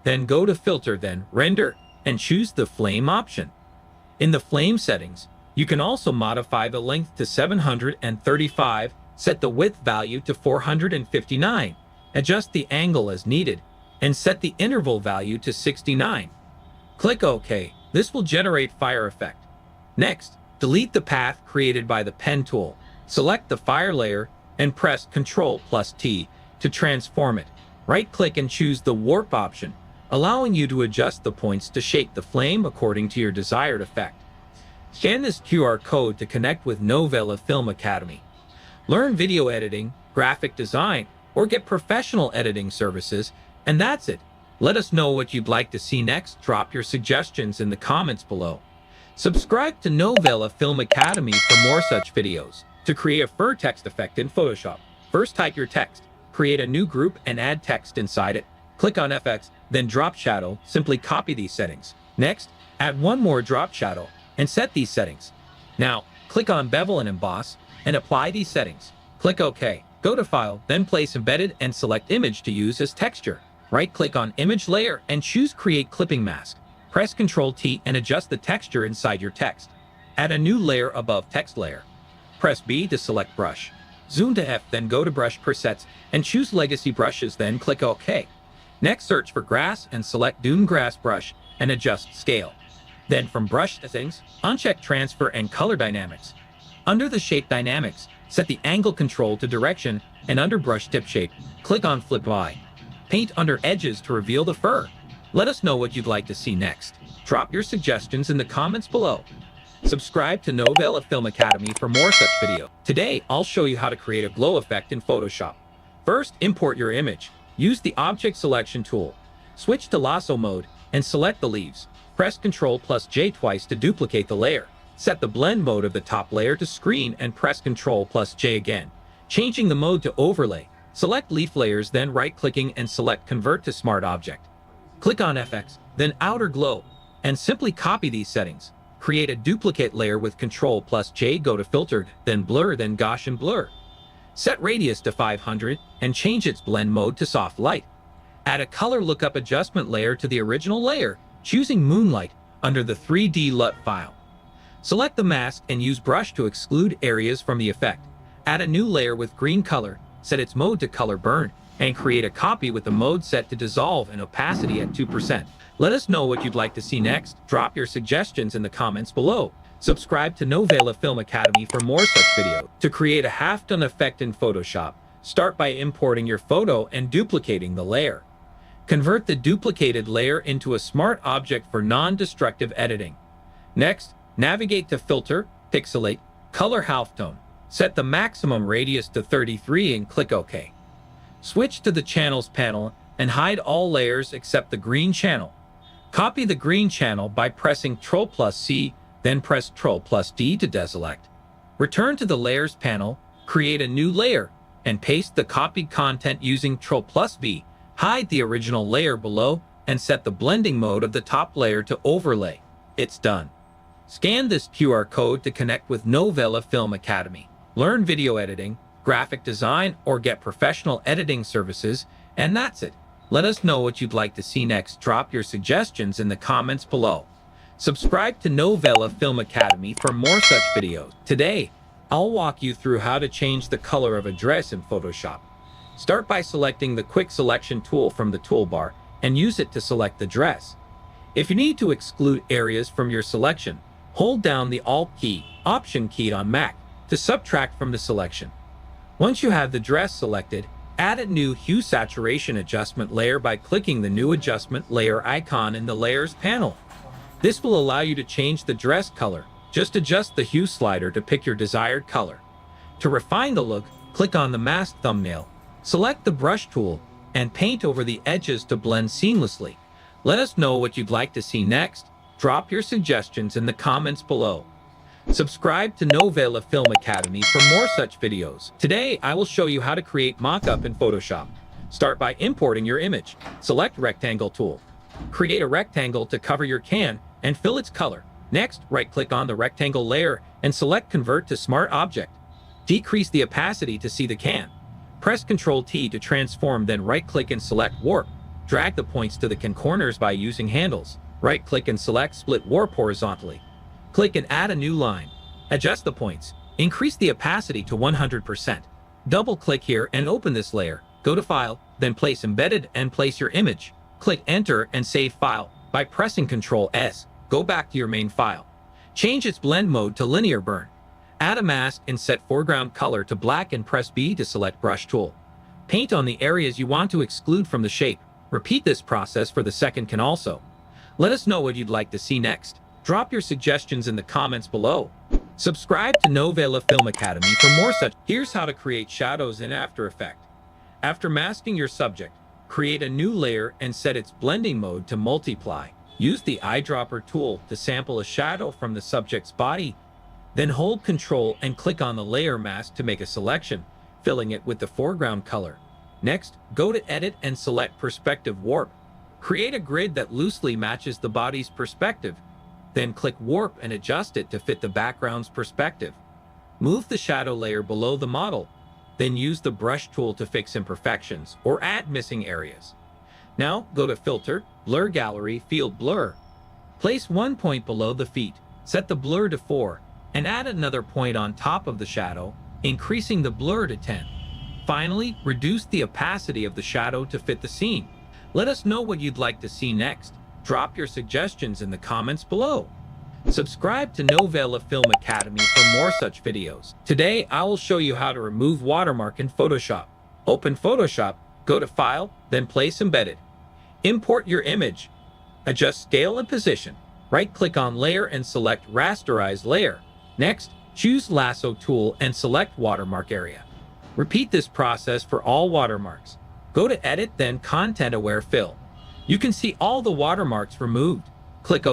Then go to Filter, then Render, and choose the flame option. In the flame settings, you can also modify the length to 735, set the width value to 459, adjust the angle as needed, and set the interval value to 69. Click OK. This will generate fire effect. Next, delete the path created by the pen tool. Select the fire layer and press Ctrl+T to transform it. Right-click and choose the Warp option, allowing you to adjust the points to shape the flame according to your desired effect. Scan this QR code to connect with Novela Film Academy. Learn video editing, graphic design, or get professional editing services, and that's it. Let us know what you'd like to see next. Drop your suggestions in the comments below. Subscribe to Novela Film Academy for more such videos. To create a fur text effect in Photoshop, first type your text, create a new group and add text inside it. Click on FX, then drop shadow, simply copy these settings. Next, add one more drop shadow and set these settings. Now, click on Bevel and Emboss, and apply these settings. Click OK. Go to File, then place Embedded and select Image to use as texture. Right-click on Image Layer and choose Create Clipping Mask. Press Ctrl-T and adjust the texture inside your text. Add a new layer above text layer. Press B to select brush. Zoom to F, then go to Brush Presets and choose Legacy Brushes, then click OK. Next, search for Grass and select Dune Grass Brush and adjust Scale. Then from Brush Settings, uncheck Transfer and Color Dynamics. Under the Shape Dynamics, set the Angle Control to Direction, and under Brush Tip Shape, click on Flip Eye. Paint under edges to reveal the fur. Let us know what you'd like to see next. Drop your suggestions in the comments below. Subscribe to Novela Film Academy for more such videos. Today, I'll show you how to create a glow effect in Photoshop. First, import your image. Use the Object Selection tool. Switch to Lasso mode and select the leaves. Press Ctrl+J twice to duplicate the layer. Set the blend mode of the top layer to screen and press Ctrl+J again. Changing the mode to overlay. Select leaf layers, then right-clicking and select Convert to Smart Object. Click on FX, then Outer Glow, and simply copy these settings. Create a duplicate layer with Ctrl+J, go to Filtered, then Blur, then Gaussian Blur. Set radius to 500 and change its blend mode to Soft Light. Add a color lookup adjustment layer to the original layer, choosing Moonlight under the 3D LUT file. Select the mask and use Brush to exclude areas from the effect. Add a new layer with green color, set its mode to Color Burn, and create a copy with the mode set to Dissolve and opacity at 2%. Let us know what you'd like to see next. Drop your suggestions in the comments below. Subscribe to Novela Film Academy for more such videos. To create a half-done effect in Photoshop, start by importing your photo and duplicating the layer. Convert the duplicated layer into a smart object for non-destructive editing. Next, navigate to Filter, Pixelate, Color Halftone. Set the maximum radius to 33 and click OK. Switch to the Channels panel and hide all layers except the green channel. Copy the green channel by pressing Ctrl+C, then press Ctrl+D to deselect. Return to the Layers panel, create a new layer, and paste the copied content using Ctrl+V. Hide the original layer below and set the blending mode of the top layer to Overlay. It's done. Scan this QR code to connect with Novela Film Academy. Learn video editing, graphic design, or get professional editing services, and that's it. Let us know what you'd like to see next. Drop your suggestions in the comments below. Subscribe to Novela Film Academy for more such videos. Today, I'll walk you through how to change the color of a dress in Photoshop. Start by selecting the Quick Selection tool from the toolbar and use it to select the dress. If you need to exclude areas from your selection, hold down the Alt key, Option key on Mac, to subtract from the selection. Once you have the dress selected, add a new Hue Saturation Adjustment layer by clicking the New Adjustment Layer icon in the Layers panel. This will allow you to change the dress color. Just adjust the hue slider to pick your desired color. To refine the look, click on the mask thumbnail, select the brush tool, and paint over the edges to blend seamlessly. Let us know what you'd like to see next. Drop your suggestions in the comments below. Subscribe to Novela Film Academy for more such videos. Today, I will show you how to create mock-up in Photoshop. Start by importing your image. Select Rectangle tool. Create a rectangle to cover your can and fill its color. Next, right-click on the rectangle layer and select Convert to Smart Object. Decrease the opacity to see the can. Press Ctrl-T to transform, then right-click and select Warp. Drag the points to the can corners by using handles. Right-click and select Split Warp horizontally. Click and add a new line. Adjust the points. Increase the opacity to 100%. Double-click here and open this layer. Go to File, then place Embedded and place your image. Click Enter and save file by pressing Ctrl+S. Go back to your main file. Change its blend mode to Linear Burn. Add a mask and set foreground color to black and press B to select Brush tool. Paint on the areas you want to exclude from the shape. Repeat this process for the second can also. Let us know what you'd like to see next. Drop your suggestions in the comments below. Subscribe to Novela Film Academy for more such. Here's how to create shadows in After Effects. After masking your subject, create a new layer and set its blending mode to Multiply. Use the eyedropper tool to sample a shadow from the subject's body. Then hold Ctrl and click on the layer mask to make a selection, filling it with the foreground color. Next, go to Edit and select Perspective Warp. Create a grid that loosely matches the body's perspective. Then click Warp and adjust it to fit the background's perspective. Move the shadow layer below the model, then use the brush tool to fix imperfections or add missing areas. Now go to Filter, Blur Gallery, Field Blur. Place one point below the feet, set the blur to 4, and add another point on top of the shadow, increasing the blur to 10. Finally, reduce the opacity of the shadow to fit the scene. Let us know what you'd like to see next. Drop your suggestions in the comments below. Subscribe to Novela Film Academy for more such videos. Today, I will show you how to remove watermark in Photoshop. Open Photoshop, go to File, then Place Embedded. Import your image. Adjust scale and position. Right-click on Layer and select Rasterize Layer. Next, choose Lasso tool and select Watermark Area. Repeat this process for all watermarks. Go to Edit, then Content Aware Fill. You can see all the watermarks removed. Click OK.